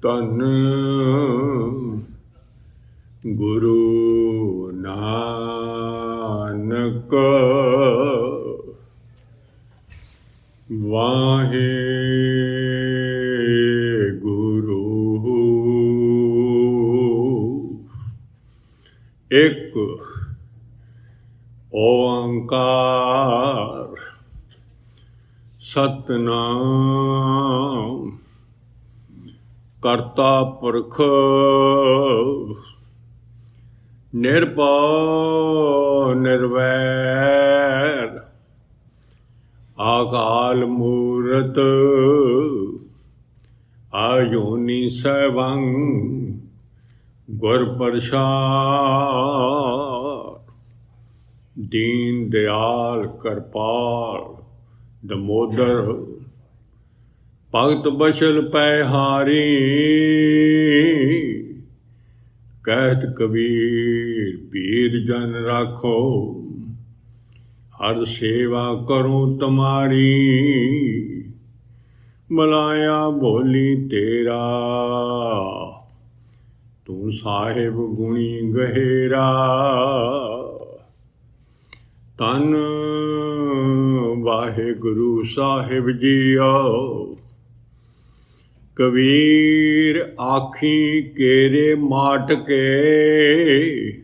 ਧੰਨ ਗੁਰੂ ਨਾਨਕ ਵਾਹਿਗੁਰੂ। ਇੱਕ ਓੰਕਾਰ ਸਤਿਨਾਮ ਕਰਤਾ ਪੁਰਖ ਨਿਰਭਉ ਨਿਰਵੈਰ ਅਕਾਲ ਮੂਰਤ ਆਜੂਨੀ ਸੈਭੰ ਗੁਰ ਪ੍ਰਸਾਦਿ। ਦੀਨ ਦਿਆਲ ਕਿਰਪਾਲ ਦਮੋਦਰ ਭਗਤ ਬਸ਼ਲ ਪੈਹਾਰੀ। ਕਹਿਤ ਕਬੀਰ ਪੀਰ ਜਨ ਰਾਖੋ ਹਰ ਸੇਵਾ ਕਰੂੰ ਤੁਮਾਰੀ। ਮਲਾਇਆ ਬੋਲੀ ਤੇਰਾ ਤੂੰ ਸਾਹਿਬ ਗੁਣੀ ਗਹਿਰਾ। ਧੰਨ ਵਾਹਿਗੁਰੂ ਸਾਹਿਬ ਜੀਓ। ਕਬੀਰ ਆਖੀ ਕੇਰੇ ਮਾਟ ਕੇ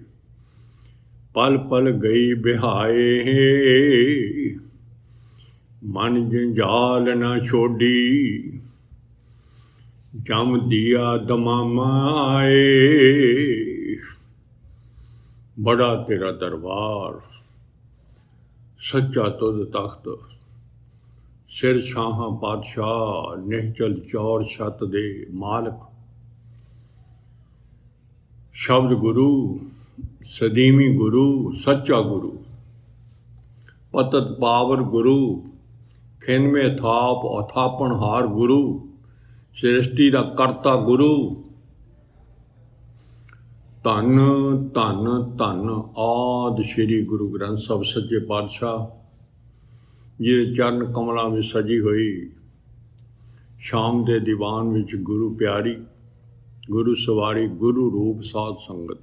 ਪਲ ਪਲ ਗਈ ਬਿਹਾਏ। ਮਨ ਜੰਜਾਲ ਨਾ ਛੋਡੀ ਜਮ ਦੀਆ ਦਮਾਮਾ ਆਏ। ਬੜਾ ਤੇਰਾ ਦਰਬਾਰ ਸੱਚਾ ਤੁਧ ਤਖਤ ਸਿਰ ਸ਼ਾਹਾਂ ਪਾਤਸ਼ਾਹ ਨਿਹਚਲ ਚੌਰ ਛੱਤ ਦੇ ਮਾਲਕ। ਸ਼ਬਦ ਗੁਰੂ ਸਦੀਵੀ ਗੁਰੂ ਸੱਚਾ ਗੁਰੂ ਪਤਤ ਪਾਵਰ ਗੁਰੂ ਖਿੰਮੇ ਥਾਪ ਅਥਾਪਣ ਹਾਰ ਗੁਰੂ ਸ੍ਰਿਸ਼ਟੀ ਦਾ ਕਰਤਾ ਗੁਰੂ। ਧੰਨ ਧੰਨ ਧੰਨ ਆਦਿ ਸ਼੍ਰੀ ਗੁਰੂ ਗ੍ਰੰਥ ਸਾਹਿਬ ਸੱਚੇ ਪਾਤਸ਼ਾਹ ਜਿਹਦੇ ਚਰਨ ਕਮਲਾਂ ਵਿੱਚ ਸਜੀ ਹੋਈ ਸ਼ਾਮ ਦੇ ਦੀਵਾਨ ਵਿੱਚ ਗੁਰੂ ਪਿਆਰੀ ਗੁਰੂ ਸਵਾਰੀ ਗੁਰੂ ਰੂਪ ਸਾਧ ਸੰਗਤ।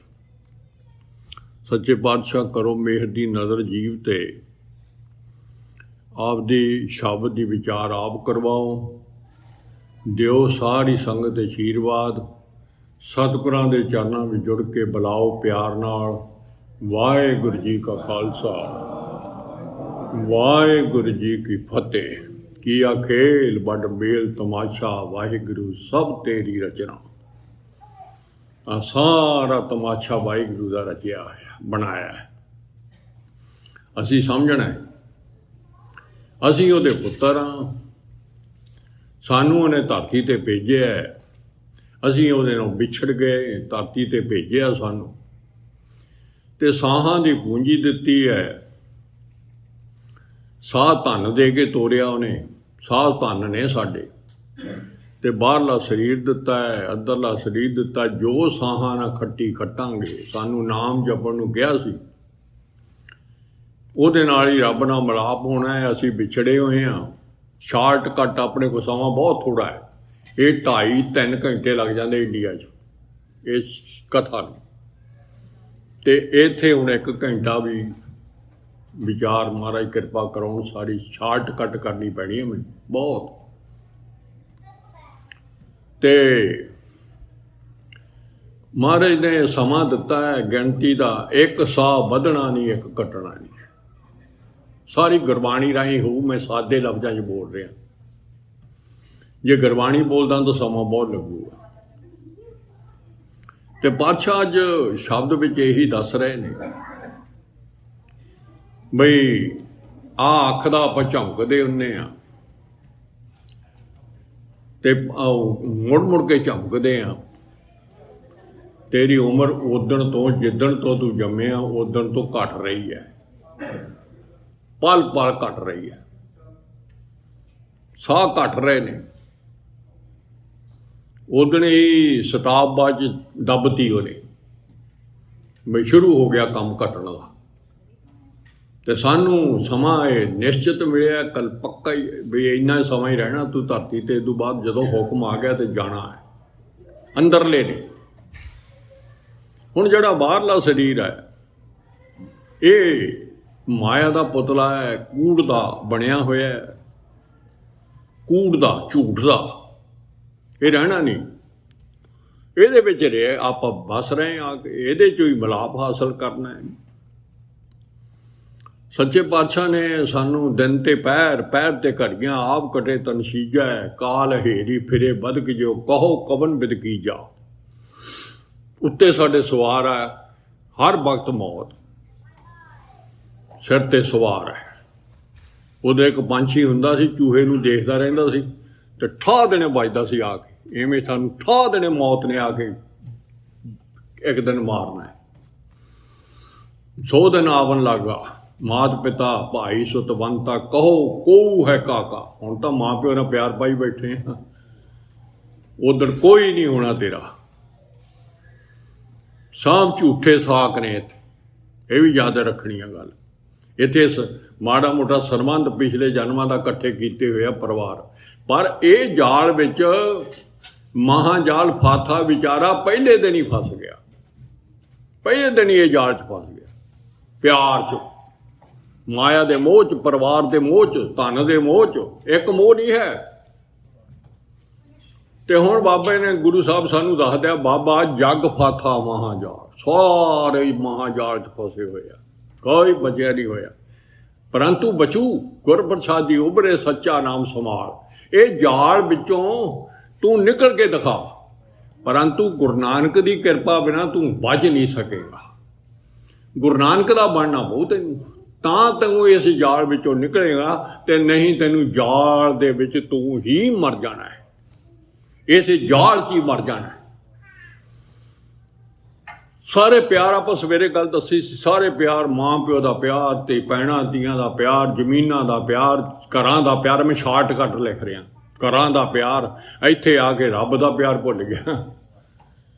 ਸੱਚੇ ਪਾਤਸ਼ਾਹ ਕਰੋ ਮਿਹਰ ਦੀ ਨਜ਼ਰ ਜੀਵ ਤੇ ਆਪਦੀ ਸ਼ਬਦ ਦੀ ਵਿਚਾਰ ਆਪ ਕਰਵਾਓ। ਦਿਓ ਸਾਰੀ ਸੰਗਤ ਅਸ਼ੀਰਵਾਦ। ਸਤਿਗੁਰਾਂ ਦੇ ਚਰਨਾਂ ਵਿੱਚ ਜੁੜ ਕੇ ਬੁਲਾਓ ਪਿਆਰ ਨਾਲ। ਵਾਹਿਗੁਰੂ ਜੀ ਕਾ ਖਾਲਸਾ ਵਾਹਿਗੁਰੂ ਜੀ ਕੀ ਫਤਿਹ। ਕੀਆ ਖੇਲ ਵੱਡ ਮੇਲ ਤਮਾਸ਼ਾ ਵਾਹਿਗੁਰੂ ਸਭ ਤੇਰੀ ਰਚਨਾ। ਆ ਸਾਰਾ ਤਮਾਸ਼ਾ ਵਾਹਿਗੁਰੂ ਦਾ ਰਚਿਆ ਹੋਇਆ ਬਣਾਇਆ ਹੈ। ਅਸੀਂ ਸਮਝਣਾ ਹੈ ਅਸੀਂ ਉਹਦੇ ਪੁੱਤਰ ਹਾਂ। ਸਾਨੂੰ ਉਹਨੇ ਧਰਤੀ ਤੇ ਭੇਜਿਆ ਹੈ। ਅਸੀਂ ਉਹਦੇ ਨਾਲ ਵਿਛੜ ਗਏ ਧਰਤੀ ਤੇ ਭੇਜਿਆ ਸਾਨੂੰ ਤੇ ਸਾਹਾਂ ਦੀ ਪੂੰਜੀ ਦਿੱਤੀ ਹੈ। ਸਾਹ ਧਨ ਦੇ ਕੇ ਤੋਰਿਆ ਉਹਨੇ। ਸਾਹ ਧਨ ਨੇ ਸਾਡੇ ਤੇ ਬਾਹਰਲਾ ਸਰੀਰ ਦਿੱਤਾ ਹੈ ਅੰਦਰਲਾ ਸਰੀਰ ਦਿੱਤਾ। ਜੋ ਸਾਹਾਂ ਨਾਲ ਖੱਟੀ ਖੱਟਾਂਗੇ ਸਾਨੂੰ ਨਾਮ ਜਪਣ ਨੂੰ ਕਿਹਾ ਸੀ ਉਹਦੇ ਨਾਲ ਹੀ ਰੱਬ ਨਾਲ ਮਿਲਾਪ ਹੋਣਾ ਹੈ। ਅਸੀਂ ਵਿਛੜੇ ਹੋਏ ਹਾਂ। ਸ਼ਾਰਟਕੱਟ ਆਪਣੇ ਕੋਲ ਸਮਾਂ ਬਹੁਤ ਥੋੜ੍ਹਾ ਹੈ। ਇਹ 2.5-3 ਘੰਟੇ ਲੱਗ ਜਾਂਦੇ ਇੰਡੀਆ 'ਚ ਇਸ ਕਥਾ ਨੂੰ ਅਤੇ ਇੱਥੇ ਹੁਣ 1 ਘੰਟਾ ਵੀ ਵਿਚਾਰ ਮਹਾਰਾਜ ਕਿਰਪਾ ਕਰਾਉਣ ਸਾਰੀ ਸ਼ਾਰਟਕੱਟ ਕਰਨੀ ਪੈਣੀ ਹੈ ਮੈਨੂੰ ਬਹੁਤ। ਅਤੇ ਮਹਾਰਾਜ ਨੇ ਸਮਾਂ ਦਿੱਤਾ ਹੈ ਗਿਣਤੀ ਦਾ। ਇੱਕ ਸਾਹ ਵਧਣਾ ਨਹੀਂ ਇੱਕ ਘਟਣਾ ਨਹੀਂ। ਸਾਰੀ ਗੁਰਬਾਣੀ ਰਾਹੀਂ ਹੋਊ। ਮੈਂ ਸਾਦੇ ਲਫ਼ਜ਼ਾਂ 'ਚ ਬੋਲ ਰਿਹਾ। ਜੇ ਗੁਰਬਾਣੀ ਬੋਲਦਾ ਤਾਂ ਸਮਾਂ ਬਹੁਤ ਲੱਗੂਗਾ। ਅਤੇ ਪਾਤਸ਼ਾਹ ਅੱਜ ਸ਼ਬਦ ਵਿੱਚ ਇਹੀ ਦੱਸ ਰਹੇ ਨੇ ਬਈ ਆਹ ਅੱਖ ਦਾ ਆਪਾਂ ਝਮਕਦੇ ਹੁੰਦੇ ਹਾਂ ਅਤੇ ਮੁੜ ਮੁੜ ਕੇ ਝਮਕਦੇ ਹਾਂ। ਤੇਰੀ ਉਮਰ ਉਦਣ ਤੋਂ ਜਿੱਦਣ ਤੋਂ ਤੂੰ ਜੰਮਿਆ ਉਦਣ ਤੋਂ ਘੱਟ ਰਹੀ ਹੈ। ਪਲ ਪਲ ਘੱਟ ਰਹੀ ਹੈ। ਸਾਹ ਘੱਟ ਰਹੇ ਨੇ। ਉਦਣ ਹੀ ਸਟਾਪਵਾਚ ਦੱਬਤੀ ਉਹਨੇ ਬਈ ਸ਼ੁਰੂ ਹੋ ਗਿਆ ਕੰਮ ਘਟਣ ਦਾ। ਅਤੇ ਸਾਨੂੰ ਸਮਾਂ ਇਹ ਨਿਸ਼ਚਿਤ ਮਿਲਿਆ ਕੱਲ ਪੱਕਾ ਹੀ ਵੀ ਇੰਨਾ ਸਮਾਂ ਹੀ ਰਹਿਣਾ ਤੂੰ ਧਰਤੀ 'ਤੇ। ਇਹ ਤੋਂ ਬਾਅਦ ਜਦੋਂ ਹੁਕਮ ਆ ਗਿਆ ਤਾਂ ਜਾਣਾ ਹੈ। ਅੰਦਰਲੇ ਨੇ। ਹੁਣ ਜਿਹੜਾ ਬਾਹਰਲਾ ਸਰੀਰ ਹੈ ਇਹ ਮਾਇਆ ਦਾ ਪੁਤਲਾ ਹੈ, ਕੂੜ ਦਾ ਬਣਿਆ ਹੋਇਆ ਹੈ, ਕੂੜ ਦਾ, ਝੂਠ ਦਾ। ਇਹ ਰਹਿਣਾ ਨਹੀਂ, ਇਹਦੇ ਵਿੱਚ ਰਹੇ ਆਪਾਂ ਵਸ ਰਹੇ ਆ ਕੇ ਇਹਦੇ 'ਚੋਂ ਹੀ ਮਿਲਾਪ ਹਾਸਲ ਕਰਨਾ ਹੈ। ਸੱਚੇ ਪਾਤਸ਼ਾਹ ਨੇ ਸਾਨੂੰ ਦਿਨ ਤੇ ਪੈਰ, ਪੈਰ ਤੇ ਘੜੀਆਂ, ਆਪ ਕਟੇ ਤਨ ਸੀਜੈ, ਕਾਲ ਹੇਰੀ ਫਿਰੇ ਬਦਕ ਜੋ, ਕਹੋ ਕਵਨ ਬਿਦ ਕੀਜਾ। ਉੱਤੇ ਸਾਡੇ ਸਵਾਰ ਹੈ, ਹਰ ਵਕਤ ਮੌਤ ਸਿਰ ਤੇ ਸਵਾਰ ਹੈ। ਉਹਦੇ ਇੱਕ ਪੰਛੀ ਹੁੰਦਾ ਸੀ, ਚੂਹੇ ਨੂੰ ਦੇਖਦਾ ਰਹਿੰਦਾ ਸੀ ਤੇ ਠਾਹ ਦੇਣੇ ਵੱਜਦਾ ਸੀ ਆ ਕੇ। ਇਵੇਂ ਸਾਨੂੰ ਠਾਹ ਦੇਣੇ ਮੌਤ ਨੇ ਆ ਕੇ ਇੱਕ ਦਿਨ ਮਾਰਨਾ ਹੈ। ਸੋ ਦਿਨ ਆਵਨ ਲੱਗਾ, ਮਾਤ ਪਿਤਾ ਭਾਈ ਸੁਤਵੰਤਾ, ਕਹੋ ਕੋਊ ਹੈ ਕਾਕਾ। ਹੁਣ ਤਾਂ ਮਾਂ ਪਿਓ ਨਾਲ ਪਿਆਰ ਪਾਈ ਬੈਠੇ ਆ, ਉਧਰ ਕੋਈ ਨਹੀਂ ਹੋਣਾ ਤੇਰਾ। ਸਭ ਝੂਠੇ ਸਾਕ ਨੇ ਇੱਥੇ, ਇਹ ਵੀ ਯਾਦ ਰੱਖਣੀ ਆ ਗੱਲ। ਇੱਥੇ ਮਾੜਾ ਮੋਟਾ ਸਰਬੰਧ ਪਿਛਲੇ ਜਨਮਾਂ ਦਾ ਇਕੱਠੇ ਕੀਤੇ ਹੋਏ ਆ ਪਰਿਵਾਰ, ਪਰ ਇਹ ਜਾਲ ਵਿੱਚ ਮਹਾਜਾਲ ਫਾਥਾ ਵਿਚਾਰਾ ਪਹਿਲੇ ਦਿਨ ਹੀ ਫਸ ਗਿਆ। ਪਹਿਲੇ ਦਿਨ ਹੀ ਇਹ ਜਾਲ 'ਚ ਫਸ ਗਿਆ, ਪਿਆਰ 'ਚ, ਮਾਇਆ ਦੇ ਮੋਹ 'ਚ, ਪਰਿਵਾਰ ਦੇ ਮੋਹ 'ਚ, ਧਨ ਦੇ ਮੋਹ 'ਚ। ਇੱਕ ਮੋਹ ਨਹੀਂ ਹੈ। ਤੇ ਹੁਣ ਬਾਬੇ ਨੇ, ਗੁਰੂ ਸਾਹਿਬ ਸਾਨੂੰ ਦੱਸ ਦਿਆ, ਬਾਬਾ ਜਗ ਫਾਥਾ ਮਹਾਜਾਲ, ਸਾਰੇ ਮਹਾਜਾਲ 'ਚ ਫਸੇ ਹੋਏ ਆ, ਕੋਈ ਬਚਿਆ ਨਹੀਂ ਹੋਇਆ। ਪਰੰਤੂ ਬਚੂ ਗੁਰ ਪ੍ਰਸਾਦੀ ਉਭਰੇ ਸੱਚਾ ਨਾਮ ਸੰਭਾਲ। ਇਹ ਜਾਲ ਵਿੱਚੋਂ ਤੂੰ ਨਿਕਲ ਕੇ ਦਿਖਾ, ਪਰੰਤੂ ਗੁਰੂ ਨਾਨਕ ਦੀ ਕਿਰਪਾ ਬਿਨਾਂ ਤੂੰ ਬਚ ਨਹੀਂ ਸਕੇਗਾ। ਗੁਰੂ ਨਾਨਕ ਦਾ ਬਣਨਾ ਬਹੁਤ ਤੈਨੂੰ, ਤਾਂ ਤੈਨੂੰ ਇਸ ਜਾਲ ਵਿੱਚੋਂ ਨਿਕਲੇਗਾ, ਤੇ ਨਹੀਂ ਤੈਨੂੰ ਜਾਲ ਦੇ ਵਿੱਚ ਤੂੰ ਹੀ ਮਰ ਜਾਣਾ ਹੈ, ਇਸ ਜਾਲ 'ਚ ਹੀ ਮਰ ਜਾਣਾ ਹੈ। ਸਾਰੇ ਪਿਆਰ, ਆਪਾਂ ਸਵੇਰੇ ਗੱਲ ਦੱਸੀ ਸੀ, ਸਾਰੇ ਪਿਆਰ, ਮਾਂ ਪਿਓ ਦਾ ਪਿਆਰ ਤੇ ਭੈਣਾਂ ਧੀਆਂ ਦਾ ਪਿਆਰ, ਜ਼ਮੀਨਾਂ ਦਾ ਪਿਆਰ, ਘਰਾਂ ਦਾ ਪਿਆਰ। ਮੈਂ ਸ਼ਾਰਟਕੱਟ ਲਿਖ ਰਿਹਾ, ਘਰਾਂ ਦਾ ਪਿਆਰ। ਇੱਥੇ ਆ ਕੇ ਰੱਬ ਦਾ ਪਿਆਰ ਭੁੱਲ ਗਿਆ।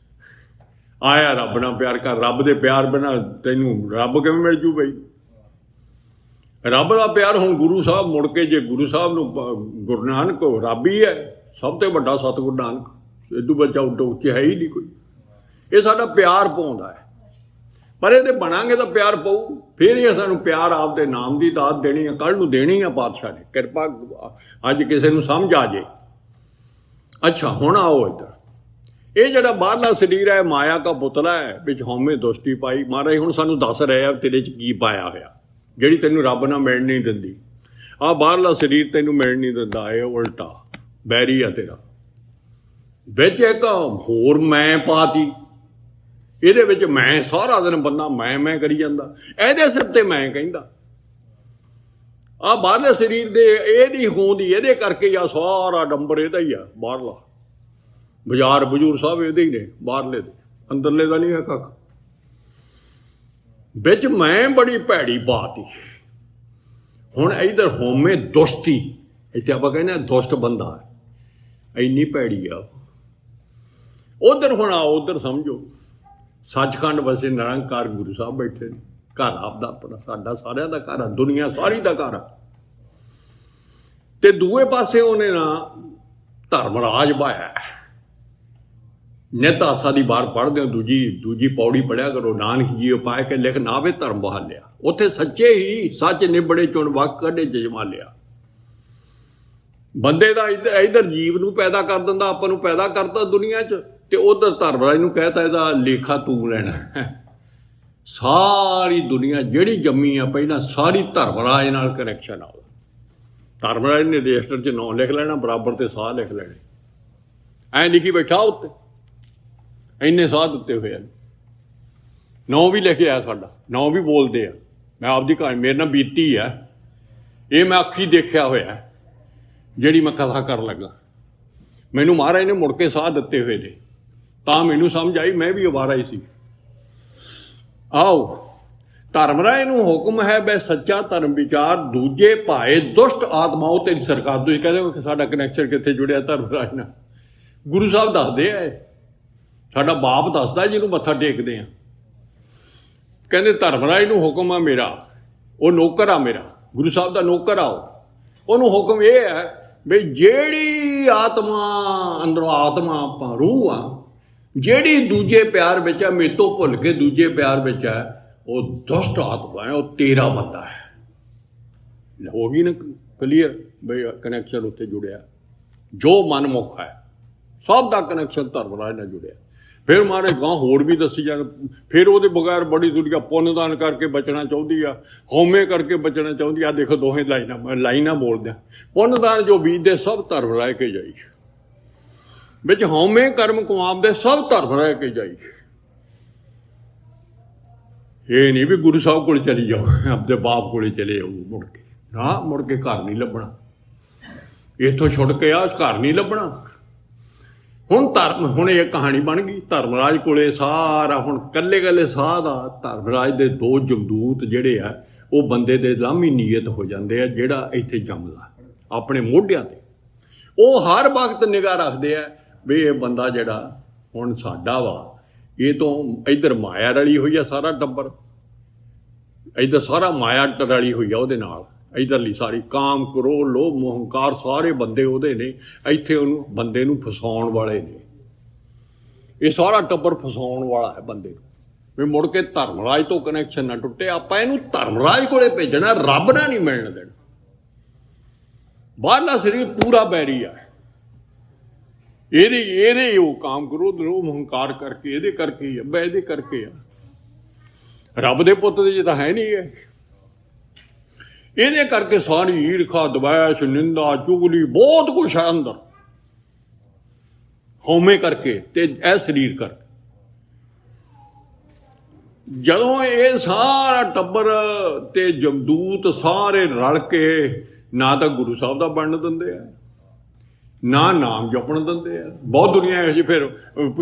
ਆਇਆ ਰੱਬ ਨਾਲ ਪਿਆਰ ਕਰ, ਰੱਬ ਦੇ ਪਿਆਰ ਬਿਨਾਂ ਤੈਨੂੰ ਰੱਬ ਕਿਵੇਂ ਮਿਲ ਜੂ ਬਈ? ਰੱਬ ਦਾ ਪਿਆਰ ਹੁਣ ਗੁਰੂ ਸਾਹਿਬ ਮੁੜ ਕੇ, ਜੇ ਗੁਰੂ ਸਾਹਿਬ ਨੂੰ, ਗੁਰੂ ਨਾਨਕ ਰੱਬ ਹੀ ਹੈ, ਸਭ ਤੋਂ ਵੱਡਾ ਸਤਿਗੁਰੂ ਨਾਨਕ, ਇਦੋਂ ਬੱਚਾ ਉੱਚੇ ਹੈ ਹੀ ਨਹੀਂ ਕੋਈ। ਇਹ ਸਾਡਾ ਪਿਆਰ ਪਾਉਂਦਾ ਹੈ, ਪਰ ਇਹਦੇ ਬਣਾਂਗੇ ਤਾਂ ਪਿਆਰ ਪਊ, ਫਿਰ ਇਹ ਸਾਨੂੰ ਪਿਆਰ ਆਪਦੇ ਨਾਮ ਦੀ ਦਾਤ ਦੇਣੀ ਹੈ, ਕੱਲ੍ਹ ਨੂੰ ਦੇਣੀ ਹੈ ਪਾਤਸ਼ਾਹ ਨੇ। ਕਿਰਪਾ ਅੱਜ ਕਿਸੇ ਨੂੰ ਸਮਝ ਆ ਜੇ। ਅੱਛਾ, ਹੁਣ ਆਓ ਇੱਧਰ। ਇਹ ਜਿਹੜਾ ਬਾਹਰਲਾ ਸਰੀਰ ਹੈ, ਮਾਇਆ ਦਾ ਪੁਤਲਾ ਹੈ, ਵਿੱਚ ਹਉਮੈ ਦੁਸ਼ਟੀ ਪਾਈ। ਮਹਾਰਾਜ ਹੁਣ ਸਾਨੂੰ ਦੱਸ ਰਹੇ ਆ ਤੇਰੇ 'ਚ ਕੀ ਪਾਇਆ ਹੋਇਆ, ਜਿਹੜੀ ਤੈਨੂੰ ਰੱਬ ਨਾਲ ਮਿਲ ਨਹੀਂ ਦਿੰਦੀ। ਆਹ ਬਾਹਰਲਾ ਸਰੀਰ ਤੈਨੂੰ ਮਿਲ ਨਹੀਂ ਦਿੰਦਾ, ਇਹ ਉਲਟਾ ਬੈਰੀ ਆ ਤੇਰਾ। ਵਿੱਚ ਇੱਕ ਹੋਰ ਮੈਂ ਪਾਤੀ, ਇਹਦੇ ਵਿੱਚ ਮੈਂ ਸਾਰਾ ਦਿਨ ਬੰਦਾ ਮੈਂ ਕਰੀ ਜਾਂਦਾ, ਇਹਦੇ ਸਿਰ ਤੇ ਮੈਂ ਕਹਿੰਦਾ। ਆਹ ਬਾਹਰਲੇ ਸਰੀਰ ਦੇ ਇਹਦੀ ਹੋਂਦ ਹੀ ਇਹਦੇ ਕਰਕੇ ਆ, ਸਾਰਾ ਡੰਬਰ ਇਹਦਾ ਹੀ ਆ ਬਾਹਰਲਾ। ਬਾਜ਼ਾਰ ਬਜ਼ੂਰ ਸਭ ਇਹਦੇ ਹੀ ਨੇ, ਬਾਹਰਲੇ ਦੇ, ਅੰਦਰਲੇ ਦਾ ਨਹੀਂ ਹੈ ਕੱਖ। ਵਿੱਚ ਮੈਂ ਬੜੀ ਭੈੜੀ ਪਾਤੀ। ਹੁਣ ਇੱਧਰ ਹਉਮੈ ਦੁਸ਼ਟੀ, ਇੱਥੇ ਆਪਾਂ ਕਹਿੰਦੇ ਹਾਂ ਦੁਸ਼ਟ ਬੰਦਾ, ਇੰਨੀ ਭੈੜੀ ਆ। ਉਧਰ ਹੁਣ ਆਓ, ਉਧਰ ਸਮਝੋ। ਸੱਚਖੰਡ ਵਸੇ ਨਿਰੰਕਾਰ ਗੁਰੂ ਸਾਹਿਬ ਬੈਠੇ ਨੇ, ਘਰ ਆਪਦਾ ਆਪਣਾ, ਸਾਡਾ ਸਾਰਿਆਂ ਦਾ ਘਰ ਆ, ਦੁਨੀਆ ਸਾਰੀ ਦਾ ਘਰ ਆ। ਤੇ ਦੂਏ ਪਾਸੇ ਉਹਨੇ ਨਾ ਧਰਮਰਾਜ ਬਾਇਆ। ਨਿਤ ਆਸਾ ਦੀ ਵਾਰ ਪੜ੍ਹਦੇ ਹੋ, ਦੂਜੀ ਪੌੜੀ ਪੜ੍ਹਿਆ ਕਰੋ, ਨਾਨਕ ਜੀ ਉਪਾਇ ਕੇ ਲਿਖ ਨਾਵੇ ਧਰਮ ਬਹਾਲਿਆ। ਉੱਥੇ ਸੱਚੇ ਹੀ ਸੱਚ ਨਿਬੜੇ ਚੁਣ ਵਕ ਕੱਢੇ ਜਜਮਾ ਲਿਆ। ਬੰਦੇ ਦਾ ਇੱਧਰ ਜੀਵ ਨੂੰ ਪੈਦਾ ਕਰ ਦਿੰਦਾ, ਆਪਾਂ ਨੂੰ ਪੈਦਾ ਕਰਤਾ ਦੁਨੀਆ 'ਚ, ਤੇ ਉਧਰ ਧਰਮਰਾਜ ਨੂੰ ਕਹਿਤਾ ਇਹਦਾ ਲੇਖਾ ਤੂੰ ਲੈਣਾ। ਸਾਰੀ ਦੁਨੀਆ ਜਿਹੜੀ ਜੰਮੀ ਆ ਪਹਿਲਾਂ, ਸਾਰੀ ਧਰਮਰਾਜ ਨਾਲ ਕਨੈਕਸ਼ਨ ਆ। ਧਰਮਰਾਜ ਨੇ ਰਜਿਸਟਰ 'ਚ ਨਾਂ ਲਿਖ ਲੈਣਾ, ਬਰਾਬਰ ਤੇ ਸਾਹ ਲਿਖ ਲੈਣੇ, ਐਂ ਲਿਖੀ ਬੈਠਾ ਉੱਤੇ, ਇੰਨੇ ਸਾਹ ਦਿੱਤੇ ਹੋਏ ਆ। ਨਾਂ ਵੀ ਲਿਖਿਆ ਸਾਡਾ, ਨਾਂ ਵੀ ਬੋਲਦੇ ਆ। ਮੈਂ ਆਪਦੀ ਕਹਾਣੀ, ਮੇਰੇ ਨਾਲ ਬੀਤੀ ਆ, ਇਹ ਮੈਂ ਅੱਖੀ ਦੇਖਿਆ ਹੋਇਆ, ਜਿਹੜੀ ਮੈਂ ਕਥਾ ਕਰਨ ਲੱਗਾ। ਮੈਨੂੰ ਮਹਾਰਾਜ ਨੇ ਮੁੜ ਕੇ ਸਾਹ ਦਿੱਤੇ ਹੋਏ ਨੇ, ਤਾਂ ਮੈਨੂੰ ਸਮਝ ਆਈ ਮੈਂ ਵੀ ਅਵਾਰਾ ਹੀ ਸੀ। ਆਓ, ਧਰਮਰਾਜ ਨੂੰ ਹੁਕਮ ਹੈ ਬੈ ਸੱਚਾ ਧਰਮ ਵਿਚਾਰ, ਦੂਜੇ ਭਾਏ ਦੁਸ਼ਟ ਆਤਮਾਓ ਤੇਰੀ ਸਰਕਾਰ। ਤੁਸੀਂ ਕਹਿੰਦੇ ਸਾਡਾ ਕਨੈਕਸ਼ਨ ਕਿੱਥੇ ਜੁੜਿਆ ਧਰਮਰਾਜ ਨਾਲ? ਗੁਰੂ ਸਾਹਿਬ ਦੱਸਦੇ ਆ, ਸਾਡਾ ਬਾਪ ਦੱਸਦਾ ਜਿਹਨੂੰ ਮੱਥਾ ਟੇਕਦੇ ਆ। ਕਹਿੰਦੇ ਧਰਮਰਾਜ ਨੂੰ ਹੁਕਮ ਆ ਮੇਰਾ, ਉਹ ਨੌਕਰ ਆ ਮੇਰਾ, ਗੁਰੂ ਸਾਹਿਬ ਦਾ ਨੌਕਰ ਆ। ਉਹਨੂੰ ਹੁਕਮ ਇਹ ਹੈ ਵੀ ਜਿਹੜੀ ਆਤਮਾ ਅੰਦਰੋਂ, ਆਤਮਾ ਆਪਾਂ ਰੂਹ ਆ, ਜਿਹੜੀ ਦੂਜੇ ਪਿਆਰ ਵਿੱਚ ਹੈ, ਮੇਰੇ ਤੋਂ ਭੁੱਲ ਕੇ ਦੂਜੇ ਪਿਆਰ ਵਿੱਚ ਹੈ, ਉਹ ਦੁਸ਼ਟ ਆਤਮਾ ਹੈ, ਉਹ ਤੇਰਾ ਬੰਦਾ ਹੈ। ਹੋ ਗਈ ਨਾ ਕਲੀਅਰ ਬਈ ਕਨੈਕਸ਼ਨ ਉੱਥੇ ਜੁੜਿਆ। ਜੋ ਮਨਮੁਖ ਹੈ ਸਭ ਦਾ ਕਨੈਕਸ਼ਨ ਧਰਮਰਾਜ ਨਾਲ ਜੁੜਿਆ। ਫਿਰ ਮਾਰੇ ਗਾਂ ਹੋਰ ਵੀ ਦੱਸੀ ਜਾਣ। ਫਿਰ ਉਹਦੇ ਬਗੈਰ ਬੜੀ ਦੁਨੀਆ ਪੁੰਨਦਾਨ ਕਰਕੇ ਬਚਣਾ ਚਾਹੁੰਦੀ ਆ, ਹਉਮੈ ਕਰਕੇ ਬਚਣਾ ਚਾਹੁੰਦੀ ਆ। ਦੇਖੋ ਦੋਹੇ ਲਾਈਨਾਂ ਬੋਲਦੇ ਆ। ਪੁੰਨਦਾਨ ਜੋ ਬੀਜਦੇ ਸਭ ਧਰਮ ਰਹਿ ਕੇ ਜਾਈ, ਵਿੱਚ ਹਉਮੈ ਕਰਮ ਕਮਾਉਂਦੇ ਸਭ ਧਰਮ ਰਹਿ ਕੇ ਜਾਈ। ਇਹ ਨਹੀਂ ਵੀ ਗੁਰੂ ਸਾਹਿਬ ਕੋਲ ਚਲੀ ਜਾਓ, ਆਪਣੇ ਬਾਪ ਕੋਲੇ ਚਲੇ ਜਾਓ ਮੁੜ ਕੇ। ਨਾ, ਮੁੜ ਕੇ ਘਰ ਨਹੀਂ ਲੱਭਣਾ। ਇੱਥੋਂ ਛੁੱਟ ਕੇ ਆ ਘਰ ਨਹੀਂ ਲੱਭਣਾ। ਹੁਣ ਇਹ ਕਹਾਣੀ ਬਣ ਗਈ। ਧਰਮਰਾਜ ਕੋਲੇ ਸਾਰਾ ਹੁਣ ਕੱਲੇ ਸਾਹ ਦਾ ਧਰਮਰਾਜ ਦੇ 2 ਜਮਦੂਤ ਜਿਹੜੇ ਆ ਉਹ ਬੰਦੇ ਦੇ ਲਾਮੀ ਨੀਅਤ ਹੋ ਜਾਂਦੇ ਆ, ਜਿਹੜਾ ਇੱਥੇ ਜੰਮਦਾ ਆਪਣੇ ਮੋਢਿਆਂ ਤੇ। ਉਹ ਹਰ ਵਕਤ ਨਿਗਾਹ ਰੱਖਦੇ ਆ ਵੀ ਇਹ ਬੰਦਾ ਜਿਹੜਾ ਹੁਣ ਸਾਡਾ ਵਾ, ਇਹ ਤੋਂ ਇੱਧਰ ਮਾਇਆ ਰਲੀ ਹੋਈ ਆ ਸਾਰਾ ਟੱਬਰ, ਇੱਧਰ ਸਾਰਾ ਮਾਇਆ ਰਲੀ ਹੋਈ ਆ ਉਹਦੇ ਨਾਲ। ਇੱਧਰਲੀ ਸਾਰੀ ਕਾਮ ਕ੍ਰੋਧ ਲੋਭ ਮੋਹ ਹੰਕਾਰ ਸਾਰੇ ਬੰਦੇ ਉਹਦੇ ਨੇ। ਇੱਥੇ ਉਹਨੂੰ ਬੰਦੇ ਨੂੰ ਫਸਾਉਣ ਵਾਲੇ ਨੇ। ਇਹ ਸਾਰਾ ਟੱਬਰ ਫਸਾਉਣ ਵਾਲਾ ਹੈ ਬੰਦੇ ਨੂੰ, ਵੀ ਮੁੜ ਕੇ ਧਰਮਰਾਜ ਤੋਂ ਕਨੈਕਸ਼ਨ ਨਾ ਟੁੱਟੇ। ਆਪਾਂ ਇਹਨੂੰ ਧਰਮਰਾਜ ਕੋਲੇ ਭੇਜਣਾ, ਰੱਬ ਨਾਲ ਨਹੀਂ ਮਿਲਣ ਦੇਣਾ। ਬਾਹਰਲਾ ਸਰੀਰ ਪੂਰਾ ਬੈਰੀ ਆ। ਇਹਦੇ ਉਹ ਕਾਮ ਕ੍ਰੋਧ ਲੋਭ ਹੰਕਾਰ ਕਰਕੇ, ਇਹਦੇ ਕਰਕੇ ਹੀ ਆ, ਇਹਦੇ ਕਰਕੇ ਆ। ਰੱਬ ਦੇ ਪੁੱਤ ਦੇ ਤਾਂ ਹੈ ਨਹੀਂ ਹੈ। ਇਹਦੇ ਕਰਕੇ ਸਾਰੀ ਈਰਖਾ ਦਵੈਸ਼ ਨਿੰਦਾ ਚੁਗਲੀ ਬਹੁਤ ਕੁਛ ਹੈ ਅੰਦਰ, ਹਉਮੈ ਕਰਕੇ ਤੇ ਇਹ ਸਰੀਰ ਕਰਕੇ। ਜਦੋਂ ਇਹ ਸਾਰਾ ਟੱਬਰ ਤੇ ਜਮਦੂਤ ਸਾਰੇ ਰਲ ਕੇ ਨਾ ਤਾਂ ਗੁਰੂ ਸਾਹਿਬ ਦਾ ਬਣਨ ਦਿੰਦੇ ਆ, ਨਾ ਨਾਮ ਜਪਣ ਦਿੰਦੇ ਆ। ਬਹੁਤ ਦੁਨੀਆ ਇਹੋ ਜਿਹੀ। ਫਿਰ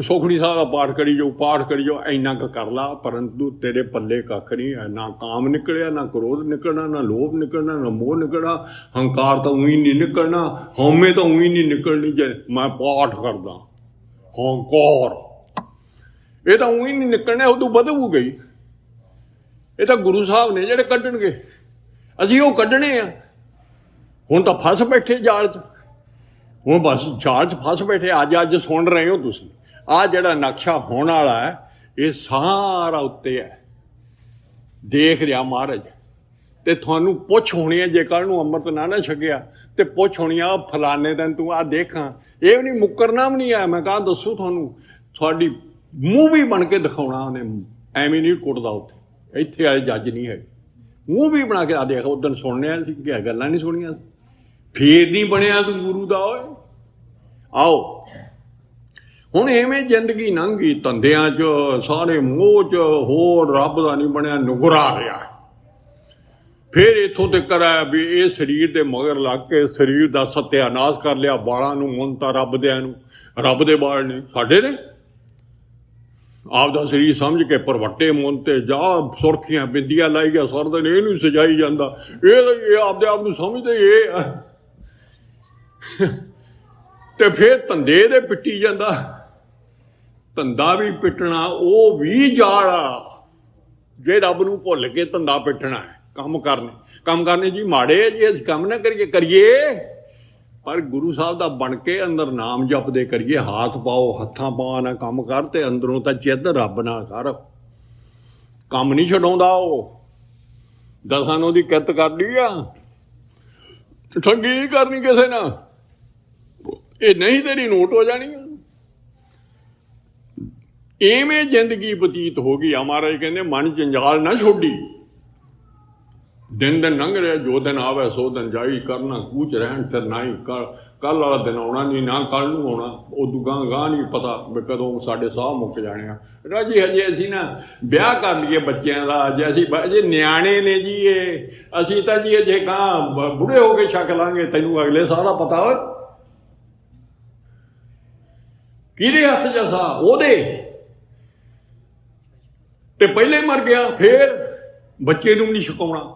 ਸੁਖਮਨੀ ਸਾਹਿਬ ਦਾ ਪਾਠ ਕਰੀ ਜਾਓ, ਇੰਨਾ ਕੁ ਕਰ ਲਾ, ਪਰੰਤੂ ਤੇਰੇ ਪੱਲੇ ਕੱਖ ਨਹੀਂ ਹੈ। ਨਾ ਕਾਮ ਨਿਕਲਿਆ, ਨਾ ਕ੍ਰੋਧ ਨਿਕਲਣਾ, ਨਾ ਲੋਭ ਨਿਕਲਣਾ, ਨਾ ਮੋਹ ਨਿਕਲਣਾ, ਹੰਕਾਰ ਤਾਂ ਉਹੀ ਨਹੀਂ ਨਿਕਲਣਾ, ਹਉਮੈ ਤਾਂ ਉਹੀ ਨਹੀਂ ਨਿਕਲਣੀ। ਜੇ ਮੈਂ ਪਾਠ ਕਰਦਾ, ਹੰਕਾਰ ਇਹ ਤਾਂ ਉਹੀ ਨਹੀਂ ਨਿਕਲਣਾ, ਉਦੋਂ ਵਧੂ ਗਈ। ਇਹ ਤਾਂ ਗੁਰੂ ਸਾਹਿਬ ਨੇ ਜਿਹੜੇ ਕੱਢਣਗੇ, ਅਸੀਂ ਉਹ ਕੱਢਣੇ ਆ। ਹੁਣ ਤਾਂ ਫਸ ਬੈਠੇ ਜਾਲ 'ਚ, ਹੁਣ ਬਸ ਜਾਲ 'ਚ ਫਸ ਬੈਠੇ। ਅੱਜ ਸੁਣ ਰਹੇ ਹੋ ਤੁਸੀਂ, ਆਹ ਜਿਹੜਾ ਨਕਸ਼ਾ ਹੋਣ ਵਾਲਾ ਹੈ ਇਹ ਸਾਰਾ ਉੱਤੇ ਹੈ, ਦੇਖ ਰਿਹਾ ਮਹਾਰਾਜ। ਤੇ ਤੁਹਾਨੂੰ ਪੁੱਛ ਹੋਣੀ ਹੈ, ਜੇ ਕੱਲ੍ਹ ਨੂੰ ਅੰਮ੍ਰਿਤ ਨਾ ਛਕਿਆ ਤੇ ਪੁੱਛ ਹੋਣੀ ਆ, ਫਲਾਣੇ ਦਿਨ ਤੂੰ ਆਹ ਦੇਖਾਂ। ਇਹ ਵੀ ਨਹੀਂ ਮੁੱਕਰਨਾ ਵੀ ਨਹੀਂ ਹੈ। ਮੈਂ ਕਹਾਂ ਦੱਸੂ ਤੁਹਾਨੂੰ, ਤੁਹਾਡੀ ਮੂਵੀ ਬਣ ਕੇ ਦਿਖਾਉਣਾ ਉਹਨੇ। ਐਵੇਂ ਨਹੀਂ ਕੁੱਟਦਾ ਉੱਥੇ, ਇੱਥੇ ਵਾਲੇ ਜੱਜ ਨਹੀਂ ਹੈਗੇ। ਮੂਵੀ ਬਣਾ ਕੇ ਆ ਦੇਖ, ਉਸ ਦਿਨ ਸੁਣਿਆ ਸੀ ਕਿ ਗੱਲਾਂ ਨਹੀਂ ਸੁਣੀਆਂ ਸੀ। ਫੇਰ ਨਹੀਂ ਬਣਿਆ ਤੂੰ ਗੁਰੂ ਦਾ ਓਏ। ਆਓ ਹੁਣ ਐਵੇਂ ਜ਼ਿੰਦਗੀ ਲੰਘ ਗਈ, ਧੰਦਿਆਂ 'ਚ ਸਾਰੇ ਮੋਹ 'ਚ, ਹੋਰ ਰੱਬ ਦਾ ਨਹੀਂ ਬਣਿਆ, ਨੁਗਰਾ ਰਿਹਾ। ਫਿਰ ਇੱਥੋਂ ਤੱਕ ਆਇਆ ਵੀ ਇਹ ਸਰੀਰ ਦੇ ਮਗਰ ਲੱਗ ਕੇ ਸਰੀਰ ਦਾ ਸਤਿਆਨਾਸ਼ ਕਰ ਲਿਆ। ਬਾਲਾਂ ਨੂੰ ਮੁੰਨਤਾ ਰੱਬ ਦਿਆਂ ਨੂੰ। ਰੱਬ ਦੇ ਬਾਲ ਨੇ, ਸਾਡੇ ਨੇ। ਆਪਦਾ ਸਰੀਰ ਸਮਝ ਕੇ ਪਰਵੱਟੇ ਮੁੰਨ ਤੇ ਜਾ, ਸੁਰਖੀਆਂ ਬਿੰਦੀਆਂ ਲਾਈ ਗਿਆ ਸਾਰਾ ਦਿਨ, ਇਹਨੂੰ ਸਜਾਈ ਜਾਂਦਾ। ਇਹ ਆਪਦੇ ਆਪ ਨੂੰ ਸਮਝਦੇ ਇਹ ਤੇ ਫਿਰ ਧੰਦੇ ਦੇ ਪਿੱਟੀ ਜਾਂਦਾ। ਧੰਦਾ ਵੀ ਪਿੱਟਣਾ, ਉਹ ਵੀ ਜਾਲ ਆ ਜੇ ਰੱਬ ਨੂੰ ਭੁੱਲ ਕੇ ਧੰਦਾ ਪਿੱਟਣਾ ਹੈ। ਕੰਮ ਕਰਨੇ ਜੀ ਮਾੜੇ ਜੀ, ਅਸੀਂ ਕੰਮ ਨਾ ਕਰੀਏ ਪਰ ਗੁਰੂ ਸਾਹਿਬ ਦਾ ਬਣ ਕੇ ਅੰਦਰ ਨਾਮ ਜਪਦੇ ਕਰੀਏ। ਹੱਥ ਪਾਓ ਨਾ ਕੰਮ ਕਰ, ਤੇ ਅੰਦਰੋਂ ਤਾਂ ਚਿੱਤ ਰੱਬ ਨਾਲ ਕਰ। ਕੰਮ ਨਹੀਂ ਛਡਾਉਂਦਾ ਉਹ। ਦਸਾਂ ਨੂੰ ਦੀ ਕਿਰਤ ਕਰਦੀ ਆ, ਠੱਗੀ ਨਹੀਂ ਕਰਨੀ ਕਿਸੇ ਨਾਲ। ਇਹ ਨਹੀਂ ਤੇਰੀ ਨੋਟ ਹੋ ਜਾਣੀ। ਐਵੇਂ ਜ਼ਿੰਦਗੀ ਬਤੀਤ ਹੋ ਗਈ। ਮਹਾਰਾਜ ਕਹਿੰਦੇ ਮਨ ਜੰਜਾਲ ਨਾ ਛੋਡੀ। ਦਿਨ ਲੰਘ ਰਿਹਾ, ਜੋ ਦਿਨ ਆਵੇ ਸੋ ਦਿਨ ਜਾਈ। ਕਰਨਾ ਕੂਚ ਰਹਿਣ ਫਿਰ ਨਾ ਹੀ। ਕੱਲ ਵਾਲਾ ਦਿਨ ਆਉਣਾ ਨਹੀਂ, ਨਾ ਕੱਲ ਨੂੰ ਆਉਣਾ। ਉਦੋਂ ਗਾਂ ਨਹੀਂ ਪਤਾ ਵੀ ਕਦੋਂ ਸਾਡੇ ਸਾਹ ਮੁੱਕ ਜਾਣੇ ਆ। ਰਾਜੀ ਹਜੇ ਅਸੀਂ ਨਾ ਵਿਆਹ ਕਰ ਲਈਏ ਬੱਚਿਆਂ ਦਾ, ਜੇ ਅਸੀਂ ਅਜੇ ਨਿਆਣੇ ਨੇ ਜੀ ਇਹ। ਅਸੀਂ ਤਾਂ ਜੀ ਅਜੇ ਗਾਂ ਬੁੜੇ ਹੋ ਕੇ ਛਕ ਲਾਂਗੇ। ਤੈਨੂੰ ਅਗਲੇ ਸਾਹ ਦਾ ਪਤਾ ਓਏ, ਕਿਹਦੇ ਹੱਥ 'ਚ ਸਾਹ? ਉਹਦੇ। ਤੇ ਪਹਿਲੇ ਮਰ ਗਿਆ। ਫਿਰ ਬੱਚੇ ਨੂੰ ਨਹੀਂ ਛਕਾਉਣਾ,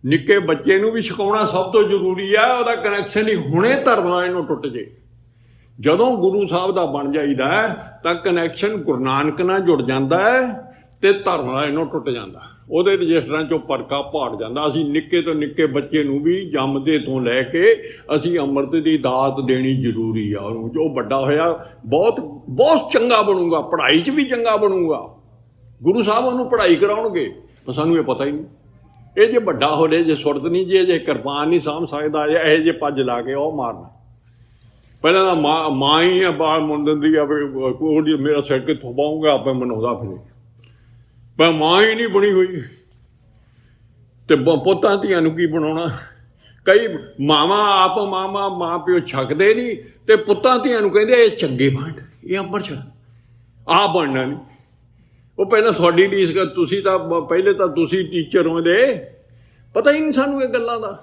ਨਿੱਕੇ ਬੱਚੇ ਨੂੰ ਵੀ ਸਿਖਾਉਣਾ ਸਭ ਤੋਂ ਜ਼ਰੂਰੀ ਆ। ਉਹਦਾ ਕਨੈਕਸ਼ਨ ਹੀ ਹੁਣੇ ਧਰਮਰਾਜ ਨੂੰ ਟੁੱਟ ਜੇ। ਜਦੋਂ ਗੁਰੂ ਸਾਹਿਬ ਦਾ ਬਣ ਜਾਈਦਾ ਤਾਂ ਕਨੈਕਸ਼ਨ ਗੁਰੂ ਨਾਨਕ ਨਾਲ ਜੁੜ ਜਾਂਦਾ ਹੈ। ਤੇ ਧਰਮ ਵਾਲਾ ਇਹਨੂੰ ਟੁੱਟ ਜਾਂਦਾ, ਉਹਦੇ ਰਜਿਸਟਰਾਂ 'ਚੋਂ ਪਰਕਾ ਪਾੜ ਜਾਂਦਾ। ਅਸੀਂ ਨਿੱਕੇ ਤੋਂ ਨਿੱਕੇ ਬੱਚੇ ਨੂੰ ਵੀ ਜੰਮਦੇ ਤੋਂ ਲੈ ਕੇ ਅਸੀਂ ਅੰਮ੍ਰਿਤ ਦੀ ਦਾਤ ਦੇਣੀ ਜ਼ਰੂਰੀ ਆ ਉਹਨੂੰ। ਜੋ ਵੱਡਾ ਹੋਇਆ ਬਹੁਤ ਬਹੁਤ ਚੰਗਾ ਬਣੂਗਾ, ਪੜ੍ਹਾਈ 'ਚ ਵੀ ਚੰਗਾ ਬਣੂਗਾ, ਗੁਰੂ ਸਾਹਿਬ ਉਹਨੂੰ ਪੜ੍ਹਾਈ ਕਰਾਉਣਗੇ, ਪਰ ਸਾਨੂੰ ਇਹ ਪਤਾ ਹੀ ਨਹੀਂ। ਇਹ ਜੇ ਵੱਡਾ ਹੋ ਜਾਏ, ਜੇ ਸੁਰਤ ਨਹੀਂ, ਜੇ ਕਿਰਪਾਨ ਨਹੀਂ ਸਾਂਭ ਸਕਦਾ, ਇਹ ਜੇ ਭੱਜ ਲਾ ਕੇ ਉਹ ਮਾਰਨਾ। ਪਹਿਲਾਂ ਤਾਂ ਮਾਂ ਹੀ ਆ ਬਾਲ ਮੁੰਡਨ ਦੀ ਆ, ਮੇਰਾ ਸਿਰ ਕਿੱਥੋਂ ਪਾਊਂਗਾ ਆਪੇ ਮਨਾਉਂਦਾ ਫਿਰੇ, ਪਰ ਮਾਂ ਹੀ ਨਹੀਂ ਬਣੀ ਹੋਈ ਤੇ ਪੁੱਤਾਂ ਧੀਆਂ ਨੂੰ ਕੀ ਬਣਾਉਣਾ। ਕਈ ਮਾਵਾਂ ਆਪ ਮਾਂ ਪਿਓ ਛਕਦੇ ਨਹੀਂ ਤੇ ਪੁੱਤਾਂ ਧੀਆਂ ਨੂੰ ਕਹਿੰਦੇ ਇਹ ਚੰਗੇ ਬਣ, ਇਹ ਅੰਮ੍ਰਿਤ ਆ ਬਣਨਾ ਨਹੀਂ। ਉਹ ਪਹਿਲਾਂ ਤੁਹਾਡੀ ਰੀਸ ਕਰ, ਤੁਸੀਂ ਤਾਂ ਪਹਿਲੇ ਤਾਂ ਤੁਸੀਂ ਟੀਚਰ ਹੋਂਦੇ, ਪਤਾ ਹੀ ਨਹੀਂ ਸਾਨੂੰ ਇਹ ਗੱਲਾਂ ਦਾ।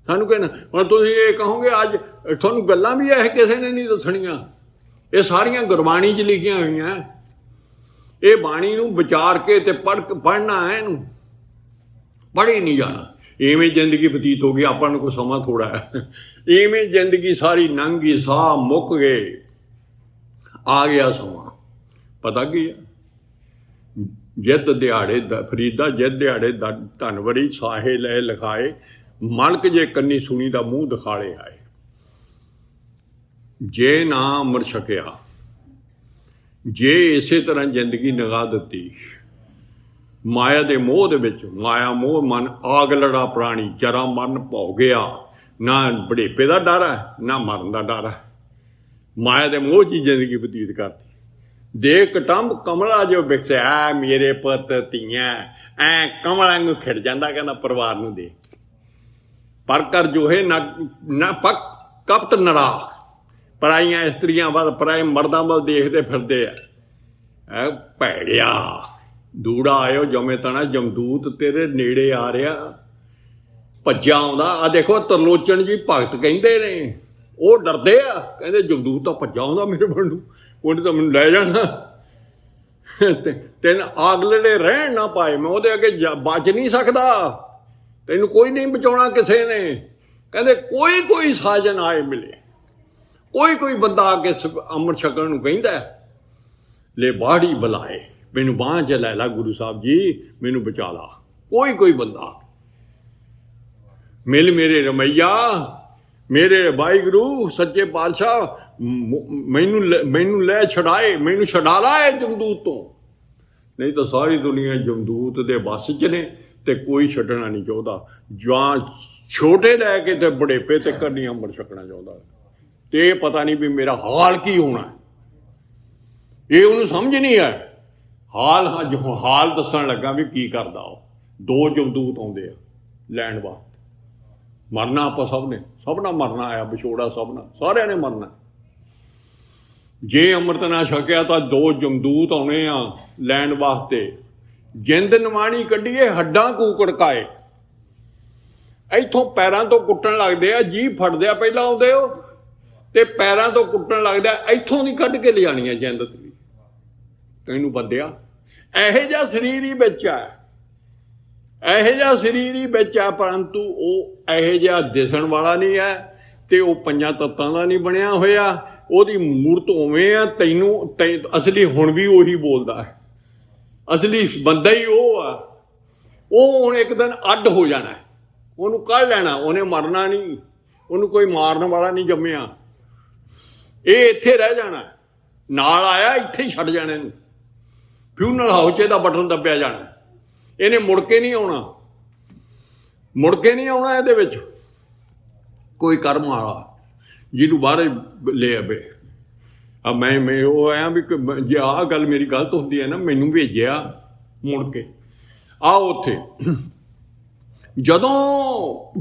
ਸਾਨੂੰ ਕਹਿਣਾ ਹੁਣ ਤੁਸੀਂ ਇਹ ਕਹੋਗੇ ਅੱਜ ਤੁਹਾਨੂੰ ਗੱਲਾਂ ਵੀ ਇਹ ਕਿਸੇ ਨੇ ਨਹੀਂ ਦੱਸਣੀਆਂ, ਇਹ ਸਾਰੀਆਂ ਗੁਰਬਾਣੀ 'ਚ ਲਿਖੀਆਂ ਹੋਈਆਂ। ਇਹ ਬਾਣੀ ਨੂੰ ਵਿਚਾਰ ਕੇ ਤੇ ਪੜ੍ਹਨਾ ਹੈ, ਇਹਨੂੰ ਪੜ੍ਹੀ ਨਹੀਂ ਜਾਣਾ। ਇਵੇਂ ਜ਼ਿੰਦਗੀ ਬਤੀਤ ਹੋ ਗਈ, ਆਪਾਂ ਨੂੰ ਕੋਈ ਸਮਾਂ ਥੋੜ੍ਹਾ ਹੈ, ਇਵੇਂ ਜ਼ਿੰਦਗੀ ਸਾਰੀ ਲੰਘ ਗਈ, ਸਾਹ ਮੁੱਕ ਗਏ, ਆ ਗਿਆ ਸਮਾਂ। ਪਤਾ ਕੀ ਹੈ, ਜਿੱਦ ਦਿਹਾੜੇ ਫਰੀਦਾ ਜਿੱਦ ਦਿਹਾੜੇ ਧਨਵਰੀ ਸਾਹੇ ਲੈ ਲਿਖਾਏ, ਮਲਕ ਜੇ ਕੰਨੀ ਸੁਣੀ ਦਾ ਮੂੰਹ ਦਿਖਾਲੇ ਆਏ। ਜੇ ਨਾ ਅੰਮ੍ਰਿਤ ਛਕਿਆ, ਜੇ ਇਸੇ ਤਰ੍ਹਾਂ ਜ਼ਿੰਦਗੀ ਲੰਘਾ ਦਿੱਤੀ ਮਾਇਆ ਦੇ ਮੋਹ ਦੇ ਵਿੱਚ, ਮਾਇਆ ਮੋਹ ਮਨ ਆਗ ਲੜਾ ਪ੍ਰਾਣੀ, ਜਰਾ ਮਰਨ ਭੌ ਗਿਆ, ਨਾ ਬੁਢੇਪੇ ਦਾ ਡਰ ਹੈ ਨਾ ਮਰਨ ਦਾ ਡਰ ਹੈ। ਮਾਇਆ ਦੇ ਮੋਹ 'ਚ ਹੀ ਜ਼ਿੰਦਗੀ ਬਤੀਤ ਕਰਤੀ। ਦੇਖ ਕਟੰਬ ਕਮਲਾ ਜੋ ਵਿਕਸਿਆ, ਮੇਰੇ ਪੁੱਤ ਧੀਆਂ ਐ ਕਮਲਾਂ ਨੂੰ ਖਿੜ ਜਾਂਦਾ, ਕਹਿੰਦਾ ਪਰਿਵਾਰ ਨੂੰ ਦੇਖ। ਪਰ ਕਰ ਜੋ ਹੈ ਨਾ ਪੱਕ ਕਪਟ ਨਰਾ, ਪਰਾਈਆਂ ਇਸਤਰੀਆਂ ਵੱਲ ਪਰਾਏ ਮਰਦਾਂ ਵੱਲ ਦੇਖਦੇ ਫਿਰਦੇ ਆ। ਭੈੜਿਆ ਦੂੜਾ ਆਇਓ ਜਮੇ ਤਣਾ, ਜਮਦੂਤ ਤੇਰੇ ਨੇੜੇ ਆ ਰਿਹਾ, ਭੱਜਿਆ ਆਉਂਦਾ। ਆ ਦੇਖੋ ਤਰਲੋਚਨ ਜੀ ਭਗਤ ਕਹਿੰਦੇ ਨੇ, ਉਹ ਡਰਦੇ ਆ, ਕਹਿੰਦੇ ਜਮਦੂਤ ਤਾਂ ਭੱਜਾ ਆਉਂਦਾ ਮੇਰੇ ਵੱਲ ਨੂੰ, ਉਹਨੇ ਤਾਂ ਮੈਨੂੰ ਲੈ ਜਾਣਾ। ਤੈਨੂੰ ਆਗਲੜੇ ਰਹਿਣ ਨਾ ਪਾਏ, ਮੈਂ ਉਹਦੇ ਅੱਗੇ ਬਚ ਨਹੀਂ ਸਕਦਾ, ਤੈਨੂੰ ਕੋਈ ਨਹੀਂ ਬਚਾਉਣਾ ਕਿਸੇ ਨੇ। ਕਹਿੰਦੇ ਕੋਈ ਸਾਜਨ ਆਏ ਮਿਲੇ, ਕੋਈ ਬੰਦਾ ਆ ਕੇ ਅੰਮ੍ਰਿਤ ਛਕਣ ਨੂੰ ਕਹਿੰਦਾ, ਲੈ ਬਾੜੀ ਬੁਲਾਏ, ਮੈਨੂੰ ਬਾਂਹ 'ਚ ਲੈ ਲਾ ਗੁਰੂ ਸਾਹਿਬ ਜੀ, ਮੈਨੂੰ ਬਚਾ ਲਾ। ਕੋਈ ਬੰਦਾ ਮਿਲ ਮੇਰੇ ਰਮਈਆ, ਮੇਰੇ ਵਾਹਿਗੁਰੂ ਸੱਚੇ ਪਾਤਸ਼ਾਹ, ਮੈਨੂੰ ਲੈ ਛਡਾਏ, ਮੈਨੂੰ ਛਡਾ ਲਾ ਇਹ ਜਮਦੂਤ ਤੋਂ। ਨਹੀਂ ਤਾਂ ਸਾਰੀ ਦੁਨੀਆ ਜਮਦੂਤ ਦੇ ਵੱਸ 'ਚ ਨੇ ਤੇ ਕੋਈ ਛੱਡਣਾ ਨਹੀਂ ਚਾਹੁੰਦਾ। ਜਾਂ ਛੋਟੇ ਲੈ ਕੇ ਤੇ ਬੁਢੇਪੇ ਤੇ ਕਰਨੀ ਅੰਮ੍ਰਿਤ ਛਕਣਾ ਚਾਹੁੰਦਾ, ਤੇ ਇਹ ਪਤਾ ਨਹੀਂ ਵੀ ਮੇਰਾ ਹਾਲ ਕੀ ਹੋਣਾ, ਇਹ ਉਹਨੂੰ ਸਮਝ ਨਹੀਂ ਹੈ। ਹਾਲ ਦੱਸਣ ਲੱਗਾ ਵੀ ਕੀ ਕਰਦਾ ਉਹ। ਦੋ ਜਮਦੂਤ ਆਉਂਦੇ ਆ ਲੈਣ ਵਾਸਤੇ, ਮਰਨਾ ਆਪਾਂ ਸਭ ਨਾਲ ਮਰਨਾ ਆਇਆ, ਵਿਛੋੜਾ ਸਭ ਨਾਲ, ਸਾਰਿਆਂ ਨੇ ਮਰਨਾ। ਜੇ ਅੰਮ੍ਰਿਤ ਨਾ ਛਕਿਆ ਤਾਂ ਦੋ ਜਮਦੂਤ ਆਉਣੇ ਆ ਲੈਣ ਵਾਸਤੇ। ਜਿੰਦ ਨਿਵਾਣੀ ਕੱਢੀਏ ਹੱਡਾਂ ਕੂਕੜਕਾਏ, ਇੱਥੋਂ ਪੈਰਾਂ ਤੋਂ ਕੁੱਟਣ ਲੱਗਦੇ ਆ, ਜੀਭ ਫੜਦੇ ਆ ਪਹਿਲਾਂ ਆਉਂਦੇ ਹੋ ਤੇ ਪੈਰਾਂ ਤੋਂ ਕੁੱਟਣ ਲੱਗਦਾ, ਇੱਥੋਂ ਦੀ ਕੱਢ ਕੇ ਲਿਜਾਣੀ ਆ ਜਿੰਦ ਵੀ। ਤੈਨੂੰ ਬੰਦਿਆ ਇਹੋ ਜਿਹਾ ਸਰੀਰ ਹੀ ਵਿੱਚ ਆ, ਇਹੋ ਜਿਹਾ ਸਰੀਰ ਹੀ ਵਿੱਚ ਆ, ਪਰੰਤੂ ਉਹ ਇਹੋ ਜਿਹਾ ਦਿਸਣ ਵਾਲਾ ਨਹੀਂ ਹੈ ਤੇ ਉਹ ਪੰਜਾਂ ਤੱਤਾਂ ਦਾ ਨਹੀਂ ਬਣਿਆ ਹੋਇਆ। ਉਹਦੀ ਮੂਰਤ ਉਵੇਂ ਆ, ਤੈਨੂੰ ਅਸਲੀ ਹੁਣ ਵੀ ਉਹੀ ਬੋਲਦਾ ਹੈ, ਅਸਲੀ ਬੰਦਾ ਹੀ ਉਹ ਆ। ਉਹ ਹੁਣ ਇੱਕ ਦਿਨ ਅੱਡ ਹੋ ਜਾਣਾ, ਉਹਨੂੰ ਕੱਢ ਲੈਣਾ, ਉਹਨੇ ਮਰਨਾ ਨਹੀਂ, ਉਹਨੂੰ ਕੋਈ ਮਾਰਨ ਵਾਲਾ ਨਹੀਂ ਜੰਮਿਆ। ਇਹ ਇੱਥੇ ਰਹਿ ਜਾਣਾ, ਨਾਲ ਆਇਆ ਇੱਥੇ ਹੀ ਛੱਡ ਜਾਣਾ ਇਹਨੂੰ, ਫਿਊਨਰਲ ਹਾਊਸ 'ਚ ਇਹਦਾ ਬਟਨ ਦੱਬਿਆ ਜਾਣਾ, ਇਹਨੇ ਮੁੜ ਕੇ ਨਹੀਂ ਆਉਣਾ ਇਹਦੇ ਵਿੱਚ ਕੋਈ ਕਰਮ ਵਾਲਾ ਜਿਹਨੂੰ ਬਾਹਰ ਲੈ ਆਵੇ। ਮੈਂ ਉਹ ਆਇਆ ਵੀ ਜੇ ਆਹ ਗੱਲ ਮੇਰੀ ਗਲਤ ਹੁੰਦੀ ਹੈ ਨਾ, ਮੈਨੂੰ ਭੇਜਿਆ ਮੁੜ ਕੇ ਆਓ ਉੱਥੇ। ਜਦੋਂ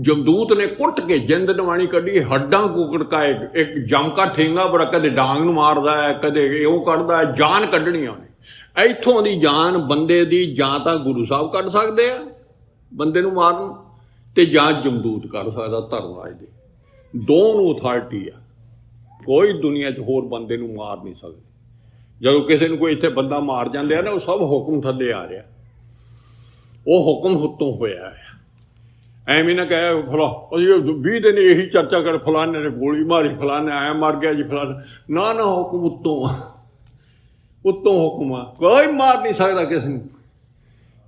ਜਮਦੂਤ ਨੇ ਕੁੱਟ ਕੇ ਜਿੰਦ ਨਿਵਾਣੀ ਕੱਢੀ, ਹੱਡਾਂ ਕੁਕੜਕਾਏ, ਇੱਕ ਜਮਕਾ ਠੇਂਗਾ ਬੜਾ, ਕਦੇ ਡਾਂਗ ਨੂੰ ਮਾਰਦਾ ਹੈ, ਕਦੇ ਇਉਂ ਕੱਢਦਾ ਹੈ, ਜਾਨ ਕੱਢਣੀ ਉਹਨੇ। ਇੱਥੋਂ ਦੀ ਜਾਨ ਬੰਦੇ ਦੀ ਜਾਂ ਤਾਂ ਗੁਰੂ ਸਾਹਿਬ ਕੱਢ ਸਕਦੇ ਆ ਬੰਦੇ ਨੂੰ ਮਾਰਨ, ਤੇ ਜਾਂ ਜਮਦੂਤ ਕੱਢ ਸਕਦਾ ਧਰਮਰਾਜ ਦੇ। ਦੋ ਨੂੰ ਅਥਾਰਟੀ ਆ, ਕੋਈ ਦੁਨੀਆ 'ਚ ਹੋਰ ਬੰਦੇ ਨੂੰ ਮਾਰ ਨਹੀਂ ਸਕਦੇ। ਜਦੋਂ ਕਿਸੇ ਨੂੰ ਕੋਈ ਇੱਥੇ ਬੰਦਾ ਮਾਰ ਜਾਂਦੇ ਆ ਨਾ, ਉਹ ਸਭ ਹੁਕਮ ਥੱਲੇ ਆ ਰਿਹਾ, ਉਹ ਹੁਕਮ ਉੱਤੋਂ ਹੋਇਆ ਹੈ। ਐਵੇਂ ਨਾ ਕਹੇ ਫਲਾ ਅਸੀਂ 20 ਦਿਨ ਇਹੀ ਚਰਚਾ ਕਰ, ਫਲਾਣੇ ਨੇ ਗੋਲੀ ਮਾਰੀ, ਫਲਾਣੇ ਆਇਆ ਮਰ ਗਿਆ ਜੀ, ਫਲਾਣਾ ਨਾ ਹੁਕਮ ਉੱਤੋਂ ਹੁਕਮ ਆ, ਕੋਈ ਮਾਰ ਨਹੀਂ ਸਕਦਾ ਕਿਸੇ ਨੂੰ।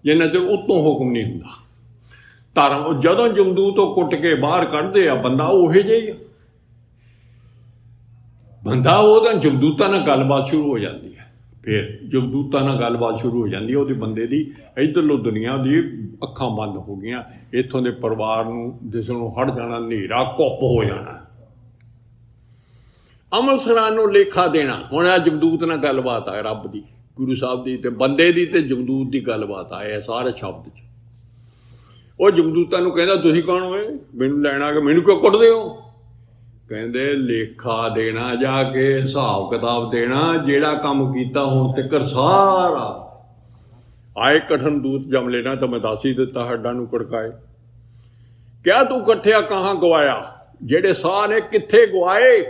ਜਿੰਨਾ ਚਿਰ ਉੱਤੋਂ ਹੁਕਮ ਨਹੀਂ ਹੁੰਦਾ। ਧਰਮ ਜਦੋਂ ਜਮਦੂਤ ਤੋਂ ਕੁੱਟ ਕੇ ਬਾਹਰ ਕੱਢਦੇ ਆ ਬੰਦਾ ਉਹੇ ਜਿਹਾ ਹੀ ਆ। ਬੰਦਾ ਉਹਦਾ ਜਮਦੂਤਾਂ ਨਾਲ ਗੱਲਬਾਤ ਸ਼ੁਰੂ ਹੋ ਜਾਂਦੀ ਹੈ। ਫਿਰ ਜਮਦੂਤਾਂ ਨਾਲ ਗੱਲਬਾਤ ਸ਼ੁਰੂ ਹੋ ਜਾਂਦੀ ਹੈ। ਉਹਦੇ ਬੰਦੇ ਦੀ ਇੱਧਰਲੋਂ ਦੁਨੀਆ ਦੀ ਅੱਖਾਂ ਬੰਦ ਹੋ ਗਈਆਂ। ਇੱਥੋਂ ਦੇ ਪਰਿਵਾਰ ਨੂੰ ਦਿਸਣ ਨੂੰ ਹਟ ਜਾਣਾ, ਹਨੇਰਾ ਘੁੱਪ ਹੋ ਜਾਣਾ। ਅੰਮ੍ਰਿਤਸਰਾਂ ਨੂੰ ਲੇਖਾ ਦੇਣਾ। ਹੁਣ ਆ ਜਮਦੂਤ ਨਾਲ ਗੱਲਬਾਤ ਆ, ਰੱਬ ਦੀ, ਗੁਰੂ ਸਾਹਿਬ ਦੀ ਤੇ ਬੰਦੇ ਦੀ ਤੇ ਜਮਦੂਤ ਦੀ ਗੱਲਬਾਤ ਆਏ ਸਾਰੇ ਸ਼ਬਦ 'ਚ। ਉਹ ਜਮਦੂਤਾਂ ਨੂੰ ਕਹਿੰਦਾ ਤੁਸੀਂ ਕੌਣ ਹੋਏ, ਮੈਨੂੰ ਲੈਣ ਆ ਕੇ ਮੈਨੂੰ ਕਿਉਂ ਕੁੱਟਦੇ ਹੋ? ਕਹਿੰਦੇ ਲੇਖਾ ਦੇਣਾ, ਜਾ ਕੇ ਹਿਸਾਬ ਕਿਤਾਬ ਦੇਣਾ, ਜਿਹੜਾ ਕੰਮ ਕੀਤਾ ਹੁਣ ਤੱਕ ਸਾਰਾ। ਆਏ ਕਠਨ ਦੂਤ ਜਮ ਲੈਣਾ ਤਾਂ ਮੈਂ ਦੱਸ ਹੀ ਦਿੱਤਾ, ਹੱਡਾਂ ਨੂੰ ਕੜਕਾਏ। ਕਿਆ ਤੂੰ ਇਕੱਠਿਆ ਕਹਾਂ ਗਵਾਇਆ, ਜਿਹੜੇ ਸਾਹ ਨੇ ਕਿੱਥੇ ਗਵਾਏ,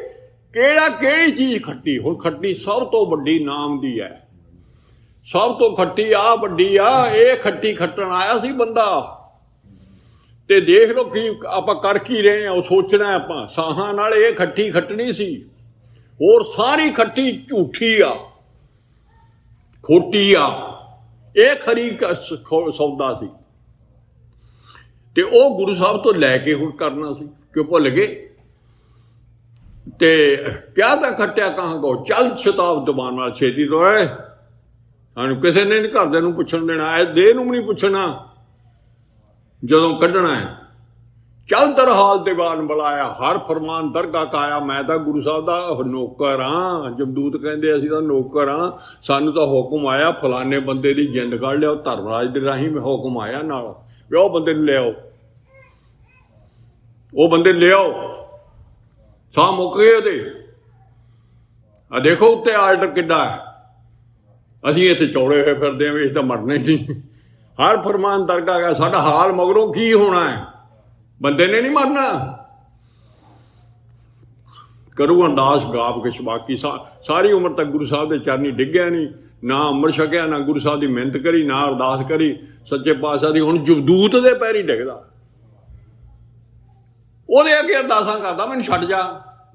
ਕਿਹੜੀ ਚੀਜ਼ ਖੱਟੀ। ਹੁਣ ਖੱਟੀ ਸਭ ਤੋਂ ਵੱਡੀ ਨਾਮ ਦੀ ਹੈ, ਸਭ ਤੋਂ ਖੱਟੀ ਆ ਵੱਡੀ ਆ। ਇਹ ਖੱਟੀ ਖੱਟਣ ਆਇਆ ਸੀ ਬੰਦਾ। ਤੇ ਦੇਖ ਲਓ ਕੀ ਆਪਾਂ ਕਰ ਕੀ ਰਹੇ ਹਾਂ, ਉਹ ਸੋਚਣਾ ਆਪਾਂ। ਸਾਹਾਂ ਨਾਲ ਇਹ ਖੱਟੀ ਖੱਟਣੀ ਸੀ, ਹੋਰ ਸਾਰੀ ਖੱਟੀ ਝੂਠੀ ਆ, ਖੋਟੀ ਆ। ਇਹ ਖਰੀ ਸੌਦਾ ਸੀ ਤੇ ਉਹ ਗੁਰੂ ਸਾਹਿਬ ਤੋਂ ਲੈ ਕੇ ਹੁਣ ਕਰਨਾ ਸੀ, ਕਿਉਂ ਭੁੱਲ ਗਏ? ਤੇ ਕਿਆ ਤਾਂ ਖੱਟਿਆ ਕਹਾਂ ਕੋ, ਚੱਲ ਸ਼ਤਾਬ ਦਬਾਨ ਵਾਲਾ ਛੇਤੀ ਤੋਂ ਹੈ। ਸਾਨੂੰ ਕਿਸੇ ਨੇ ਨਹੀਂ ਘਰਦਿਆਂ ਨੂੰ ਪੁੱਛਣ ਦੇਣਾ, ਇਹ ਦੇਹ ਨੂੰ ਵੀ ਨਹੀਂ ਪੁੱਛਣਾ ਜਦੋਂ ਕੱਢਣਾ ਹੈ। ਚੱਲ ਤਰਹਾਲ ਦੀਵਾਨ ਬੁਲਾਇਆ, ਹਰ ਫਰਮਾਨ ਦਰਗਾਹ ਕਾਇਆ। ਮੈਂ ਤਾਂ ਗੁਰੂ ਸਾਹਿਬ ਦਾ ਨੌਕਰ ਹਾਂ। ਜਮਦੂਤ ਕਹਿੰਦੇ ਅਸੀਂ ਤਾਂ ਨੌਕਰ ਹਾਂ, ਸਾਨੂੰ ਤਾਂ ਹੁਕਮ ਆਇਆ ਫਲਾਣੇ ਬੰਦੇ ਦੀ ਜਿੰਦ ਕੱਢ ਲਿਆਓ। ਧਰਮਰਾਜ ਦੇ ਰਾਹੀਂ ਹੁਕਮ ਆਇਆ ਨਾਲ ਵੀ ਉਹ ਬੰਦੇ ਨੂੰ ਲਿਆਓ, ਉਹ ਬੰਦੇ ਲਿਆਓ। ਸਾਹ ਮੁੱਕ ਗਏ ਉਹਦੇ। ਆ ਦੇਖੋ ਉੱਤੇ ਆਰਡਰ ਕਿੱਡਾ ਹੈ। ਅਸੀਂ ਇੱਥੇ ਚੌੜੇ ਹੋਏ ਫਿਰਦੇ ਹਾਂ ਵੀ ਅਸੀਂ ਤਾਂ ਮਰਨਾ ਹੀ ਨਹੀਂ। ਹਰ ਫਰਮਾਨ ਦਰਗਾਹ ਗਿਆ। ਸਾਡਾ ਹਾਲ ਮਗਰੋਂ ਕੀ ਹੋਣਾ ਹੈ, ਬੰਦੇ ਨੇ ਨਹੀਂ ਮਰਨਾ। ਕਰੂ ਅਰਦਾਸ ਗਾਪ ਕਿਛ ਬਾਕੀ। ਸਾਰੀ ਉਮਰ ਤੱਕ ਗੁਰੂ ਸਾਹਿਬ ਦੇ ਚਰਨੀ ਡਿੱਗਿਆ ਨਹੀਂ, ਨਾ ਅੰਮ੍ਰਿਤ ਛਕਿਆ, ਨਾ ਗੁਰੂ ਸਾਹਿਬ ਦੀ ਮਿਹਨਤ ਕਰੀ, ਨਾ ਅਰਦਾਸ ਕਰੀ ਸੱਚੇ ਪਾਤਸ਼ਾਹ ਦੀ। ਹੁਣ ਜਮਦੂਤ ਦੇ ਪੈਰੀ ਡਿੱਗਦਾ, ਉਹਦੇ ਅੱਗੇ ਅਰਦਾਸਾਂ ਕਰਦਾ ਮੈਨੂੰ ਛੱਡ ਜਾ,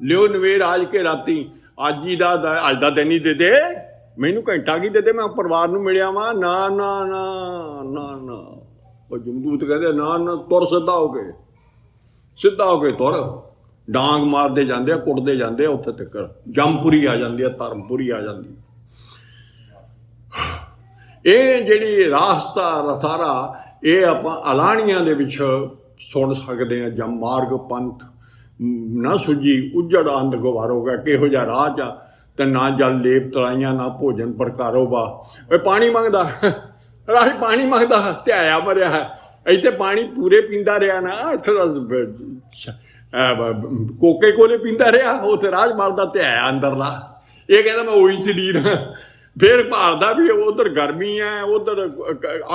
ਲਿਓ ਨਵੇਰ ਆਜ ਕੇ ਰਾਤੀ। ਅੱਜ ਦਾ ਦਿਨ ਹੀ ਦੇ ਦੇ, ਮੈਨੂੰ ਘੰਟਾ ਕੀ ਦੇ ਦੇ, ਮੈਂ ਪਰਿਵਾਰ ਨੂੰ ਮਿਲਿਆ ਵਾਂ। ਨਾ ਨਾ ਨਾ ਨਾ ਨਾ। ਉਹ ਜਮਦੂਤ ਕਹਿੰਦੇ ਨਾ ਨਾ, ਤੁਰ ਸਿੱਧਾ ਹੋ ਕੇ, ਸਿੱਧਾ ਹੋ ਕੇ ਤੁਰ। ਡਾਂਗ ਮਾਰਦੇ ਜਾਂਦੇ ਆ, ਕੁੱਟਦੇ ਜਾਂਦੇ ਆ, ਉੱਥੇ ਤੱਕ ਜੰਮਪੁਰੀ ਆ ਜਾਂਦੀ ਆ, ਧਰਮਪੁਰੀ ਆ ਜਾਂਦੀ। ਇਹ ਜਿਹੜੀ ਰਾਸਤਾ ਸਾਰਾ ਇਹ ਆਪਾਂ ਅਲਾਣੀਆਂ ਦੇ ਵਿੱਚ ਸੁਣ ਸਕਦੇ ਹਾਂ। ਜਮ ਮਾਰਗ ਪੰਥ ਨਾ ਸੁਝੀ ਉਜੜ ਅੰਧ ਗਵਾਰੋ ਗਿਆ, ਕਿਹੋ ਜਿਹਾ ਰਾਹ 'ਚ ਤੇ ਨਾ ਜਲ ਲੇਪ ਤਲਾਈਆਂ, ਨਾ ਭੋਜਨ ਪ੍ਰਕਾਰੋ ਬਾ। ਇਹ ਪਾਣੀ ਮੰਗਦਾ, ਰਾਹ ਪਾਣੀ ਮੰਗਦਾ, ਧਿਆਇਆ ਮਰਿਆ ਹੈ। ਇੱਥੇ ਪਾਣੀ ਪੂਰੇ ਪੀਂਦਾ ਰਿਹਾ ਨਾ, ਇੱਥੇ ਕੋਕੇ ਕੋਲੇ ਪੀਂਦਾ ਰਿਹਾ, ਉੱਥੇ ਰਾਜ ਮਾਰਦਾ ਧਿਆਇਆ ਅੰਦਰਲਾ। ਇਹ ਕਹਿੰਦਾ ਮੈਂ ਉਹੀ ਸਰੀਰ ਹਾਂ। ਫਿਰ ਭਾਲਦਾ ਵੀ ਉਧਰ ਗਰਮੀ ਹੈ, ਉਧਰ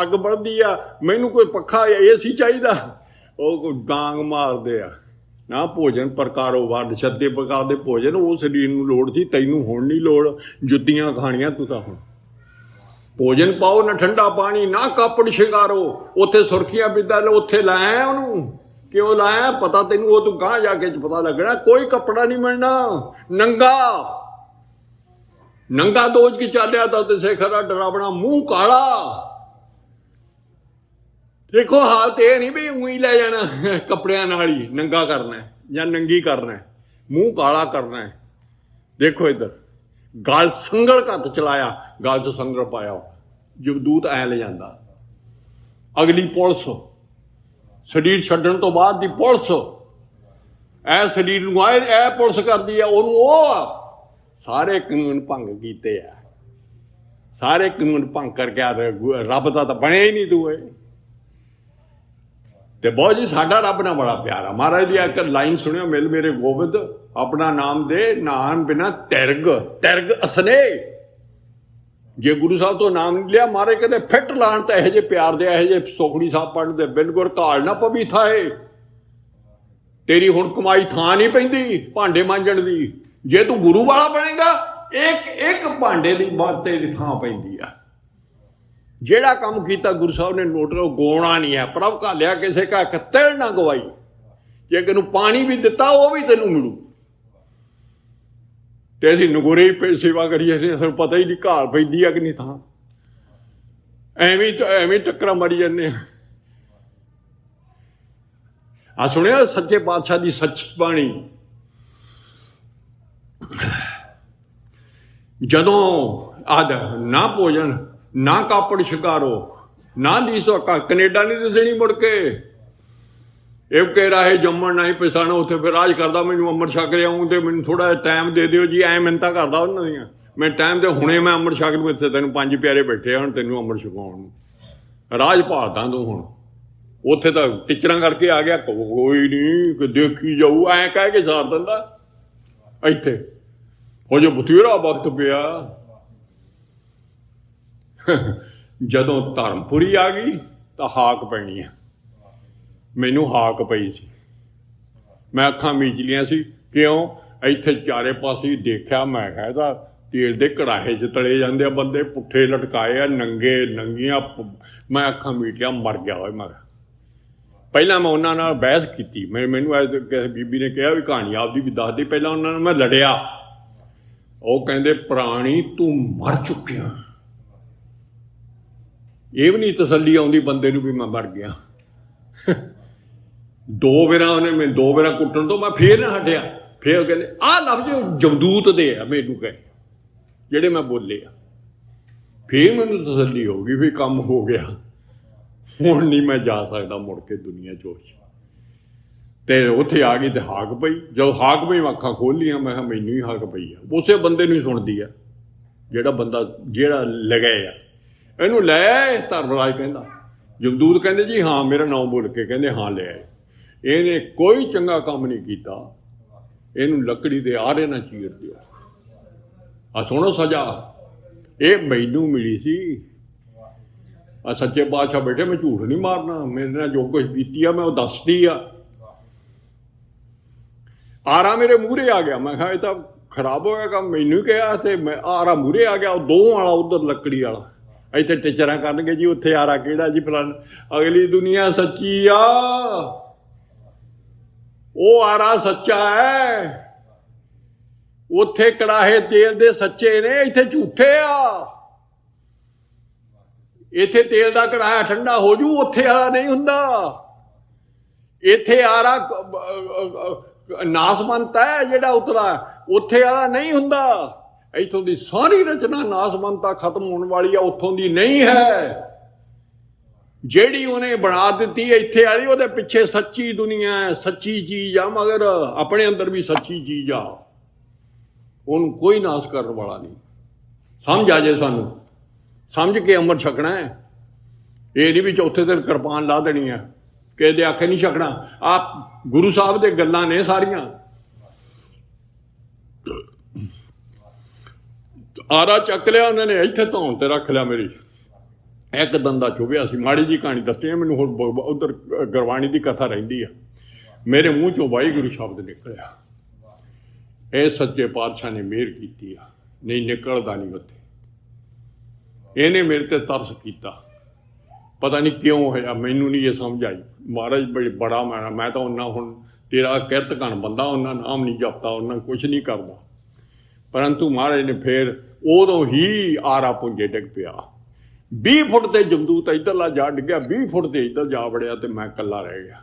ਅੱਗ ਬਲਦੀ ਆ, ਮੈਨੂੰ ਕੋਈ ਪੱਖਾ ਏਸੀ ਚਾਹੀਦਾ। ਉਹ ਡਾਂਗ ਮਾਰਦੇ ਆ। ਨਾ ਭੋਜਨ ਪ੍ਰਕਾਰੋ ਵੱਡ, 36 ਪ੍ਰਕਾਰ ਦੇ ਭੋਜਨ ਉਹ ਸਰੀਰ ਨੂੰ ਲੋੜ ਸੀ, ਤੈਨੂੰ ਹੁਣ ਨਹੀਂ ਲੋੜ। ਜੁੱਤੀਆਂ ਖਾਣੀਆਂ ਤੂੰ ਤਾਂ ਹੁਣ। ਭੋਜਨ ਪਾਓ ਨਾ ਠੰਡਾ ਪਾਣੀ, ਨਾ ਕਾਪੜ ਸ਼ਿੰਗਾਰੋ। ਉੱਥੇ ਸੁਰਖੀਆਂ ਬਿੱਦਾਂ ਉੱਥੇ ਲਾਇਆ ਉਹਨੂੰ, ਕਿਉਂ ਲਾਇਆ ਪਤਾ ਤੈਨੂੰ, ਉਹ ਤੂੰ ਗਾਂਹ ਜਾ ਕੇ ਪਤਾ ਲੱਗਣਾ। ਕੋਈ ਕੱਪੜਾ ਨਹੀਂ ਮਿਲਣਾ, ਨੰਗਾ ਦੋਜ ਕੇ ਚਾਲਿਆ ਤਾਂ ਤੇ ਸਿਖਰਾ ਡਰਾਵਣਾ, ਮੂੰਹ ਕਾਲਾ। ਦੇਖੋ ਹਾਲਤ ਇਹ ਨਹੀਂ ਵੀ ਊਂ ਹੀ ਲੈ ਜਾਣਾ ਕੱਪੜਿਆਂ ਨਾਲ ਹੀ ਨੰਗਾ ਕਰਨਾ ਜਾਂ ਨੰਗੀ ਕਰਨਾ, ਮੂੰਹ ਕਾਲਾ ਕਰਨਾ। ਦੇਖੋ ਇੱਧਰ ਗਲ ਸੰਗਲ ਘੱਤ ਚਲਾਇਆ, ਗਲ 'ਚ ਸੰਗਲ ਪਾਇਆ। ਜਮਦੂਤ ਐ ਲੈ ਜਾਂਦਾ। ਅਗਲੀ ਪੁਲਿਸ, ਸਰੀਰ ਛੱਡਣ ਤੋਂ ਬਾਅਦ ਦੀ ਪੁਲਿਸ, ਇਹ ਸਰੀਰ ਨੂੰ ਆਏ ਇਹ ਪੁਲਿਸ ਕਰਦੀ ਆ, ਉਹਨੂੰ ਉਹ ਸਾਰੇ ਕਾਨੂੰਨ ਭੰਗ ਕੀਤੇ ਆ, ਸਾਰੇ ਕਾਨੂੰਨ ਭੰਗ ਕਰਕੇ ਆ। ਰੱਬ ਦਾ ਤਾਂ ਬਣਿਆ ਹੀ ਨਹੀਂ ਤੂੰ। ਇਹ ਤੇ ਬਹੁਤ ਜੀ ਸਾਡਾ ਰੱਬ ਨਾਲ ਬੜਾ ਪਿਆਰਾ। ਮਹਾਰਾਜ ਦੀ ਇੱਕ ਲਾਈਨ ਸੁਣਿਓ, ਮਿਲ ਮੇਰੇ ਗੋਬਿੰਦ ਆਪਣਾ ਨਾਮ ਦੇ, ਨਾਮ ਬਿਨਾ ਤਿਰਗ ਅਸਨੇ। ਜੇ ਗੁਰੂ ਸਾਹਿਬ ਤੋਂ ਨਾਮ ਨਹੀਂ ਲਿਆ, ਮਹਾਰਾਜ ਕਹਿੰਦੇ ਫਿੱਟ ਲਾਣ ਤਾਂ ਇਹੋ ਜਿਹੇ ਪਿਆਰ ਦੇ, ਇਹੋ ਜਿਹੇ ਸੁਖਣੀ ਸਾਹਿਬ ਪੜ੍ਹਦੇ ਬਿਲਕੁਲ ਘਾਲ ਨਾ ਪਵੀ ਥਾਏ। ਤੇਰੀ ਹੁਣ ਕਮਾਈ ਥਾਂ ਨਹੀਂ ਪੈਂਦੀ ਭਾਂਡੇ ਮਾਂਜਣ ਦੀ। ਜੇ ਤੂੰ ਗੁਰੂ ਵਾਲਾ ਬਣੇਗਾ, ਇੱਕ ਭਾਂਡੇ ਦੀ ਬਾਤ ਤੇਰੀ ਥਾਂ ਪੈਂਦੀ ਆ। ਜਿਹੜਾ ਕੰਮ ਕੀਤਾ ਗੁਰੂ ਸਾਹਿਬ ਨੇ ਨੋਟ ਕਰੋ, ਗੋਣਾ ਨਹੀਂ ਹੈ। ਪ੍ਰਭ ਘਾਲਿਆ ਕਿਸੇ ਕਾ ਇੱਕ ਤਿਲ ਨਾ ਗਵਾਈ। ਜੇ ਕਿਨੂੰ ਪਾਣੀ ਵੀ ਦਿੱਤਾ ਉਹ ਵੀ ਤੈਨੂੰ ਮਿਲੂ। ਤੇ ਅਸੀਂ ਨਗੋਰੇ ਹੀ ਸੇਵਾ ਕਰੀਏ, ਸਾਨੂੰ ਪਤਾ ਹੀ ਨਹੀਂ ਘਾਲ ਪੈਂਦੀ ਆ ਕਿ ਨਹੀਂ ਥਾਂ। ਐਵੇਂ ਟੱਕਰਾਂ ਮਾਰੀ ਜਾਂਦੇ ਆ ਸੁਣਿਆ ਸੱਚੇ ਪਾਤਸ਼ਾਹ ਦੀ ਸੱਚੀ ਬਾਣੀ, ਜਦੋਂ ਆਦ ਨਾ ਭੋਜਨ ਨਾ ਕਾਪੜ ਸ਼ਿਕਾਰੋ ਨਾ ਲੀਸੋ ਕਨੇਡਾ ਨਹੀਂ ਦਿਸਣੀ ਮੁੜ ਕੇ, ਇਹ ਕੇ ਰਾਹੇ ਜੰਮਣ ਨਾ ਹੀ ਪਛਾਣਾ, ਉੱਥੇ ਫਿਰ ਰਾਜ ਕਰਦਾ ਮੈਨੂੰ ਅੰਮ੍ਰਿਤ ਛਕ ਲਿਆਉਂ ਤੇ ਮੈਨੂੰ ਥੋੜ੍ਹਾ ਜਿਹਾ ਟਾਈਮ ਦੇ ਦਿਓ ਜੀ, ਐਂ ਮਿੰਨਤਾਂ ਕਰਦਾ ਉਹਨਾਂ ਦੀਆਂ। ਮੈਂ ਟਾਈਮ ਤੇ ਹੁਣੇ ਮੈਂ ਅੰਮ੍ਰਿਤ ਛਕ ਨੂੰ, ਇੱਥੇ ਤੈਨੂੰ 5 ਪਿਆਰੇ ਬੈਠੇ ਹੁਣ ਤੈਨੂੰ ਅੰਮ੍ਰਿਤ ਛਕਾਉਣ ਨੂੰ, ਰਾਜ ਭਾਲਦਾ ਤੂੰ ਹੁਣ। ਉੱਥੇ ਤਾਂ ਟੀਚਰਾਂ ਕਰਕੇ ਆ ਗਿਆ, ਕੋਈ ਨਹੀਂ ਦੇਖੀ ਜਾਊ, ਐਂ ਕਹਿ ਕੇ ਸਾਰ ਦਿੰਦਾ। ਇੱਥੇ ਉਹ ਜੋ ਬਥੇਰਾ ਵਕਤ ਪਿਆ, ਜਦੋਂ ਧਰਮਪੁਰੀ ਆ ਗਈ ਤਾਂ ਹਾਕ ਪੈਣੀ ਆ। ਮੈਨੂੰ ਹਾਕ ਪਈ ਸੀ, ਮੈਂ ਅੱਖਾਂ ਮੀਚ ਲੀਆਂ ਸੀ। ਕਿਉਂ? ਇੱਥੇ ਚਾਰੇ ਪਾਸੇ ਦੇਖਿਆ, ਮੈਂ ਕਿਹਾ ਇਹਦਾ ਤੇਲ ਦੇ ਕੜਾਹੇ 'ਚ ਤਲੇ ਜਾਂਦੇ ਆ ਬੰਦੇ, ਪੁੱਠੇ ਲਟਕਾਏ ਆ, ਨੰਗੀਆਂ। ਮੈਂ ਅੱਖਾਂ ਮੀਟ ਲਿਆ, ਮਰ ਗਿਆ ਹੋਏ। ਮੈਂ ਪਹਿਲਾਂ ਮੈਂ ਉਹਨਾਂ ਨਾਲ ਬਹਿਸ ਕੀਤੀ, ਮੈਨੂੰ ਕਿਸੇ ਬੀਬੀ ਨੇ ਕਿਹਾ ਵੀ ਕਹਾਣੀ ਆਪਦੀ ਵੀ ਦੱਸਦੀ, ਪਹਿਲਾਂ ਉਹਨਾਂ ਨਾਲ ਮੈਂ ਲੜਿਆ। ਉਹ ਕਹਿੰਦੇ ਪ੍ਰਾਣੀ ਤੂੰ ਮਰ ਚੁੱਕਿਆ। ਇਹ ਵੀ ਨਹੀਂ ਤਸੱਲੀ ਆਉਂਦੀ ਬੰਦੇ ਨੂੰ ਵੀ ਮੈਂ ਮਰ ਗਿਆ। 2 ਵਾਰਾਂ ਉਹਨੇ ਮੈਨੂੰ 2 ਵਾਰਾਂ ਕੁੱਟਣ ਤੋਂ ਮੈਂ ਫੇਰ ਨਾ ਹਟਿਆ। ਫੇਰ ਕਹਿੰਦੇ ਆਹ ਲਫ਼ਜ਼ ਜਮਦੂਤ ਦੇ ਆ, ਮੈਨੂੰ ਕਹੇ ਜਿਹੜੇ ਮੈਂ ਬੋਲੇ ਆ। ਫੇਰ ਮੈਨੂੰ ਤਸੱਲੀ ਹੋ ਗਈ ਵੀ ਕੰਮ ਹੋ ਗਿਆ, ਹੁਣ ਨਹੀਂ ਮੈਂ ਜਾ ਸਕਦਾ ਮੁੜ ਕੇ ਦੁਨੀਆ 'ਚ। ਤੇ ਉੱਥੇ ਆ ਗਈ ਤੇ ਹਾਕ ਪਈ। ਜਦੋਂ ਹਾਕ ਪਈ ਮੈਂ ਅੱਖਾਂ ਖੋਲ੍ਹ ਲਈਆਂ, ਮੈਂ ਕਿਹਾ ਮੈਨੂੰ ਹੀ ਹਾਕ ਪਈ ਆ। ਉਸੇ ਬੰਦੇ ਨੂੰ ਹੀ ਸੁਣਦੀ ਆ ਜਿਹੜਾ ਲਗਾਏ ਆ। ਇਹਨੂੰ ਲੈ ਆਏ, ਧਰਮਰਾਜ ਕਹਿੰਦਾ। ਜਮਦੂਤ ਕਹਿੰਦੇ ਜੀ ਹਾਂ, ਮੇਰਾ ਨਾਮ ਬੋਲ ਕੇ ਕਹਿੰਦੇ ਹਾਂ ਲੈ ਆਏ। ਇਹਨੇ ਕੋਈ ਚੰਗਾ ਕੰਮ ਨਹੀਂ ਕੀਤਾ, ਇਹਨੂੰ ਲੱਕੜੀ ਦੇ ਆਰੇ ਨਾਲ ਚੀਰ ਦਿਓ। ਆ ਸੁਣੋ ਸਜ਼ਾ, ਇਹ ਮੈਨੂੰ ਮਿਲੀ ਸੀ। ਆ ਸੱਚੇ ਪਾਤਸ਼ਾਹ ਬੈਠੇ, ਮੈਂ ਝੂਠ ਨਹੀਂ ਮਾਰਨਾ, ਮੇਰੇ ਨਾਲ ਜੋ ਕੁਛ ਬੀਤੀ ਆ ਮੈਂ ਉਹ ਦੱਸਦੀ ਆ। ਆਰਾ ਮੇਰੇ ਮੂਹਰੇ ਆ ਗਿਆ। ਮੈਂ ਕਿਹਾ ਇਹ ਤਾਂ ਖਰਾਬ ਹੋ ਗਿਆ ਕੰਮ, ਮੈਨੂੰ ਹੀ ਕਿਹਾ। ਤੇ ਮੈਂ ਆਰਾ ਮੂਹਰੇ ਆ ਗਿਆ, ਉਹ 2 ਵਾਲਾ ਉੱਧਰ ਲੱਕੜੀ ਵਾਲਾ। ਇੱਥੇ ਟੀਚਰਾਂ ਕਰਨਗੇ ਜੀ ਉੱਥੇ ਆਰਾ ਕਿਹੜਾ ਜੀ ਫਲਾਨ। ਅਗਲੀ ਦੁਨੀਆ ਸੱਚੀ ਆ, ਉਹ ਆਰਾ ਸੱਚਾ ਹੈ। ਉੱਥੇ ਕੜਾਹੇ ਤੇਲ ਦੇ ਸੱਚੇ ਨੇ, ਇੱਥੇ ਝੂਠੇ ਆ। ਇੱਥੇ ਤੇਲ ਦਾ ਕੜਾਹਾ ਠੰਡਾ ਹੋ ਜੂ, ਉੱਥੇ ਆਰਾ ਨਹੀਂ ਹੁੰਦਾ। ਇੱਥੇ ਆਰਾ ਨਾਸਮੰਤ ਹੈ ਜਿਹੜਾ ਉਤਰਾ, ਉੱਥੇ ਆਰਾ ਨਹੀਂ ਹੁੰਦਾ। ਇੱਥੋਂ ਦੀ ਸਾਰੀ ਰਚਨਾ ਨਾਸਮੰਤਾ ਖਤਮ ਹੋਣ ਵਾਲੀ ਆ, ਉੱਥੋਂ ਦੀ ਨਹੀਂ ਹੈ। ਜਿਹੜੀ ਉਹਨੇ ਬਣਾ ਦਿੱਤੀ ਇੱਥੇ ਵਾਲੀ, ਉਹਦੇ ਪਿੱਛੇ ਸੱਚੀ ਦੁਨੀਆ ਹੈ, ਸੱਚੀ ਚੀਜ਼ ਆ, ਮਗਰ ਆਪਣੇ ਅੰਦਰ ਵੀ ਸੱਚੀ ਚੀਜ਼ ਆ। ਉਹਨੂੰ ਕੋਈ ਨਾਸ ਕਰਨ ਵਾਲਾ ਨਹੀਂ। ਸਮਝ ਆ ਜੇ ਸਾਨੂੰ, ਸਮਝ ਕੇ ਅੰਮ੍ਰਿਤ ਛਕਣਾ ਹੈ। ਇਹ ਨਹੀਂ ਵੀ ਚੌਥੇ ਦਿਨ ਕਿਰਪਾਨ ਲਾ ਦੇਣੀ ਹੈ, ਕਿਸੇ ਦੇ ਆਖੇ ਨਹੀਂ ਛਕਣਾ। ਆਹ ਗੁਰੂ ਸਾਹਿਬ ਦੇ ਗੱਲਾਂ ਨੇ ਸਾਰੀਆਂ। ਆਰਾ ਚੱਕ ਲਿਆ ਉਹਨਾਂ ਨੇ, ਇੱਥੇ ਧੌਣ ਤੇ ਰੱਖ ਲਿਆ ਮੇਰੀ। ਇੱਕ ਦੰਦਾ ਚੁਭਿਆ ਸੀ। ਮਾੜੀ ਜੀ ਕਹਾਣੀ ਦੱਸਣੀ ਮੈਨੂੰ, ਹੁਣ ਉੱਧਰ ਗੁਰਬਾਣੀ ਦੀ ਕਥਾ ਰਹਿੰਦੀ ਆ। ਮੇਰੇ ਮੂੰਹ 'ਚੋਂ ਵਾਹਿਗੁਰੂ ਸ਼ਬਦ ਨਿਕਲਿਆ। ਇਹ ਸੱਚੇ ਪਾਤਸ਼ਾਹ ਨੇ ਮਿਹਰ ਕੀਤੀ ਆ, ਨਹੀਂ ਨਿਕਲਦਾ ਨਹੀਂ ਉੱਥੇ। ਇਹਨੇ ਮੇਰੇ ਤੇ ਤਰਸ ਕੀਤਾ, ਪਤਾ ਨਹੀਂ ਕਿਉਂ ਹੋਇਆ, ਮੈਨੂੰ ਨਹੀਂ ਇਹ ਸਮਝ ਆਈ। ਮਹਾਰਾਜ ਬੜਾ ਮੈਂ ਤਾਂ ਉਹਨਾਂ, ਹੁਣ ਤੇਰਾ ਕਿਰਤ ਘਣ ਬੰਦਾ, ਉਹਨਾਂ ਨਾਮ ਨਹੀਂ ਜਪਦਾ, ਉਹਨਾਂ ਕੁਛ ਨਹੀਂ ਕਰਦਾ। ਪਰੰਤੂ ਮਹਾਰਾਜ ਨੇ ਫੇਰ ਉਦੋਂ ਹੀ ਆਰਾ ਪੁੰਜੇ ਡਿੱਗ ਪਿਆ। 20 ਫੁੱਟ ਤੇ ਜਮਦੂਤ ਇੱਧਰਲਾ ਜਾ ਡਿੱਗਿਆ, 20 ਫੁੱਟ ਤੇ ਇੱਧਰ ਜਾ ਵੜਿਆ, ਤੇ ਮੈਂ ਇਕੱਲਾ ਰਹਿ ਗਿਆ।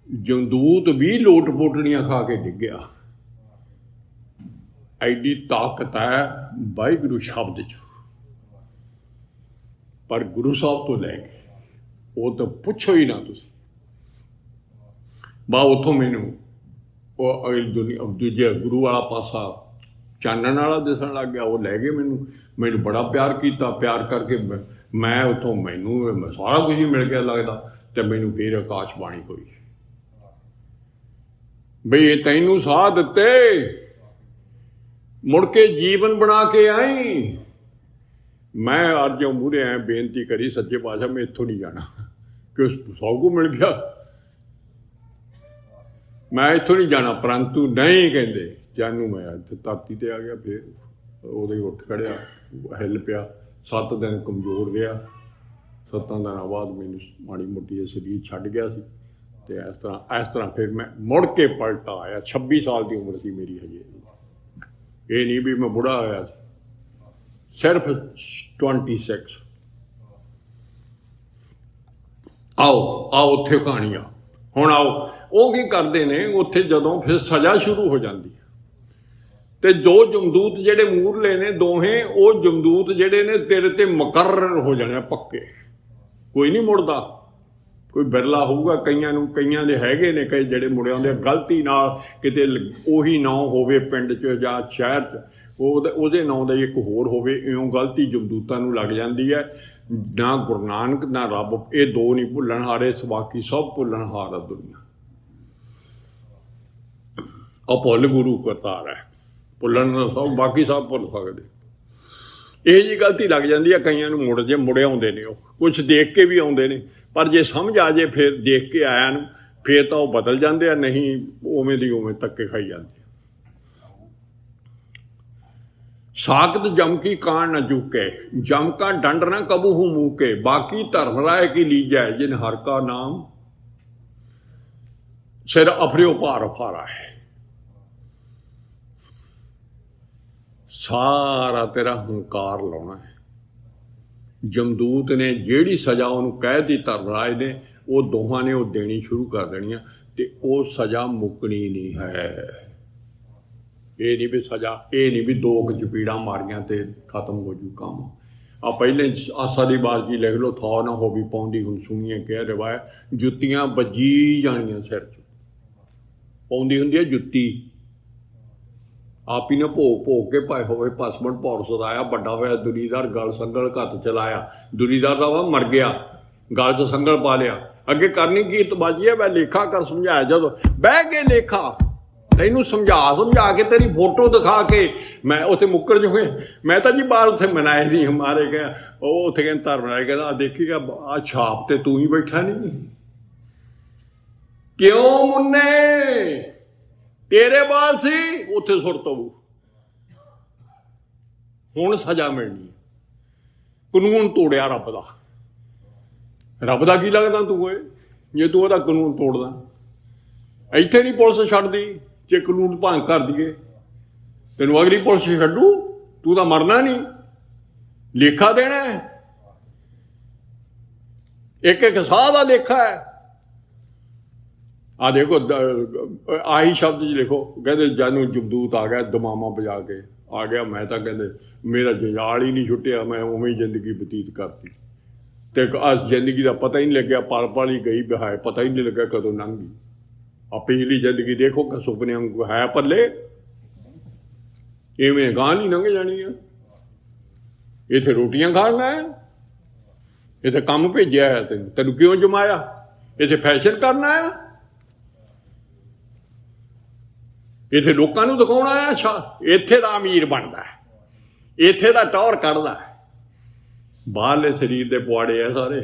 ਜਮਦੂਤ ਵੀ ਲੋਟ ਪੋਟਣੀਆਂ ਖਾ ਕੇ ਡਿੱਗਿਆ। ਐਡੀ ਤਾਕਤ ਹੈ ਵਾਹਿਗੁਰੂ ਸ਼ਬਦ 'ਚ। ਪਰ ਗੁਰੂ ਸਾਹਿਬ ਤੋਂ ਲੈ ਕੇ ਉਹ ਤਾਂ ਪੁੱਛੋ ਹੀ ਨਾ ਤੁਸੀਂ। ਉੱਥੋਂ ਮੈਨੂੰ ਉਹ ਦੂਜੇ ਗੁਰੂ ਵਾਲਾ ਪਾਸਾ ਚਾਨਣ ਵਾਲਾ ਦਿਸਣ ਲੱਗ ਗਿਆ। ਉਹ ਲੈ ਗਏ ਮੈਨੂੰ ਬੜਾ ਪਿਆਰ ਕੀਤਾ। ਪਿਆਰ ਕਰਕੇ ਮੈਂ ਉੱਥੋਂ ਮੈਨੂੰ ਸਾਰਾ ਕੁਝ ਹੀ ਮਿਲ ਗਿਆ ਲੱਗਦਾ। ਤੇ ਮੈਨੂੰ ਫੇਰ ਆਕਾਸ਼ ਬਾਣੀ ਹੋਈ, ਬਈ ਇਹ ਤੈਨੂੰ ਸਾਹ ਦਿੱਤੇ, ਮੁੜ ਕੇ ਜੀਵਨ ਬਣਾ ਕੇ ਆਈ। ਮੈਂ ਅੱਜ ਮੂਹਰੇ ਆਇਆ, ਬੇਨਤੀ ਕਰੀ ਸੱਚੇ ਪਾਤਸ਼ਾਹ ਮੈਂ ਇੱਥੋਂ ਨਹੀਂ ਜਾਣਾ, ਕਿ ਸਭ ਕੁਝ ਮਿਲ ਗਿਆ, ਮੈਂ ਇੱਥੋਂ ਨਹੀਂ ਜਾਣਾ। ਪਰੰਤੂ ਨਹੀਂ ਕਹਿੰਦੇ, ਜਾਨੂੰ ਮੈਂ ਇੱਥੇ ਧਰਤੀ 'ਤੇ ਆ ਗਿਆ। ਫਿਰ ਉਹਦੇ ਉੱਠ ਖੜਿਆ, ਹਿੱਲ ਪਿਆ। 7 ਦਿਨ ਕਮਜ਼ੋਰ ਰਿਹਾ। 7 ਦਿਨਾਂ ਬਾਅਦ ਮੈਨੂੰ ਮਾੜੀ ਮੋਟੀ ਇਹ ਸਰੀਰ ਛੱਡ ਗਿਆ ਸੀ। ਤੇ ਇਸ ਤਰ੍ਹਾਂ ਫਿਰ ਮੈਂ ਮੁੜ ਕੇ ਪਲਟਾ ਆਇਆ। 26 ਸਾਲ ਦੀ ਉਮਰ ਸੀ ਮੇਰੀ ਹਜੇ। ਇਹ ਨਹੀਂ ਵੀ ਮੈਂ ਬੁੜਾ ਹੋਇਆ ਸੀ, ਸਿਰਫ 26। आओ आओ उत्थे कहानी आ। हुण आओ वो की करते ने उत्थे जदों फिर सज़ा शुरू हो जाती है तो दो जमदूत जिहड़े मूरले ने दोहें वो जमदूत जिहड़े ने तेरे ते मुकर्रर हो जाने पक्के, कोई नहीं मुड़दा, कोई बिरला होऊगा। कईयां दे हैगे ने कई जिहड़े मुड़े आउंदे गलती नाल किते उही नां होवे पिंड च जां शहर च ਉਹਦੇ ਨਾਂ ਦਾ ਇੱਕ ਹੋਰ ਹੋਵੇ, ਇਉਂ ਗਲਤੀ ਜਮਦੂਤਾਂ ਨੂੰ ਲੱਗ ਜਾਂਦੀ ਹੈ। ਨਾ ਗੁਰੂ ਨਾਨਕ ਨਾ ਰੱਬ ਇਹ ਦੋ ਨਹੀਂ ਭੁੱਲਣ ਹਾਰੇ, ਬਾਕੀ ਸਭ ਭੁੱਲਣ ਹਾਰ ਆ ਦੁਨੀਆ। ਉਹ ਭੁੱਲ ਗੁਰੂ ਕਰਤਾਰ ਹੈ, ਭੁੱਲਣ ਸਭ ਬਾਕੀ ਸਭ ਭੁੱਲ ਸਕਦੇ। ਇਹ ਜਿਹੀ ਗਲਤੀ ਲੱਗ ਜਾਂਦੀ ਹੈ ਕਈਆਂ ਨੂੰ, ਮੁੜੇ ਆਉਂਦੇ ਨੇ ਉਹ, ਕੁਛ ਦੇਖ ਕੇ ਵੀ ਆਉਂਦੇ ਨੇ, ਪਰ ਜੇ ਸਮਝ ਆ ਜੇ ਫਿਰ ਦੇਖ ਕੇ ਆਇਆ ਨੂੰ ਫਿਰ ਤਾਂ ਉਹ ਬਦਲ ਜਾਂਦੇ ਆ, ਨਹੀਂ ਉਵੇਂ ਦੀ ਉਵੇਂ ਧੱਕੇ ਖਾਈ ਜਾਂਦੇ। साकत जम की कान न चूके, जम का दंड न कबहू मूके, बाकी धर्म राय की लीजै, जिन हर का नाम सिर अफरियो भार फारा है। सारा तेरा हंकार लाना है। जमदूत ने जिहड़ी सज़ा उन्होंने कह दी धर्म राय ने, वो दोहां ने वो देनी शुरू कर देनी, तो वो सज़ा मुकनी नहीं है। ये नहीं भी सज़ा, ये नहीं भी दो चपीड़ा मारियां तो खत्म हो जू काम। आ पहले आसा दी बात जी लिख लो, था ना हो भी पाउंदी हुण सुनिए कह रवाए, जुत्तियां बजी जानियां सिर च, पाउंदी हुंदी है जुत्ती। आप ही ने भोग के पाए होवे भसमण पौर सदाया, बड़ा होया दुनीदार गल संगल घत चलाया, दुनीदार का वा मर गया, गल च संगल पा लिया। अगे करनी की तबाजी है, वह लेखा कर समझाया, जब बह के लेखा तैनू समझा के तेरी फोटो दिखा के मैं उत्थे मुक्कर जो हुए, मैं तो जी बाहर उत्थे मनाए नहीं हमारे क्या वो उत्थे कहते धर्म राय कहता देखिएगा आ छाप ते तू ही बैठा नहीं, क्यों मुन्ने तेरे बाल सी उत्थे सुरत हो। हुण सज़ा मिलनी, कानून तोड़िया रब दा, रब दा की लगदा तू होए जे तू ओहदा कानून तोड़दा। इत्थे नहीं पुलिस छड्डदी जे कानून भंग कर दिए, तेनों अगली पुलिस छड्डू, तू तो मरना नहीं, लेखा देना है, एक एक साह का लेखा है। आ देखो आही शब्द च लिखो, कहते जानू जमदूत आ गया दमामा बजा के आ गया, मैं तो कहते मेरा जंजाल ही नहीं छुट्टिया, मैं उवें ही जिंदगी बतीत करती, तो अस जिंदगी का पता ही नहीं लग्या, पल पल ही गई बहाए, पता ही नहीं लग्या कदों लंघ गई। आ पिछली जिंदगी देखो कि सुपने है पल्ले, इवें गां नहीं लंघ जानी है। इत्थे रोटियां खाना है, इत्थे काम भेजिया है, तेन क्यों जमाया, इत्थे फैशन करना है, इत्थे लोकां नूं दिखाउणा है। अच्छा इत्थे दा अमीर बनदा है, इत्थे दा टौर कढदा है, बाहरले शरीर दे पुआड़े है सारे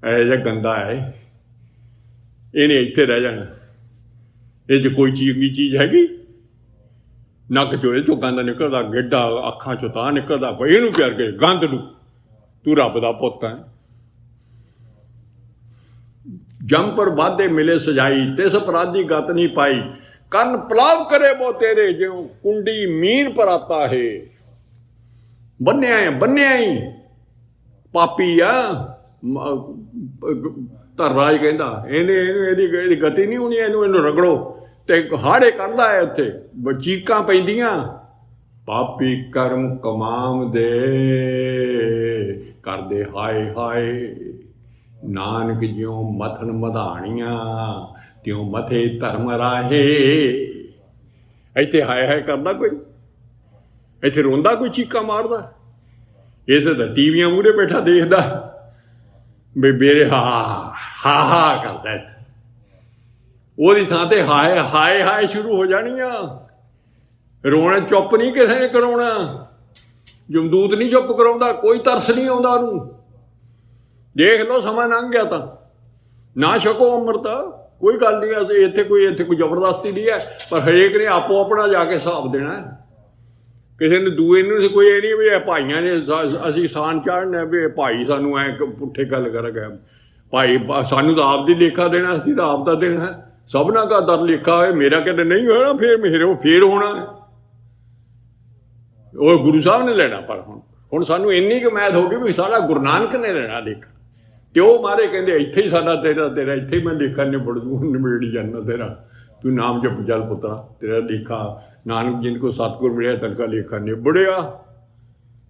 ऐ जिहा गंदा है, इन्हें इत्थे रह जाना। ये कोई चंगी चीज़ हैगी, नक चो ये चो गंद निकलदा, गेडा अखां चो तां निकलदा, भाई इहनूं प्यार के गंद नूं, तू रब दा पुत्त है। जम पर वादे मिले सजाई, तिस अपराधी गत नहीं पाई, कन पलाव करे वो तेरे, जो कुंडी मीन पर आता है। बन्ने ही पापी आ, धरराज कहता इहदी गति नहीं होनी, इहनूं रगड़ो, तो हाड़े करदा है उत्थे चीकां पैंदियां, पापी कर्म कमाम दे करदे हाय हाय, नानक ज्यों मथन मधाणियां त्यों मथे धर्म राहे। इत्थे हाय हाय करदा कोई, इत्थे रोंदा कोई चीकां मारदा, इस तां टीवियां मूहरे बैठा देखदा भी मेरे हा हा करदा इत्थे, ਉਹਦੀ ਥਾਂ ਤੇ ਹਾਏ ਹਾਏ ਹਾਏ ਸ਼ੁਰੂ ਹੋ ਜਾਣੀਆਂ। ਰੋਣਾ ਚੁੱਪ ਨਹੀਂ ਕਿਸੇ ਨੇ ਕਰਾਉਣਾ, ਜਮਦੂਤ ਨਹੀਂ ਚੁੱਪ ਕਰਾਉਂਦਾ, ਕੋਈ ਤਰਸ ਨਹੀਂ ਆਉਂਦਾ ਉਹਨੂੰ। ਦੇਖ ਲਓ ਸਮਾਂ ਲੰਘ ਗਿਆ ਤਾਂ ਨਾ ਛਕੋ ਅੰਮ੍ਰਿਤ, ਕੋਈ ਗੱਲ ਨਹੀਂ, ਇੱਥੇ ਕੋਈ ਜ਼ਬਰਦਸਤੀ ਨਹੀਂ ਹੈ, ਪਰ ਹਰੇਕ ਨੇ ਆਪੋ ਆਪਣਾ ਜਾ ਕੇ ਹਿਸਾਬ ਦੇਣਾ। ਕਿਸੇ ਨੇ ਦੂਏ ਨੂੰ ਕੋਈ ਇਹ ਨਹੀਂ ਵੀ ਇਹ ਭਾਈਆਂ ਨੇ ਅਸੀਂ ਸਾਨ ਚਾੜਨਾ ਵੀ ਭਾਈ ਸਾਨੂੰ ਐ ਪੁੱਠੇ ਗੱਲ ਕਰ ਗਿਆ, ਭਾਈ ਸਾਨੂੰ ਤਾਂ ਆਪ ਦੀ ਲੇਖਾ ਦੇਣਾ, ਅਸੀਂ ਤਾਂ ਆਪ ਦਾ ਦੇਣਾ, ਸਭਨਾ ਦਾ ਦਰ ਲੇਖਾ ਹੋਏ, ਮੇਰਾ ਕਿਤੇ ਨਹੀਂ ਹੋਣਾ, ਫੇਰ ਹੋਣਾ ਉਹ ਗੁਰੂ ਸਾਹਿਬ ਨੇ ਲੈਣਾ। ਪਰ ਹੁਣ ਸਾਨੂੰ ਇੰਨੀ ਕੁ ਮੈਥ ਹੋ ਗਈ ਵੀ ਸਾਰਾ ਗੁਰੂ ਨਾਨਕ ਨੇ ਲੈਣਾ ਲੇਖਾ, ਤੇ ਉਹ ਮਾਰੇ ਕਹਿੰਦੇ ਇੱਥੇ ਹੀ ਸਾਡਾ ਤੇਰਾ ਇੱਥੇ ਹੀ ਮੈਂ ਲੇਖਾ ਨਿਬੜ ਦੂੰ, ਨਿਬੇੜ ਜਾਣਾ ਤੇਰਾ, ਤੂੰ ਨਾਮ ਜਪ ਚੱਲ ਪੁੱਤਰਾ, ਤੇਰਾ ਲੇਖਾ ਨਾਨਕ ਜਿਨ ਕੋ ਸਤਿਗੁਰ ਮਿਲਿਆ ਤਨਕਾ ਲੇਖਾ ਨਿਬੜਿਆ,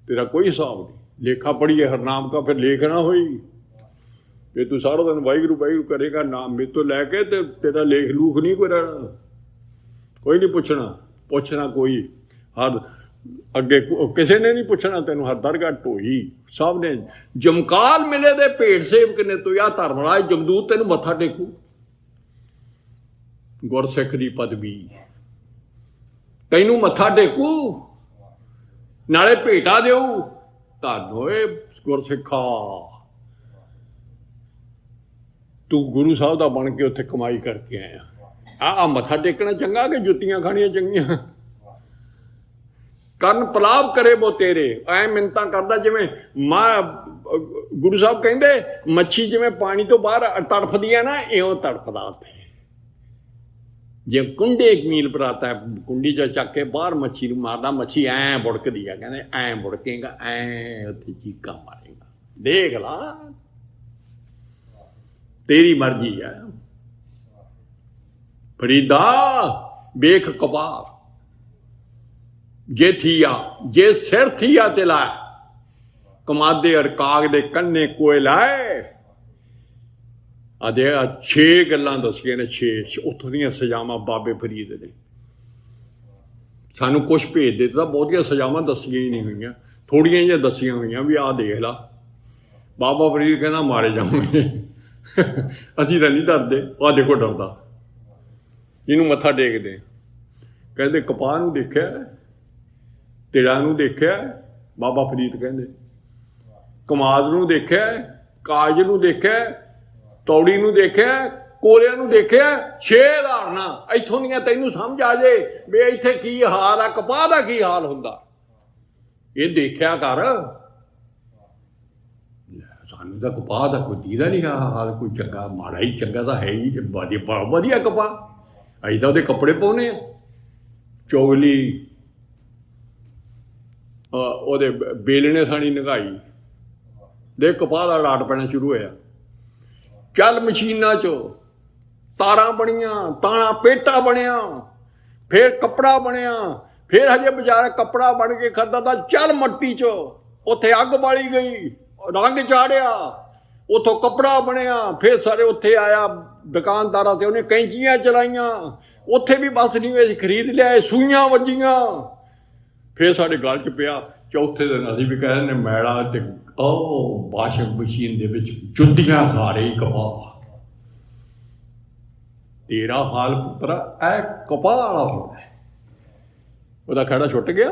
तेरा कोई हिसाब नहीं। लेखा पढ़िए हरनाम का, फिर लेख ना होई, ये तू सारा दिन वाहिगुरू वाहिगुरू करेगा नाम में तो लैके, तो तेरा लेख लूख नहीं कोई रहना, कोई नहीं पुछना कोई, हर अगे किसी ने नहीं पुछना तेन, हर दरगाह ढोई सब ने। जमकाल मिले दे भेट सेवक ने तो या धर्मराज जमदूत तेन मत्था टेकू, गुरसिख दी पदवी तैनू मत्था टेकू, नाले भेटा देऊ, धन होए गुरसिखा, तू गुरु साहब दा बन के उत्थे कमाई करके आया। आ मत्था टेकना चंगा कि जुत्तियां खानियां चंगियां? करन पलाव करे वो तेरे, ऐ मिन्नतां करदा जिवें मां गुरु साहब कहंदे मच्छी जिवें पानी तो बाहर तड़फदी है ना, इउं तड़फदा उत्थे। जे कुंडे एक मील पर आता है, कुंडी च चक के बाहर मच्छी मारदा, मच्छी ऐ बुड़कदी है, कहते ऐ बुड़केगा, ऐ उत्थे चीका मारेगा, देख ला तेरी मर्जी है। फरीदा बेख कपार, जे थिया जे सिर थिया ते लाए, कमादे अर काग दे कन्ने कोए लाए। अदे 6 गल्लां दसियां ने, 6 उत्थों दियां सजावां बाबे फरीद ने सानू कुछ भेज दिता, बहुतियां सजावां दसियां ही नहीं हुई, थोड़ियां जिहियां दसियां हुई भी आ देख ला। बाबा फरीद कहना मारे जाओगे असीं तां नहीं डरदे, आ देखो डरदा, इनू मत्था टेकदे। कहते कपाह नूं देखिया, तिड़ा नूं देखिया, बाबा फरीद कहते कमाद नूं देखिया, काज नूं देखिया, तौड़ी नूं देखिया, कोलिया नूं देखिया, 6 धारना इत्थों दियां तैनूं समझ आ जाए भी इत्थे की हाल है, कपाह दा की हाल हुंदा, ये देखिया कर। सानूं तां कपाह दा कोई दीदा नहीं हाल, कोई चंगा माड़ा ही, चंगा तां है ही, वधिया कपाह, असीं तां उहदे कपड़े पाउणे आ, चोगली ਉਹਦੇ बेलने सानी नगाई दे, कपाह दा लाट पैना शुरू होया। चल मशीनां चो तारां बनियां, ताना पेटा बनिया, फिर कपड़ा बनिया, फिर हजे बेचारा कपड़ा बन के खद्दा दा, चल मट्टी चो उत्थे अग बाली गई, रंग चाढ़िया, उथों कपड़ा बनिया, फिर सारे उत्थे आया दुकानदारा से उन्हें कैंचियां चलाइयां, उत्थे भी बस नहीं होई, खरीद लिया, सूइयां वजियां, फिर साढ़े गल च पिया। चौथे दिन असीं भी कह दिंदे मैड़ा ते वाशिंग मशीन दे विच जुत्तियां खा रही कपाह। तेरा हाल पुत्रा ऐ कपाह वाला होना, ਉਹਦਾ खड़ा छुट गया।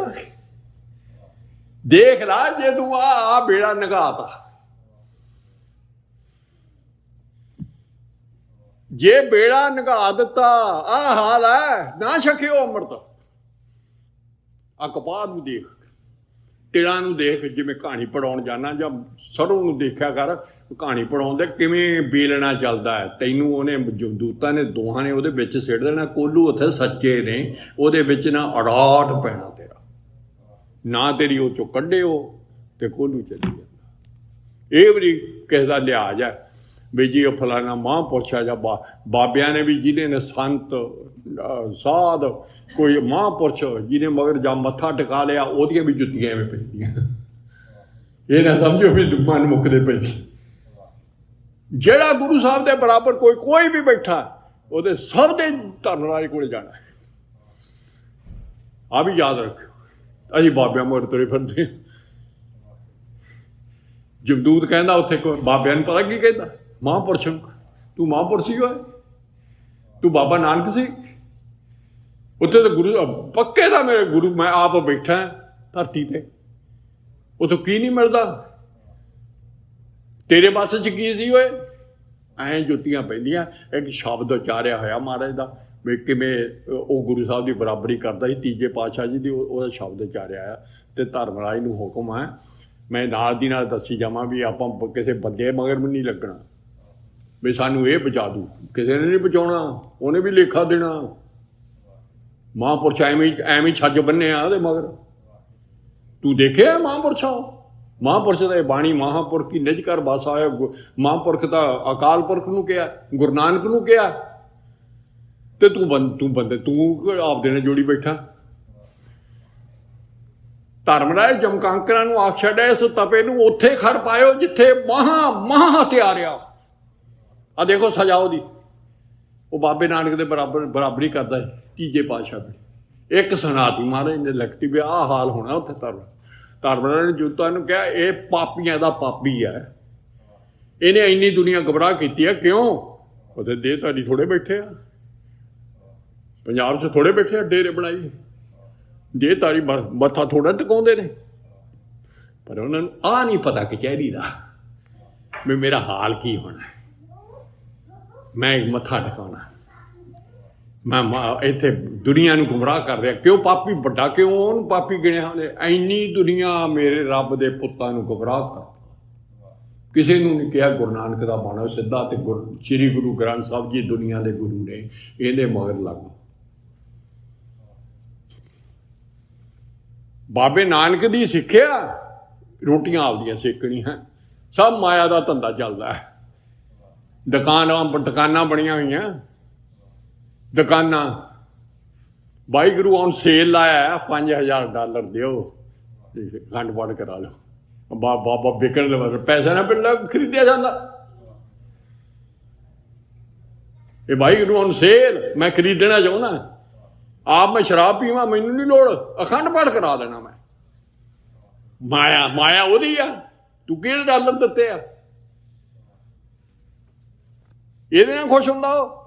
देख ला जे तू आ बेड़ा नगाता, जे बेड़ा नगा दिता, आ हाल है, ना छकियो अमृत। आ कपाह नूं देख, तिड़ा नूं देख, जिवें कहानी पढ़ाउण जाना जां सरों नूं देखिया कर, कहानी पढ़ाउंदे किवें बेलना चलदा है, तैनूं ओहने जमदूतां ने दोहां ने ਉਹਦੇ ਵਿੱਚ सिट देना। कोलू उत्थे सच्चे ने, ਉਹਦੇ ਵਿੱਚ ना अड़ाट पैना तेरा, ना तेरी ਉਹ ਚੋਂ ਕੱਢਿਓ ते कोलू चली जांदा। ਇਹ भी किसे दा लिहाज है भी जी ਉਹ फलाना महापुरश है, जां बाबियां ने भी जिन्हें ने संत साध कोई महापुरश जिन्हें मगर जा मत्था टिका लिया, ਉਹਦੀਆਂ भी जुत्तियां एवें पैंदियां। ये ना समझो भी मन मुकदे पए। ਜਿਹੜਾ गुरु साहब के बराबर कोई भी बैठा, ਉਹਦੇ सब ਦੇ धर्मराज ਕੋਲ जाना है। आ भी याद रखो, असीं बाबियां मोर तुरे फिरदे। जमदूत कहता उत्थे बाबियां नूं पता की कहता, महापुरश तू महापुरश ही होए, तू बाबा नानक सी, उत्थे तो गुरु पक्के था मेरे गुरु, मैं आप बैठा धरती ते, उतो की नहीं मिलता, तेरे बस च की सी होए। ऐ जुत्तियां पैंदियां। एक शब्द उचारिया होया महाराज का भी किवें वो गुरु साहब की बराबरी करता ही, तीजे पातशाह जी की वो शब्द उचारिया आ, तो धर्मराज नूं हुक्म है मैं नाल दी नाल दसी जावां भी आपां किसी बंदे मगर भी नहीं लगना, भी सानू ये बचा दू, किसी ने नहीं बचाउणा, उन्हें भी लेखा देना। महापुरश एवें छज बन्ने आ मगर, तू देखे महापुरशा ਮਹਾਂਪੁਰਸ਼ ਦਾ ਇਹ ਬਾਣੀ ਮਹਾਂਪੁਰਖ ਕੀ ਨਿਜ ਕਰ ਬਸ ਆਇਆ। ਮਹਾਂਪੁਰਖ ਤਾਂ ਅਕਾਲ ਪੁਰਖ ਨੂੰ ਕਿਹਾ, ਗੁਰੂ ਨਾਨਕ ਨੂੰ ਕਿਹਾ, ਤੇ ਤੂੰ ਆਪਦੇ ਨਾਲ ਜੋੜੀ ਬੈਠਾ। ਧਰਮਰਾਏ ਜਮਕਾਂਕਰਾਂ ਨੂੰ ਆਖ ਛੱਡਿਆ ਇਸ ਤਪੇ ਨੂੰ ਉੱਥੇ ਖੜ ਪਾਇਓ ਜਿੱਥੇ ਮਹਾ ਹਥਿਆਰਿਆ। ਆ ਦੇਖੋ ਸਜ਼ਾ ਉਹਦੀ, ਉਹ ਬਾਬੇ ਨਾਨਕ ਦੇ ਬਰਾਬਰੀ ਕਰਦਾ ਹੈ ਤੀਜੇ ਪਾਤਸ਼ਾਹ ਦੀ। ਇੱਕ ਸੁਣਾਤੀ ਮਹਾਰਾਜ ਨੇ ਲਿਖਤੀ ਵੀ ਆਹ ਹਾਲ ਹੋਣਾ ਉੱਥੇ। ਧਰਮਰਾਏ ਨੇ ਜੋਤਾਂ ਨੂੰ ਕਿਹਾ ਇਹ ਪਾਪੀਆਂ ਦਾ ਪਾਪੀ ਹੈ, ਇਹਨੇ ਇੰਨੀ ਦੁਨੀਆ ਗਮਰਾਹ ਕੀਤੀ ਹੈ। ਕਿਉਂ? ਉਹਦੇ ਦੇਹ ਤੁਹਾਡੀ ਥੋੜ੍ਹੇ ਬੈਠੇ ਆ, ਪੰਜਾਬ 'ਚ ਥੋੜ੍ਹੇ ਬੈਠੇ ਆ ਡੇਰੇ ਬਣਾਈ, ਦੇਹ ਤਾਰੀ ਮੱਥਾ ਥੋੜ੍ਹਾ ਟਿਕਾਉਂਦੇ ਨੇ। ਪਰ ਉਹਨਾਂ ਨੂੰ ਆਹ ਨਹੀਂ ਪਤਾ ਕਚਹਿਰੀ ਦਾ ਵੀ ਮੇਰਾ ਹਾਲ ਕੀ ਹੋਣਾ, ਮੈਂ ਮੱਥਾ ਟਿਕਾਉਣਾ, ਮੈਂ ਇੱਥੇ ਦੁਨੀਆ ਨੂੰ ਗੁੰਮਰਾਹ ਕਰ ਰਿਹਾ। ਕਿਉਂ ਪਾਪੀ ਵੱਡਾ, ਕਿਉਂ ਉਹਨੂੰ ਪਾਪੀ ਗਿਣਿਆ ਉਹਨੇ? ਇੰਨੀ ਦੁਨੀਆ ਮੇਰੇ ਰੱਬ ਦੇ ਪੁੱਤਾਂ ਨੂੰ ਗੁੰਮਰਾਹ ਕਰ, ਕਿਸੇ ਨੂੰ ਨਹੀਂ ਕਿਹਾ ਗੁਰੂ ਨਾਨਕ ਦਾ ਬਣੋ ਸਿੱਧਾ, ਤੇ ਸ਼੍ਰੀ ਗੁਰੂ ਗ੍ਰੰਥ ਸਾਹਿਬ ਜੀ ਦੁਨੀਆ ਦੇ ਗੁਰੂ ਨੇ, ਇਹਦੇ ਮਗਰ ਲੱਗੋ। ਬਾਬੇ ਨਾਨਕ ਦੀ ਸਿੱਖਿਆ ਰੋਟੀਆਂ ਆਪਦੀਆਂ ਸੇਕਣੀਆਂ, ਸਭ ਮਾਇਆ ਦਾ ਧੰਦਾ ਚੱਲਦਾ ਹੈ। ਦੁਕਾਨਾਂ ਬਣੀਆਂ ਹੋਈਆਂ, ਦੁਕਾਨਾਂ। ਵਾਹਿਗੁਰੂ ਹੁਣ ਸੇਲ ਲਾਇਆ, $5000 ਦਿਓ, ਖੰਡ ਪਾਠ ਕਰਾ ਲਓ। ਬਾਬਾ ਵਿਕਣ ਦੇ ਪੈਸੇ ਨਾਲ ਪਿੰਡ ਖਰੀਦਿਆ ਜਾਂਦਾ। ਇਹ ਵਾਹਿਗੁਰੂ ਹੁਣ ਸੇਲ, ਮੈਂ ਖਰੀਦਣਾ ਚਾਹੁੰਦਾ, ਆਪ ਮੈਂ ਸ਼ਰਾਬ ਪੀਵਾਂ, ਮੈਨੂੰ ਨਹੀਂ ਲੋੜ, ਅਖੰਡ ਪਾਠ ਕਰਾ ਦੇਣਾ ਮੈਂ। ਮਾਇਆ ਉਹਦੀ ਆ, ਤੂੰ ਕਿਹੜੇ ਡਾਲਰ ਦਿੱਤੇ ਆ? ਇਹਦੇ ਨਾਲ ਖੁਸ਼ ਹੁੰਦਾ ਉਹ?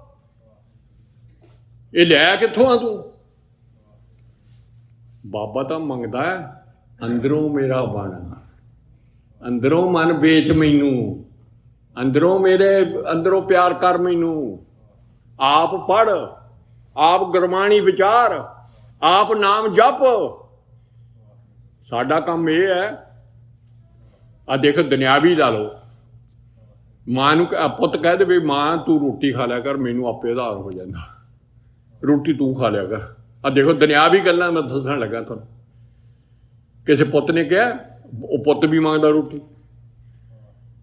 ਇਹ ਲਿਆ ਕਿੱਥੋਂ ਆ ਤੂੰ? ਬਾਬਾ ਤਾਂ ਮੰਗਦਾ ਅੰਦਰੋਂ ਮੇਰਾ ਬਣ, ਅੰਦਰੋਂ ਮਨ ਵੇਚ ਮੈਨੂੰ, ਅੰਦਰੋਂ ਪਿਆਰ ਕਰ ਮੈਨੂੰ। ਆਪ ਪੜ੍ਹ, ਆਪ ਗੁਰਬਾਣੀ ਵਿਚਾਰ, ਆਪ ਨਾਮ ਜਪ। ਸਾਡਾ ਕੰਮ ਇਹ ਹੈ, ਆ ਦੇਖ ਦੁਨਿਆਵੀ ਲਾ ਲਓ, ਮਾਂ ਨੂੰ ਪੁੱਤ ਕਹਿ ਦੇ ਵੀ ਮਾਂ ਤੂੰ ਰੋਟੀ ਖਾ ਲਿਆ ਕਰ, ਮੈਨੂੰ ਆਪੇ ਆਧਾਰ ਹੋ ਜਾਂਦਾ, ਰੋਟੀ ਤੂੰ ਖਾ ਲਿਆ ਕਰ। ਆ ਦੇਖੋ ਦੁਨਿਆਵੀ ਗੱਲਾਂ ਮੈਂ ਦੱਸਣ ਲੱਗਾ ਤੁਹਾਨੂੰ। ਕਿਸੇ ਪੁੱਤ ਨੇ ਕਿਹਾ, ਉਹ ਪੁੱਤ ਵੀ ਮੰਗਦਾ ਰੋਟੀ,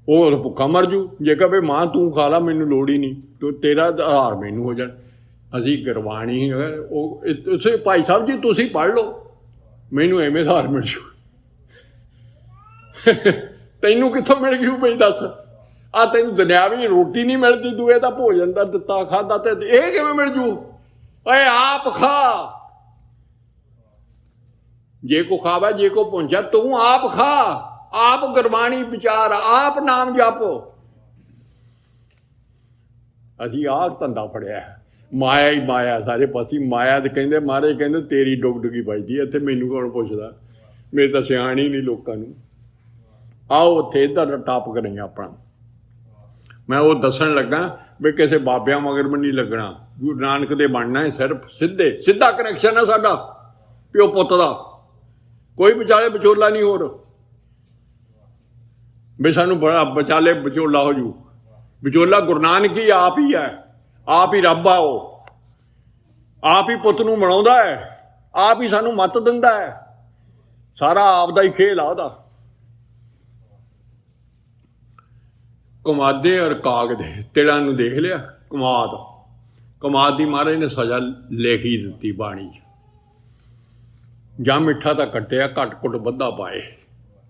ਉਹ ਭੁੱਖਾ ਮਰ ਜੂ। ਜੇ ਕਹੇ ਮਾਂ ਤੂੰ ਖਾ ਲਾ, ਮੈਨੂੰ ਲੋੜ ਹੀ ਨਹੀਂ, ਤੂੰ ਤੇਰਾ ਆਧਾਰ ਮੈਨੂੰ ਹੋ ਜਾਣ। ਅਸੀਂ ਗੁਰਬਾਣੀ ਉਹ ਤੁਸੀਂ ਭਾਈ ਸਾਹਿਬ ਜੀ ਤੁਸੀਂ ਪੜ੍ਹ ਲਓ, ਮੈਨੂੰ ਐਵੇਂ ਆਧਾਰ ਮਿਲ ਜੂ। ਤੈਨੂੰ ਕਿੱਥੋਂ ਮਿਲ ਗਈ ਬਈ ਦੱਸ? ਆ ਤੈਨੂੰ ਦੁਨਿਆਵੀ ਰੋਟੀ ਨਹੀਂ ਮਿਲਦੀ, ਦੂਏ ਦਾ ਭੋਜਨ ਦਾ ਦਿੱਤਾ ਖਾਧਾ, ਤੇ ਇਹ ਕਿਵੇਂ ਮਿਲ ਜੂ? ਓਏ ਆਪ ਖਾ, ਜੇ ਕੋ ਖਾਵਾ ਜੇ ਕੋ ਪਹੁੰਚਾ, ਤੂੰ ਆਪ ਖਾ, ਆਪ ਗੁਰਬਾਣੀ ਵਿਚਾਰ, ਆਪ ਨਾਮ ਜਪੋ। ਅਸੀਂ ਆਹ ਧੰਦਾ ਫੜਿਆ, ਮਾਇਆ ਹੀ ਮਾਇਆ ਸਾਰੇ ਪਾਸੇ ਮਾਇਆ। ਤੇ ਕਹਿੰਦੇ ਮਹਾਰਾਜ ਕਹਿੰਦੇ ਤੇਰੀ ਡੁਗਡੁਗੀ ਵੱਜਦੀ, ਇੱਥੇ ਮੈਨੂੰ ਕੌਣ ਪੁੱਛਦਾ, ਮੇਰੇ ਤਾਂ ਸਿਆਣ ਹੀ ਨਹੀਂ ਲੋਕਾਂ ਨੂੰ। ਆਓ ਉੱਥੇ ਇੱਧਰ ਟਾਪ ਕਰਾਂਗੇ ਆਪਣਾ। ਮੈਂ ਉਹ ਦੱਸਣ ਲੱਗਾ ਵੀ ਕਿਸੇ ਬਾਬਿਆਂ ਮਗਰ ਵੀ ਨਹੀਂ ਲੱਗਣਾ, ਗੁਰੂ ਨਾਨਕ ਦੇ ਬਣਨਾ ਹੈ। ਸਿਰਫ ਸਿੱਧਾ ਕਨੈਕਸ਼ਨ ਹੈ ਸਾਡਾ ਪਿਓ ਪੁੱਤ ਦਾ, ਕੋਈ ਵਿਚਾਲੇ ਵਿਚੋਲਾ ਨਹੀਂ। ਹੋਰ ਵੀ ਸਾਨੂੰ ਬੜਾ ਵਿਚਾਲੇ ਵਿਚੋਲਾ ਹੋ ਜੂ, ਵਿਚੋਲਾ ਗੁਰੂ ਨਾਨਕ ਹੀ ਆਪ ਹੀ ਹੈ, ਆਪ ਹੀ ਰੱਬ ਆ। ਉਹ ਆਪ ਹੀ ਪੁੱਤ ਨੂੰ ਮਨਾਉਂਦਾ ਹੈ, ਆਪ ਹੀ ਸਾਨੂੰ ਮੱਤ ਦਿੰਦਾ ਹੈ, ਸਾਰਾ ਆਪ ਦਾ ਹੀ ਖੇਲ ਆ ਉਹਦਾ। ਕਮਾਦੇ ਔਰ ਕਾਗ ਦੇ ਤਿਲਾਂ ਨੂੰ ਦੇਖ ਲਿਆ। ਕਮਾਦ ਦੀ ਮਹਾਰਾਜ ਨੇ ਸਜ਼ਾ ਲਿਖੀ ਦਿੱਤੀ ਬਾਣੀ 'ਚ। ਜਾਂ ਮਿੱਠਾ ਤਾਂ ਕੱਟਿਆ, ਘੱਟ ਘੁੱਟ ਵੱਧਾ ਪਾਏ।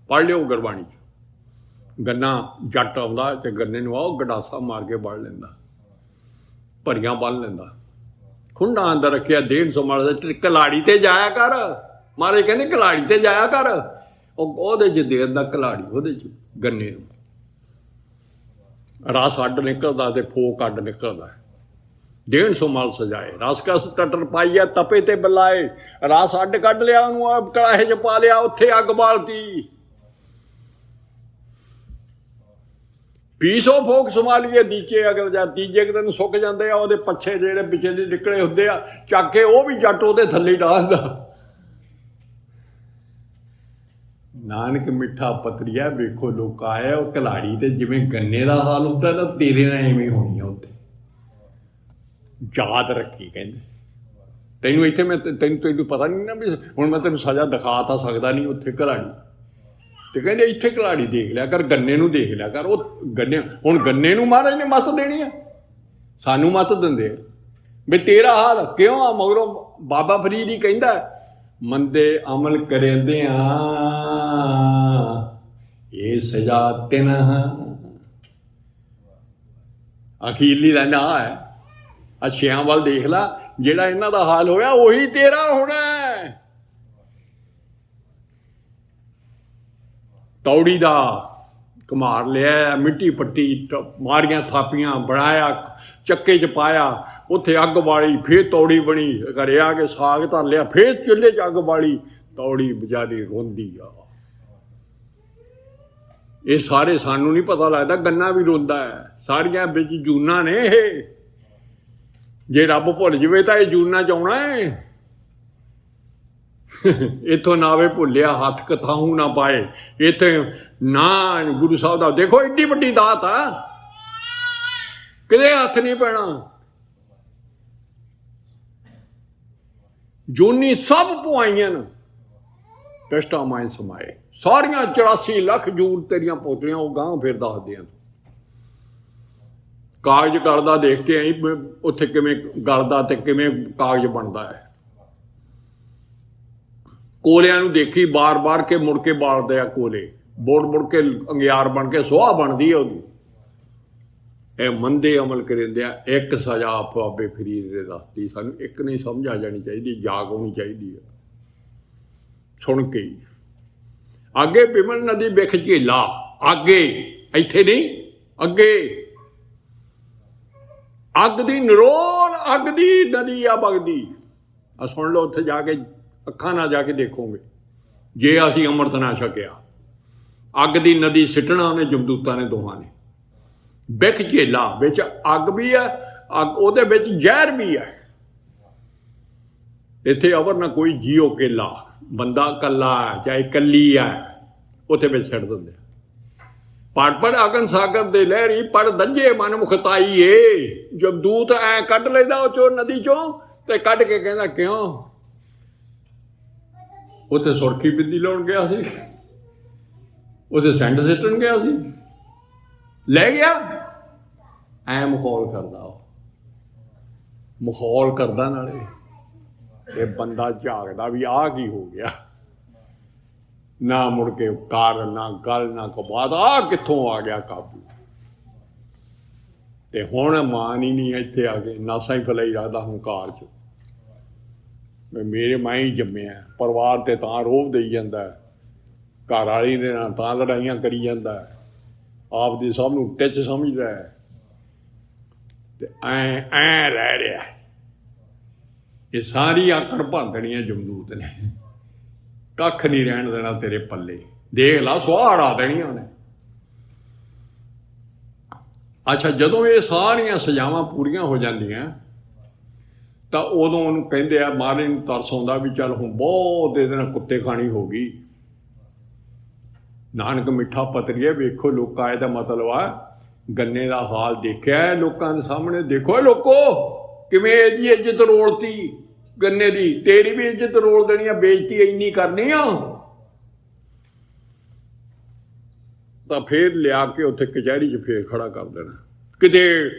ਪੜ੍ਹ ਲਿਓ ਗੁਰਬਾਣੀ 'ਚ। ਗੰਨਾ ਜੱਟ ਆਉਂਦਾ ਤੇ ਗੰਨੇ ਨੂੰ ਆਓ ਗੰਡਾਸਾ ਮਾਰ ਕੇ ਵੜ ਲੈਂਦਾ, ਭਰੀਆਂ ਬੰਨ ਲੈਂਦਾ, ਖੁੰਡਾ ਅੰਦਰ ਰੱਖਿਆ 150 ਮਾਰ। ਕਲਾੜੀ ਤੇ ਜਾਇਆ ਕਰ, ਮਹਾਰਾਜ ਕਹਿੰਦੇ ਕਲਾੜੀ ਤੇ ਜਾਇਆ ਕਰ। ਉਹਦੇ 'ਚ ਦੇ ਦਿੰਦਾ ਕਲਾੜੀ, ਉਹਦੇ 'ਚ ਗੰਨੇ ਨੂੰ ਰਸ ਅੱਡ ਨਿਕਲਦਾ ਤੇ ਫੋਕ ਅੱਡ ਨਿਕਲਦਾ। 150 ਮਲ ਸਜਾਏ, ਰਸ ਕਸ ਟਟਰ ਪਾਈਆ ਤਪੇ ਤੇ ਬੁਲਾਏ। ਰਸ ਅੱਡ ਕੱਢ ਲਿਆ, ਉਹਨੂੰ ਕੜਾਹੇ 'ਚ ਪਾ ਲਿਆ, ਉੱਥੇ ਅੱਗ ਬਾਲਤੀ। 200 ਫੋਕ ਸੰਭਾਲੀਏ ਨੀਚੇ, ਅਗਰ ਜਾਂ ਤੀਜੇ ਕੁ ਦਿਨ ਸੁੱਕ ਜਾਂਦੇ ਆ, ਉਹਦੇ ਪੱਛੇ ਜਿਹੜੇ ਪਿੱਛੇ ਦੇ ਨਿਕਲੇ ਹੁੰਦੇ ਆ ਚੱਕ ਕੇ, ਉਹ ਵੀ ਜੱਟ ਉਹਦੇ ਥੱਲੇ ਡਾਲਦਾ। ਨਾਨਕ ਮਿੱਠਾ ਪਤਰੀਆ ਵੇਖੋ ਲੋਕ ਆਇਆ, ਉਹ ਕਲਾੜੀ ਤੇ ਜਿਵੇਂ ਗੰਨੇ ਦਾ ਹਾਲ ਹੁੰਦਾ ਤਾਂ ਤੇਰੇ ਨਾਲ ਐਵੇਂ ਹੋਣੀ ਆ ਉੱਥੇ। ਯਾਦ ਰੱਖੀ ਕਹਿੰਦੇ। ਤੈਨੂੰ ਇੱਥੇ ਮੈਂ ਤੈਨੂੰ ਪਤਾ ਨਹੀਂ ਨਾ ਵੀ ਹੁਣ ਮੈਂ ਤੈਨੂੰ ਸਜ਼ਾ ਦਿਖਾ ਤਾਂ ਸਕਦਾ ਨਹੀਂ ਉੱਥੇ ਕਲਾੜੀ, ਤੇ ਕਹਿੰਦੇ ਇੱਥੇ ਘਲਾੜੀ ਦੇਖ ਲਿਆ ਕਰ, ਗੰਨੇ ਨੂੰ ਦੇਖ ਲਿਆ ਕਰ। ਉਹ ਗੰਨੇ ਹੁਣ ਗੰਨੇ ਨੂੰ ਮਹਾਰਾਜ ਨੇ ਮੱਤ ਦੇਣੀ ਆ, ਸਾਨੂੰ ਮੱਤ ਦਿੰਦੇ ਆ ਵੀ ਤੇਰਾ ਹਾਲ ਕਿਉਂ ਆ। ਮਗਰੋਂ ਬਾਬਾ ਫਰੀਦ ਹੀ ਕਹਿੰਦਾ ਮੰਦੇ ਅਮਲ ਕਰਿੰਦੇ ਆ ਇਹ ਸਜ਼ਾ ਤਿਨ। ਅਖੀਰਲੀ ਦਾ ਨਾਂ ਹੈ ਅੱਛਿਆਂ ਵੱਲ ਦੇਖ ਲਾ, ਜਿਹੜਾ ਇਹਨਾਂ ਦਾ ਹਾਲ ਹੋਇਆ ਉਹੀ ਤੇਰਾ ਹੋਣਾ। ਤੌੜੀ ਦਾ ਘਮਾਰ ਲਿਆ, ਮਿੱਟੀ ਪੱਟੀ, ਮਾਰੀਆਂ ਥਾਪੀਆਂ, ਬਣਾਇਆ, ਚੱਕੇ 'ਚ ਪਾਇਆ, ਉੱਥੇ ਅੱਗ ਬਾਲੀ, ਫੇਰ ਤੌੜੀ ਬਣੀ, ਘਰੇ ਆ ਕੇ ਸਾਗ ਧਰ ਲਿਆ, ਫੇਰ ਚੁੱਲ੍ਹੇ 'ਚ ਅੱਗ ਬਾਲੀ, ਤੌੜੀ ਬੇਚਾਰੀ ਰੋਂਦੀ ਆ। ਇਹ ਸਾਰੇ ਸਾਨੂੰ ਨਹੀਂ ਪਤਾ ਲੱਗਦਾ, ਗੰਨਾ ਵੀ ਰੋਂਦਾ ਹੈ। ਸਾਰੀਆਂ ਵਿੱਚ ਜੂਨਾਂ ਨੇ ਇਹ। ਜੇ ਰੱਬ ਭੁੱਲ ਜਾਵੇ ਤਾਂ ਇਹ ਜੂਨਾਂ 'ਚ ਆਉਣਾ ਹੈ। ਇੱਥੋਂ ਨਾਵੇ ਭੁੱਲਿਆ ਹੱਥ ਕਥਾਹੂ ਨਾ ਪਾਏ। ਇੱਥੇ ਨਾ ਗੁਰੂ ਸਾਹਿਬ ਦਾ ਦੇਖੋ ਏਡੀ ਵੱਡੀ ਦਾਤ ਆ, ਕਿਤੇ ਹੱਥ ਨਹੀਂ ਪੈਣਾ। ਜੂਨੀ ਸਭ ਪੁਆਈਆਂ ਨੇ ਟੈਸਟਾਂ ਮਾਏ ਸਮਾਏ, ਸਾਰੀਆਂ 84 ਲੱਖ ਜੂਰ ਤੇਰੀਆਂ ਪੋਤਰੀਆਂ ਉਹ ਗਾਂ ਫਿਰ ਦੱਸਦੇ ਆ। ਕਾਗਜ਼ ਗਲਦਾ ਦੇਖ ਕੇ ਆਈ ਉੱਥੇ ਕਿਵੇਂ ਗਲਦਾ ਤੇ ਕਿਵੇਂ ਕਾਗਜ਼ ਬਣਦਾ ਹੈ। ਕੋਲਿਆਂ ਨੂੰ ਦੇਖੀ ਬਾਰ-ਬਾਰ ਕੇ ਮੁੜ ਕੇ ਬਾਲਦੇ ਆ ਕੋਲੇ, ਮੁੜ ਕੇ ਅੰਗਿਆਰ ਬਣ ਕੇ ਸੁਆਹ ਬਣਦੀ ਆ ਉਹਦੀ। ਇਹ ਮੰਦੇ ਅਮਲ ਕਰਿੰਦੇ ਆ। ਇੱਕ ਸਜ਼ਾ ਬਾਬੇ ਫਰੀਦ ਨੇ ਦੱਸਤੀ ਸਾਨੂੰ, ਇੱਕ ਨਹੀਂ ਸਮਝ ਆ ਜਾਣੀ ਚਾਹੀਦੀ, ਜਾਗ ਹੋਣੀ ਚਾਹੀਦੀ ਆ ਸੁਣ ਕੇ। ਅੱਗੇ ਬਿਮਲ ਨਦੀ ਵਿਖ ਝੇਲਾ, ਅੱਗੇ ਇੱਥੇ ਨਹੀਂ, ਅੱਗੇ ਅੱਗ ਦੀ ਨਿਰੋਲ ਅੱਗ ਦੀ ਨਦੀ ਆ ਵਗਦੀ ਆ। ਸੁਣ ਲਓ, ਉੱਥੇ ਜਾ ਕੇ ਅੱਖਾਂ ਨਾਲ ਜਾ ਕੇ ਦੇਖੋਗੇ ਜੇ ਅਸੀਂ ਅੰਮ੍ਰਿਤ ਨਾ ਛਕਿਆ। ਅੱਗ ਦੀ ਨਦੀ ਸਿੱਟਣਾ ਉਹਨੇ ਜਮਦੂਤਾਂ ਨੇ ਦੋਹਾਂ ਨੇ। ਵਿਖ ਝੇਲਾ, ਵਿੱਚ ਅੱਗ ਵੀ ਆ, ਅੱਗ ਉਹਦੇ ਵਿੱਚ ਜ਼ਹਿਰ ਵੀ ਹੈ। ਇੱਥੇ ਅਵਰ ਨਾ ਕੋਈ ਜੀਓ ਕੇਲਾ, ਬੰਦਾ ਕੱਲਾ ਚਾਹੇ ਕੱਲੀ ਆ, ਉੱਥੇ ਵਿੱਚ ਛੱਡ ਦਿੰਦੇ। ਪੜ ਅਗਨ ਸਾਗਰ ਦੇ ਲਹਿਰੀ ਪੜ ਦੱਜੇ ਮਨ ਮੁਖਤਾਈ ਏ। ਜਮਦੂਤ ਐ ਕੱਢ ਲੈਂਦਾ ਉਹ ਚੋਂ ਨਦੀ ਚੋਂ, ਤੇ ਕੱਢ ਕੇ ਕਹਿੰਦਾ ਕਿਉਂ ਉੱਥੇ ਸੁਰਖੀ ਬਿੰਦੀ ਲਾਉਣ ਗਿਆ ਸੀ, ਉੱਥੇ ਸੈਂਡ ਸਿੱਟਣ ਗਿਆ ਸੀ, ਲੈ ਗਿਆ। ਐ ਮਖੌਲ ਕਰਦਾ, ਉਹ ਮਖੌਲ ਕਰਦਾ। ਨਾਲੇ ਇਹ ਬੰਦਾ ਝਾਕਦਾ ਵੀ ਆਹ ਕੀ ਹੋ ਗਿਆ। ਨਾ ਮੁੜ ਕੇ ਕਾਰਨ, ਨਾ ਗੱਲ, ਨਾ ਕਬਾਤ, ਆਹ ਕਿੱਥੋਂ ਆ ਗਿਆ ਕਾਬੂ। ਤੇ ਹੁਣ ਮਾਨ ਹੀ ਨਹੀਂ ਇੱਥੇ ਆ ਕੇ ਨਾਸਾਂ ਹੀ ਫਲਾਈ ਰੱਖਦਾ ਹੰਕਾਰ 'ਚ। ਮੇਰੇ ਮਾਂ ਹੀ ਜੰਮਿਆ, ਪਰਿਵਾਰ ਤੇ ਤਾਂ ਰੋਹਬ ਦੇਈ ਜਾਂਦਾ, ਘਰ ਵਾਲੀ ਦੇ ਨਾਲ ਤਾਂ ਲੜਾਈਆਂ ਕਰੀ ਜਾਂਦਾ, ਆਪ ਦੀ ਸਭ ਨੂੰ ਟਿੱਚ ਸਮਝਦਾ ਹੈ ਤੇ ਐ ਰਹਿ ਰਿਹਾ। ਇਹ ਸਾਰੀ ਆਕੜ ਭੰਨ ਦੇਣੀ ਹੈ ਜਮਦੂਤ ਨੇ, ਕੱਖ ਨਹੀਂ ਰਹਿਣ ਦੇਣਾ ਤੇਰੇ ਪੱਲੇ। ਦੇਖ ਲਾ, ਸੁਆਹ ਉਡਾ ਦੇਣੀ ਉਹਨੇ। ਅੱਛਾ, ਜਦੋਂ ਇਹ ਸਾਰੀਆਂ ਸਜ਼ਾਵਾਂ ਪੂਰੀਆਂ ਹੋ ਜਾਂਦੀਆਂ ਤਾਂ ਉਦੋਂ ਉਹਨੂੰ ਕਹਿੰਦੇ ਆ, ਮਹਾਰਾਜ ਨੂੰ ਤਰਸ ਆਉਂਦਾ ਵੀ ਚੱਲ ਹੁਣ ਬਹੁਤ ਇਹਦੇ ਨਾਲ ਕੁੱਤੇ ਖਾਣੀ ਹੋ ਗਈ। ਨਾਨਕ ਮਿੱਠਾ ਪਤਰੀਏ, ਵੇਖੋ ਲੋਕਾਂ, ਇਹਦਾ ਮਤਲਬ ਆ ਗੰਨੇ ਦਾ ਹਾਲ ਦੇਖਿਆ ਲੋਕਾਂ ਦੇ ਸਾਹਮਣੇ। ਦੇਖੋ ਲੋਕੋ ਕਿਵੇਂ ਇਹਦੀ ਇੱਜ਼ਤ ਰੋਲਤੀ ਗੰਨੇ ਦੀ, ਤੇਰੀ ਵੀ ਇੱਜ਼ਤ ਰੋਲ ਦੇਣੀ ਆ, ਬੇਇੱਜ਼ਤੀ ਇੰਨੀ ਕਰਨੀ ਆ। ਤਾਂ ਫੇਰ ਲਿਆ ਕੇ ਉੱਥੇ ਕਚਹਿਰੀ 'ਚ ਫੇਰ ਖੜਾ ਕਰ ਦੇਣਾ, ਕਿਤੇ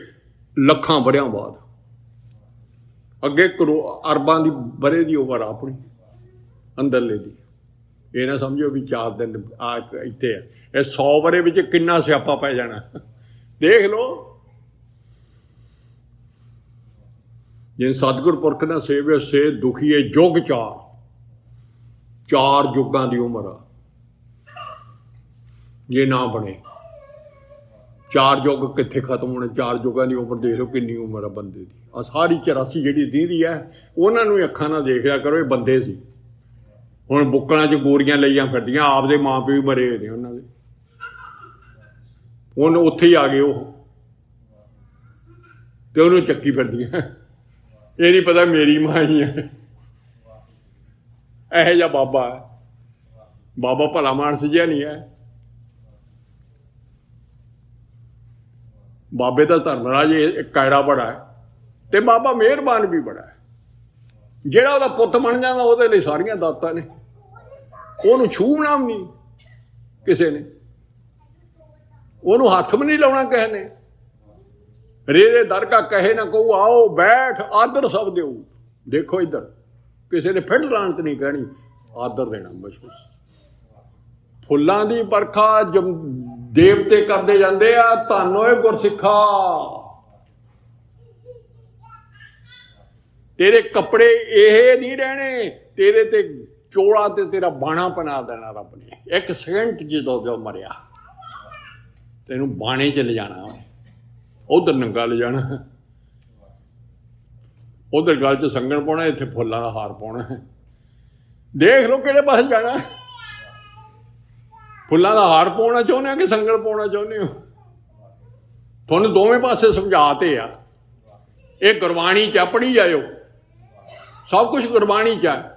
ਲੱਖਾਂ ਵਰਿਆਂ ਬਾਅਦ। ਅੱਗੇ ਅਰਬਾਂ ਦੀ ਵਰੇ ਦੀ ਉਮਰ ਆਪਣੀ ਅੰਦਰਲੇ ਦੀ। ਇਹ ਨਾ ਸਮਝੋ ਵੀ 4 ਦਿਨ ਆ ਇੱਥੇ ਆ, ਇਹ 100 ਵਰੇ ਵਿੱਚ ਕਿੰਨਾ ਸਿਆਪਾ ਪੈ ਜਾਣਾ। ਦੇਖ ਲਓ, ਜਿਨ ਸਤਿਗੁਰ ਪੁਰਖ ਨਾ ਸੇਵੇ ਸੇ ਦੁਖੀਏ ਜੁਗ 4 ਯੁੱਗਾਂ ਦੀ ਉਮਰ ਆ। ਜੇ ਨਾ ਬਣੇ 4 ਯੁੱਗ ਕਿੱਥੇ ਖਤਮ ਹੋਣੇ। 4 ਯੁੱਗਾਂ ਦੀ ਉਮਰ ਦੇਖ ਲਓ ਕਿੰਨੀ ਉਮਰ ਆ ਬੰਦੇ ਦੀ। ਆ ਸਾਰੀ 84 ਜਿਹੜੀ ਦੀਦੀ ਹੈ, ਉਹਨਾਂ ਨੂੰ ਅੱਖਾਂ ਨਾਲ ਦੇਖ ਲਿਆ ਕਰੋ, ਇਹ ਬੰਦੇ ਸੀ। ਹੁਣ ਬੁੱਕਲਾਂ 'ਚ ਗੋਰੀਆਂ ਲਈਆਂ ਫਿਰਦੀਆਂ, ਆਪਦੇ ਮਾਂ ਪਿਓ ਵੀ ਮਰੇ ਨੇ ਉਹਨਾਂ ਦੇ, ਹੁਣ ਉੱਥੇ ਹੀ ਆ ਗਏ ਉਹ, ਤੇ ਉਹਨੂੰ ਚੱਕੀ ਫਿਰਦੀਆਂ। ਇਹ ਨਹੀਂ ਪਤਾ ਮੇਰੀ ਮਾਂ ਹੀ ਹੈ। ਇਹੋ ਜਿਹਾ ਬਾਬਾ ਹੈ, ਬਾਬਾ ਭਲਾ ਮਾਨਸ ਜਿਹਾ ਨਹੀਂ ਹੈ। ਬਾਬੇ ਦਾ ਧਰਮਰਾਜ ਇੱਕ ਕਾਇੜਾ ਬੜਾ ਹੈ, ਤੇ ਬਾਬਾ ਮਿਹਰਬਾਨ ਵੀ ਬੜਾ ਹੈ। ਜਿਹੜਾ ਉਹਦਾ ਪੁੱਤ ਬਣ ਜਾਂਦਾ ਉਹਦੇ ਲਈ ਸਾਰੀਆਂ ਦਾਤਾਂ ਨੇ। ਉਹਨੂੰ ਛੂਹਣਾ ਵੀ ਨਹੀਂ ਕਿਸੇ ਨੇ, ਉਹਨੂੰ ਹੱਥ ਵੀ ਨਹੀਂ ਲਾਉਣਾ ਕਿਸੇ ਨੇ। ਰੇਰੇ ਦਰ ਕਾ ਕਹੇ ਨਾ ਕਹੂ ਆਓ ਬੈਠ ਆਦਰ ਸਭ ਦਿਓ। ਦੇਖੋ ਇੱਧਰ ਕਿਸੇ ਨੇ ਫਿੱਟ ਲਾਂਤ ਨਹੀਂ ਕਹਿਣੀ, ਆਦਰ ਦੇਣਾ ਮਹਿਸੂਸ। ਫੁੱਲਾਂ ਦੀ ਵਰਖਾ ਦੇਵਤੇ ਕਰਦੇ ਜਾਂਦੇ ਆ, ਧੰਨ ਹੋਏ ਗੁਰਸਿੱਖਾ। ਤੇਰੇ ਕੱਪੜੇ ਇਹ ਨਹੀਂ ਰਹਿਣੇ, ਤੇਰੇ ਤੇ ਚੋਲਾ ਤੇ ਤੇਰਾ ਬਾਣਾ ਬਣਾ ਦੇਣਾ ਰੱਬ ਨੇ। ਇੱਕ ਸੈਕਿੰਡ ਜਦੋਂ ਮਰਿਆ ਤੈਨੂੰ ਬਾਣੇ 'ਚ ਲਿਜਾਣਾ, ਉਧਰ ਨੰਗਾ ਲਿਜਾਣਾ, ਉਧਰ ਗਲ 'ਚ ਸੰਗਣ ਪਾਉਣਾ, ਇੱਥੇ ਫੁੱਲਾਂ ਦਾ ਹਾਰ ਪਾਉਣਾ। ਦੇਖ ਲਓ ਕਿਹੜੇ ਪਾਸੇ ਜਾਣਾ। ਫੁੱਲਾਂ ਦਾ ਹਾਰ ਪਾਉਣਾ ਚਾਹੁੰਦੇ ਹੋ ਕਿ ਸੰਗਣ ਪਾਉਣਾ ਚਾਹੁੰਦੇ ਹੋ? ਤੁਹਾਨੂੰ ਦੋਵੇਂ ਪਾਸੇ ਸਮਝਾਤੇ ਆ। ਇਹ ਗੁਰਬਾਣੀ 'ਚ ਪੜ੍ਹੀ ਜਾਇਓ, ਸਭ ਕੁਛ ਗੁਰਬਾਣੀ 'ਚ ਹੈ।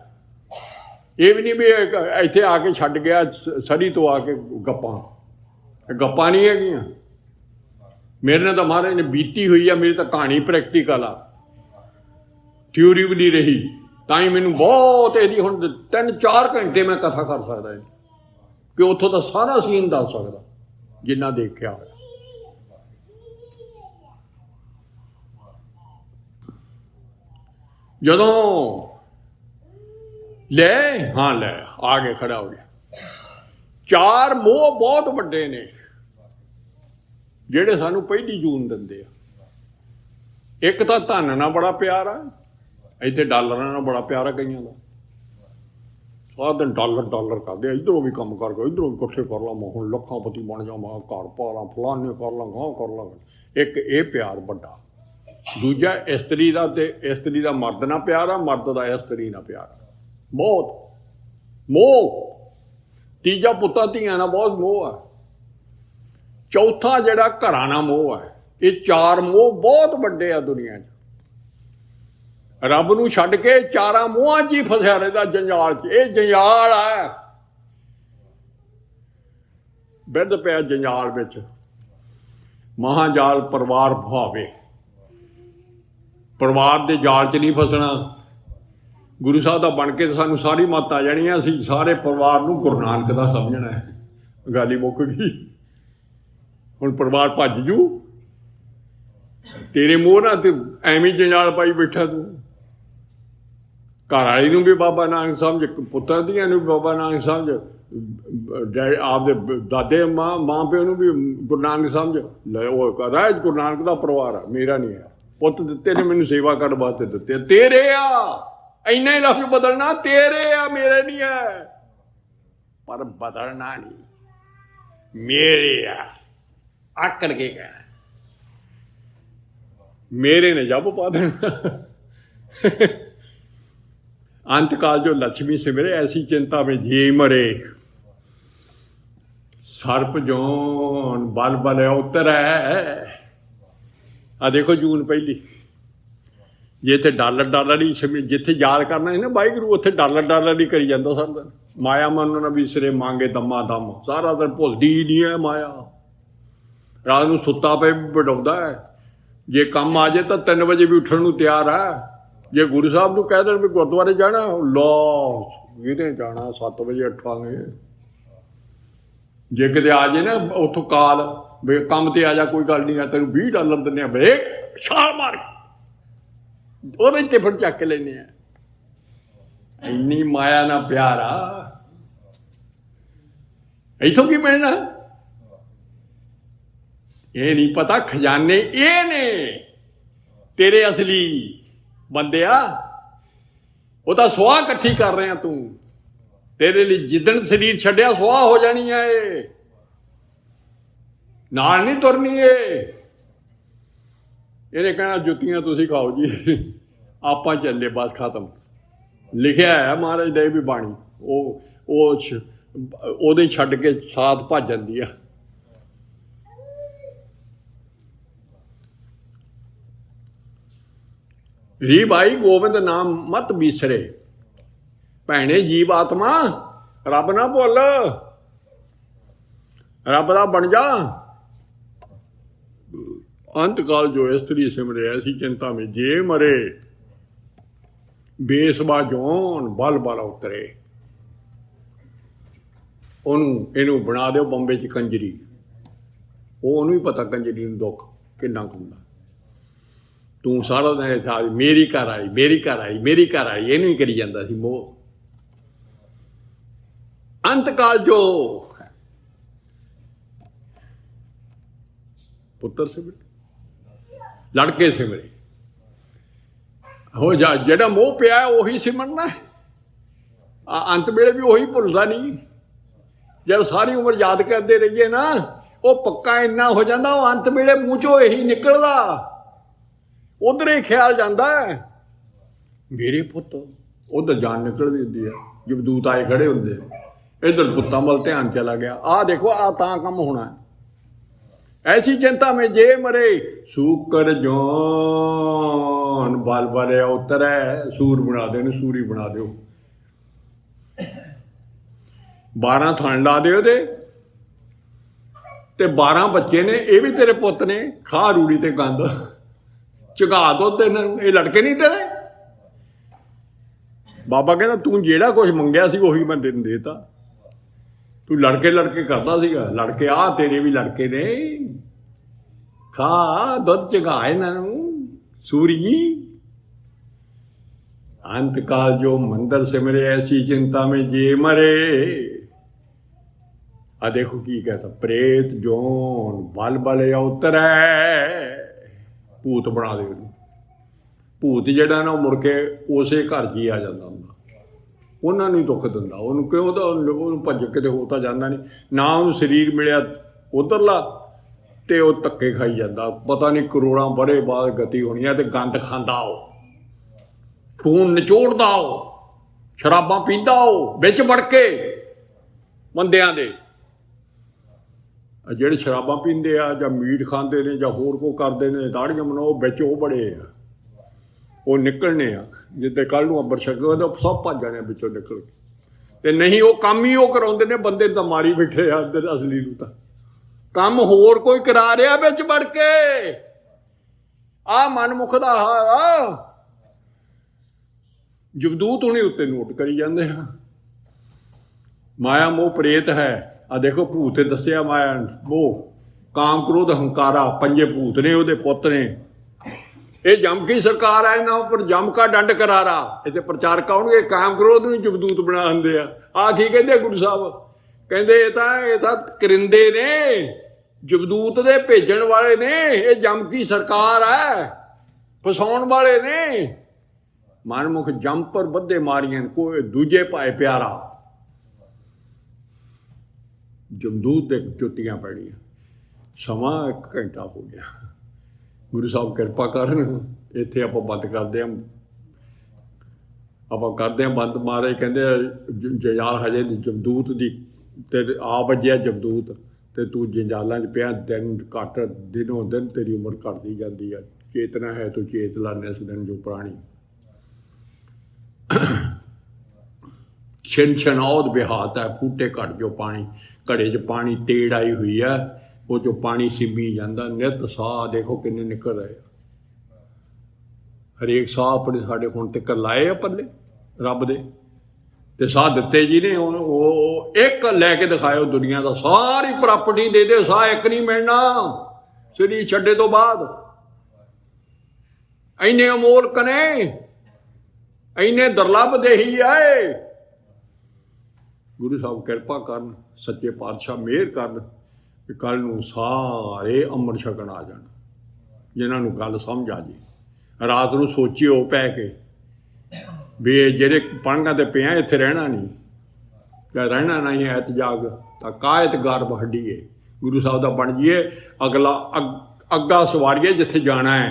ਇਹ ਵੀ ਨਹੀਂ ਵੀ ਇੱਥੇ ਆ ਕੇ ਛੱਡ ਗਿਆ ਸਰੀ ਤੋਂ ਆ ਕੇ ਗੱਪਾਂ ਨਹੀਂ ਹੈਗੀਆਂ। ਮੇਰੇ ਨਾਲ ਤਾਂ ਮਹਾਰਾਜ ਨੇ ਬੀਤੀ ਹੋਈ ਆ, ਮੇਰੀ ਤਾਂ ਕਹਾਣੀ ਪ੍ਰੈਕਟੀਕਲ ਆ, ਥਿਊਰੀ ਵੀ ਨਹੀਂ ਰਹੀ। ਤਾਂ ਹੀ ਮੈਨੂੰ ਬਹੁਤ ਇਹਦੀ ਹੁਣ 3-4 ਘੰਟੇ ਮੈਂ ਕਥਾ ਕਰ ਸਕਦਾ ਕਿ ਉੱਥੋਂ ਦਾ ਸਾਰਾ ਸੀਨ ਦੱਸ ਸਕਦਾ ਜਿੰਨਾ ਦੇਖਿਆ ਹੋਇਆ। ਜਦੋਂ ਲੈ ਆ ਕੇ ਖੜਾ ਹੋ ਗਿਆ। 4 ਮੋਹ ਬਹੁਤ ਵੱਡੇ ਨੇ ਜਿਹੜੇ ਸਾਨੂੰ ਪਹਿਲੀ ਜੂਨ ਦਿੰਦੇ ਆ। ਇੱਕ ਤਾਂ ਧਨ ਨਾਲ ਬੜਾ ਪਿਆਰ ਆ, ਇੱਥੇ ਡਾਲਰਾਂ ਨਾਲ ਬੜਾ ਪਿਆਰ ਆ ਕਈਆਂ ਦਾ। ਸਾਰਾ ਦਿਨ ਡਾਲਰ ਕਰਦੇ ਆ, ਇੱਧਰੋਂ ਵੀ ਕੰਮ ਕਰਕੇ ਇੱਧਰੋਂ ਵੀ ਇਕੱਠੇ ਕਰ ਲਾਂ, ਮੈਂ ਹੁਣ ਲੱਖਾਂਪਤੀ ਬਣ ਜਾਵਾਂ, ਘਰ ਪਾ ਲਾਂ, ਫਲਾਨੇ ਕਰ ਲਾਂ, ਗਾਂ ਕਰ ਲਾਂ। ਇੱਕ ਇਹ ਪਿਆਰ ਵੱਡਾ। ਦੂਜਾ ਇਸਤਰੀ ਦਾ, ਤੇ ਇਸਤਰੀ ਦਾ ਮਰਦ ਨਾਲ ਪਿਆਰ ਆ, ਮਰਦ ਦਾ ਇਸਤਰੀ ਨਾਲ ਪਿਆਰ ਆ। ਬਹੁਤ ਮੋਹ। ਤੀਜਾ ਪੁੱਤਾਂ ਧੀਆਂ ਨਾਲ ਬਹੁਤ ਮੋਹ ਆ। ਚੌਥਾ ਜਿਹੜਾ ਘਰਾਂ ਨਾਲ ਮੋਹ ਹੈ। ਇਹ 4 ਮੋਹ ਬਹੁਤ ਵੱਡੇ ਆ ਦੁਨੀਆ 'ਚ। ਰੱਬ ਨੂੰ ਛੱਡ ਕੇ 4 ਮੋਹਾਂ 'ਚ ਹੀ ਫਸਿਆ ਰਹਿੰਦਾ, ਜੰਜਾਲ 'ਚ। ਇਹ ਜੰਜਾਲ ਆ, ਬਿਰਧ ਪਿਆ ਜੰਜਾਲ ਵਿੱਚ। ਮਹਾਜਾਲ ਪਰਿਵਾਰ ਭਾਵੇ, ਪਰਿਵਾਰ ਦੇ ਜਾਲ 'ਚ ਨਹੀਂ ਫਸਣਾ। ਗੁਰੂ ਸਾਹਿਬ ਦਾ ਬਣ ਕੇ ਸਾਨੂੰ ਸਾਰੀ ਮੱਤ ਆ ਜਾਣੀ ਆ। ਅਸੀਂ ਸਾਰੇ ਪਰਿਵਾਰ ਨੂੰ ਗੁਰੂ ਨਾਨਕ ਦਾ ਸਮਝਣਾ ਹੈ। ਗੱਲ ਹੀ ਮੁੱਕ ਗਈ। ਹੁਣ ਪਰਿਵਾਰ ਭੱਜ ਜੂ ਤੇਰੇ ਮੂੰਹ ਨਾਲ, ਤੇ ਐਵੇਂ ਜੰਜਾਲ ਪਾਈ ਬੈਠਾ ਤੂੰ। ਘਰ ਵਾਲੀ ਨੂੰ ਵੀ ਬਾਬਾ ਨਾਨਕ ਸਮਝ, ਪੁੱਤਰ ਦੀਆਂ ਨੂੰ ਵੀ ਬਾਬਾ ਨਾਨਕ ਸਮਝ, ਆਪਦੇ ਦਾਦੇ ਮਾਂ ਪਿਓ ਨੂੰ ਵੀ ਗੁਰੂ ਨਾਨਕ ਸਮਝ ਲੈ। ਉਹ ਰਾਜ ਗੁਰੂ ਨਾਨਕ ਦਾ ਪਰਿਵਾਰ ਆ, ਮੇਰਾ ਨਹੀਂ ਹੈ। ਪੁੱਤ ਦਿੱਤੇ ਨੇ ਮੈਨੂੰ ਸੇਵਾ ਕਰਨ ਵਾਸਤੇ ਦਿੱਤੇ, ਤੇਰੇ ਆ। ਇੰਨਾ ਹੀ ਲਫ਼ਜ਼ ਬਦਲਣਾ, ਤੇਰੇ ਆ, ਮੇਰੇ ਨਹੀਂ ਹੈ। ਪਰ ਬਦਲਣਾ ਨਹੀਂ, ਮੇਰੇ ਆ। ਆਕੜ ਕੇ ਕਹਿਣਾ, ਮੇਰੇ ਨੇ ਜੱਬ ਪਾ ਦੇਣਾ। अंत काल जो लक्ष्मी सिमरे ऐसी चिंता में जी मरे। सर्प जोन बल बल उतर है। आ देखो जून पहली जे इतने डॉलर ही जिथे याद करना है ना वाहिगुरू, उत्थे डॉलर ही करी जाता सारा दिन। माया मन ना विसरे मांगे दमा दम, सारा दिन भुलदी ही नहीं है माया। रात को सुता पे बिठाउंदा है, जे काम आ जाए तो 3 बजे भी उठण नूं तैयार है। जे गुरु साहब को कह दें भी गुरुद्वारे जाना, लो किने जाना 7 बजे उठांगे। जे किते आ जाए ना उतों काल भी काम ते आ जा, कोई गल नहीं है, तेन $20 दिने बे छाल मार वो टिफिन चक के लेने। इन्नी माया ना प्यार आ, इथों की मिलना ये नहीं पता। खजाने ये ने तेरे असली बंदे आ, वो तो सुहा इकट्ठी कर रहे हैं तू। तेरे लिए जिदन शरीर छड्या सुहा हो जानी है, नाल नहीं तुरनी है। इन्हें कहना जुत्तियां तुसी खाओ जी, आपां चले बस खत्म। लिखिया है महाराज दे भी बाणी, वो छड्ड के साथ भज जांदी है। री भाई गोविंद नाम मत बिसरे, भैने जीव आत्मा रब ना भुल, रब दा बन जा। अंत काल जो स्त्री सिमरे ऐसी चिंता में जे मरे, बेसबा जोन बल बल उतरे। ਉਹਨੂੰ ਇਹਨੂੰ ਬਣਾ ਦਿਓ ਬੰਬੇ 'ਚ ਕੰਜਰੀ। ਉਹਨੂੰ ਹੀ ਪਤਾ ਕੰਜਰੀ ਨੂੰ ਦੁੱਖ ਕਿੰਨਾ ਕੁ ਹੁੰਦਾ। ਤੂੰ ਸਾਰਾ ਦਿਨ ਮੇਰੀ ਘਰ ਆਈ, ਮੇਰੀ ਘਰ ਆਈ, ਮੇਰੀ ਘਰ ਆਈ, ਇਹਨੂੰ ਹੀ ਕਰੀ ਜਾਂਦਾ ਸੀ ਮੋਹ। ਅੰਤਕਾਲ ਜੋ ਪੁੱਤਰ ਸਿਮਰੇ, ਲੜਕੇ ਸਿਮਰੇ, ਹੋ ਜਾ ਜਿਹੜਾ ਮੋਹ ਪਿਆ ਉਹੀ ਸਿਮਰਨਾ। ਅੰਤ ਵੇਲੇ ਵੀ ਉਹੀ ਭੁੱਲਦਾ ਨਹੀਂ। ਜਦ ਸਾਰੀ ਉਮਰ ਯਾਦ ਕਰਦੇ ਰਹੀਏ ਨਾ, ਉਹ ਪੱਕਾ ਇੰਨਾ ਹੋ ਜਾਂਦਾ, ਉਹ ਅੰਤ ਵੇਲੇ ਮੂੰਹ ਚੋਂ ਇਹੀ ਨਿਕਲਦਾ, ਉਧਰ ਹੀ ਖਿਆਲ ਜਾਂਦਾ ਮੇਰੇ ਪੁੱਤ। ਉਧਰ ਜਾਨ ਨਿਕਲਦੀ ਹੁੰਦੀ ਹੈ, ਜਮਦੂਤ ਆਏ ਖੜੇ ਹੁੰਦੇ, ਇੱਧਰ ਪੁੱਤਾਂ ਵੱਲ ਧਿਆਨ ਚਲਾ ਗਿਆ। ਆਹ ਦੇਖੋ, ਆਹ ਤਾਂ ਕੰਮ ਹੋਣਾ। ऐसी चिंता में जे मरे सूकर जौन बल बल उतर सूर बना दे, सूरी बना दो। 12 थण ला दे ते 12 बच्चे ने, ये भी तेरे पुत ने। खा रूड़ी ते गंद झुका दो तेन, ये लड़के नहीं तेरे। बाबा कहता तू जेड़ा कुछ मंगया सी उही मैं तेन देता। तू लड़के लड़के करता सीगा, लड़के आ तेरे भी लड़के ने। खा दुध चगा इन्हों सूरी। अंतकाल जो मंदिर सिमरे ऐसी चिंता में जे मरे। आ देखो की कहता, प्रेत जोन बल बल उतरै, भूत बना दे। भूत जिहड़ा ना मुड़ के उसे घर च ही आ जाता हुंदा, उन्होंने ही दुख दिंदा। उन्होंने क्यों भज किते हो तां जांदा नहीं ना, उन्होंने शरीर मिलिया उधरला ते वो धक्के खाई जाता। पता नहीं करोड़ां बड़े बाद गति होनी है। ते गंद खांदा हो, खून निचोड़दा हो, शराबां पींदा हो विच वड़ के बंदियां दे। ਜਿਹੜੇ शराबां पींदे आ जां मीट खांदे ने जां होर को करदे ने, दाड़ियां बनाओ विच वो बड़े आ, वो निकलने आ। जिद्दे कल नूं अंबर छके तो सब भज जाने विचों निकल के। ते नहीं वो काम ही वो कराउंदे ने, बंदे तां मारी बैठे आ अंदर। असली नूं तां काम होर कोई करा रहा विच वड़ के। आ मनमुख दा हाल आ। जमदूत हुणी उत्ते नोट करी जांदे आ। माया मोह प्रेत है। आ देखो भूत दस्सिया माया मोह, काम क्रोध हंकारा, पंजे भूत ने, उहदे पुत्त ने। ये जम की सरकार है, इन्हां उपर जम का दंड करारा। इत्थे प्रचारक आउणगे काम क्रोध नूं जमदूत बना दिंदे आ। की कहंदे गुरु साहब, कहंदे ये तां करिंदे ने, जमदूत दे भेजण वाले ने। ये जम की सरकार है, फसाउण वाले ने। मनमुख जम पर बद्धे मारियां, कोई दूजे पाए प्यारा। जमदूत दे चुतियां पैणियां। समा 1 घंटा हो गया। गुरु साहब किरपा करन, इत्थे आपां बंद करदे हां। आपां करदे हां बंद। महाराज कहंदे जयाल हजे जमदूत दी ते आ वज्जिया जमदूत, ते तू जंजालां च पिया। दिन घट दिनों दिन तेरी उम्र घटदी जांदी है। चेतना है तो चेत लाने इस दिन जो प्राणी। छिन छिनौद बिहात है, फूटे घट जो पानी। घड़े च पानी तेड़ आई हुई है, वो जो पानी सिमी जाता। नित साह देखो किन्ने निकल रहे। हरेक साह अपने साढ़े हुण तक लाए आ पल्ले रब दे। ते साह दिते जी ने, वो एक लैके दिखाओ दुनिया का। सारी प्रॉपर्टी दे दे, साह एक नहीं मिलना शरीर छड्डे तो बाद। इन्ने अमोलक ने, इन्ने दुर्लभ देही आए। गुरु साहब किरपा करन, सच्चे पातशाह मेहर करन कि कल नूं सारे अमृत छकण आ जाण, जिन्हां गल समझ आ जाए। रात नूं सोचिओ पै के भी ਜਿਹੜੇ ਪਣਗਾਂ ਤੇ ਪਿਆ ਇੱਥੇ ਰਹਿਣਾ ਨਹੀਂ, ਜਾਂ ਰਹਿਣਾ ਨਹੀਂ ਹੈ ਐਤਜਾਗ ਤਾਂ ਕਾਇਤ ਗਰਭ ਹੱਡੀਏ। ਗੁਰੂ ਸਾਹਿਬ ਦਾ ਬਣ ਜੀਏ ਅਗਲਾ ਅੱਗਾ ਸਵਾਰੀਏ ਜਿੱਥੇ ਜਾਣਾ ਹੈ।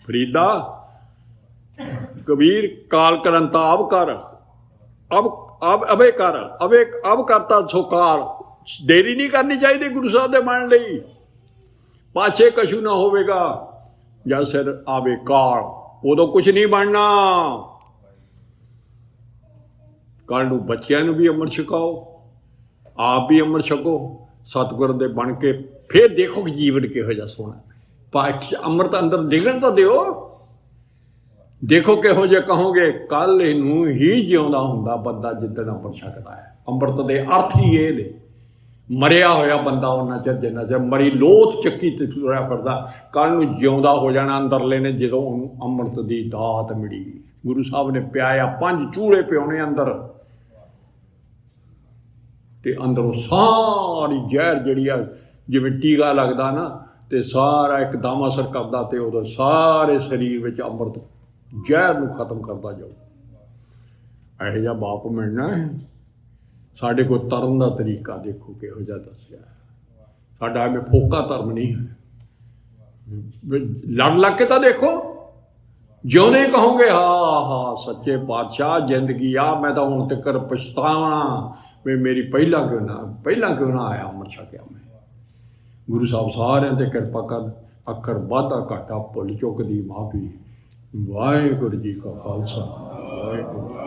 ਫਰੀਦਾ कबीर काल करंता अब कर, अब अबे कर, अब करता सो काल। देरी नहीं करनी चाहिए गुरु साहब के मन लई। पाछे कछु ना होवेगा, जब सिर आवे काल उदों कुछ नहीं बनना। कल नूं बच्चियां नूं भी अमृत छकाओ, आप भी अमृत छको, सतगुर दे बन के फिर देखो कि जीवन किहो जिहा सोहना। अमृत अंदर डिगण तो दिओ, ਦੇਖੋ ਕਿਹੋ ਜੇ ਕਹੋਗੇ, ਕੱਲ ਇਹਨੂੰ ਹੀ ਜਿਉਂਦਾ ਹੁੰਦਾ ਬੰਦਾ ਜਿੱਦਣ ਅੰਮ੍ਰਿਤ ਛਕਦਾ ਹੈ। ਅੰਮ੍ਰਿਤ ਦੇ ਅਰਥ ਹੀ ਇਹ ਨੇ। ਮਰਿਆ ਹੋਇਆ ਬੰਦਾ ਉਹਨਾਂ ਚਿਰ ਜਿੰਨਾ ਚਿਰ ਮਰੀ ਲੋਥ ਚੱਕੀ ਤੇ ਤੁਰਿਆ ਫਿਰਦਾ, ਕੱਲ ਨੂੰ ਜਿਉਂਦਾ ਹੋ ਜਾਣਾ ਅੰਦਰਲੇ ਨੇ ਜਦੋਂ ਉਹਨੂੰ ਅੰਮ੍ਰਿਤ ਦੀ ਦਾਤ ਮਿਲੀ। ਗੁਰੂ ਸਾਹਿਬ ਨੇ ਪਿਆਇਆ, 5 ਚੂਹੇ ਪਿਆਉਣੇ ਅੰਦਰ, ਤੇ ਅੰਦਰੋਂ ਸਾਰੀ ਜ਼ਹਿਰ ਜਿਹੜੀ ਆ ਜਿਵੇਂ ਟੀਕਾ ਲੱਗਦਾ ਨਾ, ਤੇ ਸਾਰਾ ਇੱਕਦਮ ਅਸਰ ਕਰਦਾ, ਤੇ ਉਦੋਂ ਸਾਰੇ ਸਰੀਰ ਵਿੱਚ ਅੰਮ੍ਰਿਤ ਜ਼ਹਿਰ ਨੂੰ ਖਤਮ ਕਰਦਾ ਜਾਊ। ਇਹੋ ਜਿਹਾ ਬਾਪ ਮਿਲਣਾ ਹੈ। ਸਾਡੇ ਕੋਲ ਤਰਨ ਦਾ ਤਰੀਕਾ ਦੇਖੋ ਕਿਹੋ ਜਿਹਾ ਦੱਸਿਆ। ਸਾਡਾ ਐਵੇਂ ਫੋਕਾ ਧਰਮ ਨਹੀਂ ਹੈ। ਲੜ ਲੱਗ ਕੇ ਤਾਂ ਦੇਖੋ, ਜਿਉਂਦੇ ਕਹੋਗੇ ਹਾਂ ਸੱਚੇ ਪਾਤਸ਼ਾਹ ਜ਼ਿੰਦਗੀ ਆ, ਮੈਂ ਤਾਂ ਹੁਣ ਤੱਕ ਪਛਤਾਵਾਂ ਵੀ ਮੇਰੀ ਪਹਿਲਾਂ ਕਿਉਂ ਨਾ ਆਇਆ ਅੰਮ੍ਰਿਤ ਛਕਿਆ ਮੈਂ। ਗੁਰੂ ਸਾਹਿਬ ਸਾਰਿਆਂ 'ਤੇ ਕਿਰਪਾ ਕਰ। ਅੱਖਰ ਵਾਧਾ ਘਾਟਾ ਭੁੱਲ ਚੁੱਕ ਦੀ ਮਾਫੀ। ਵਾਹਿਗੁਰੂ ਜੀ ਕਾ ਖਾਲਸਾ, ਵਾਹਿਗੁਰੂ।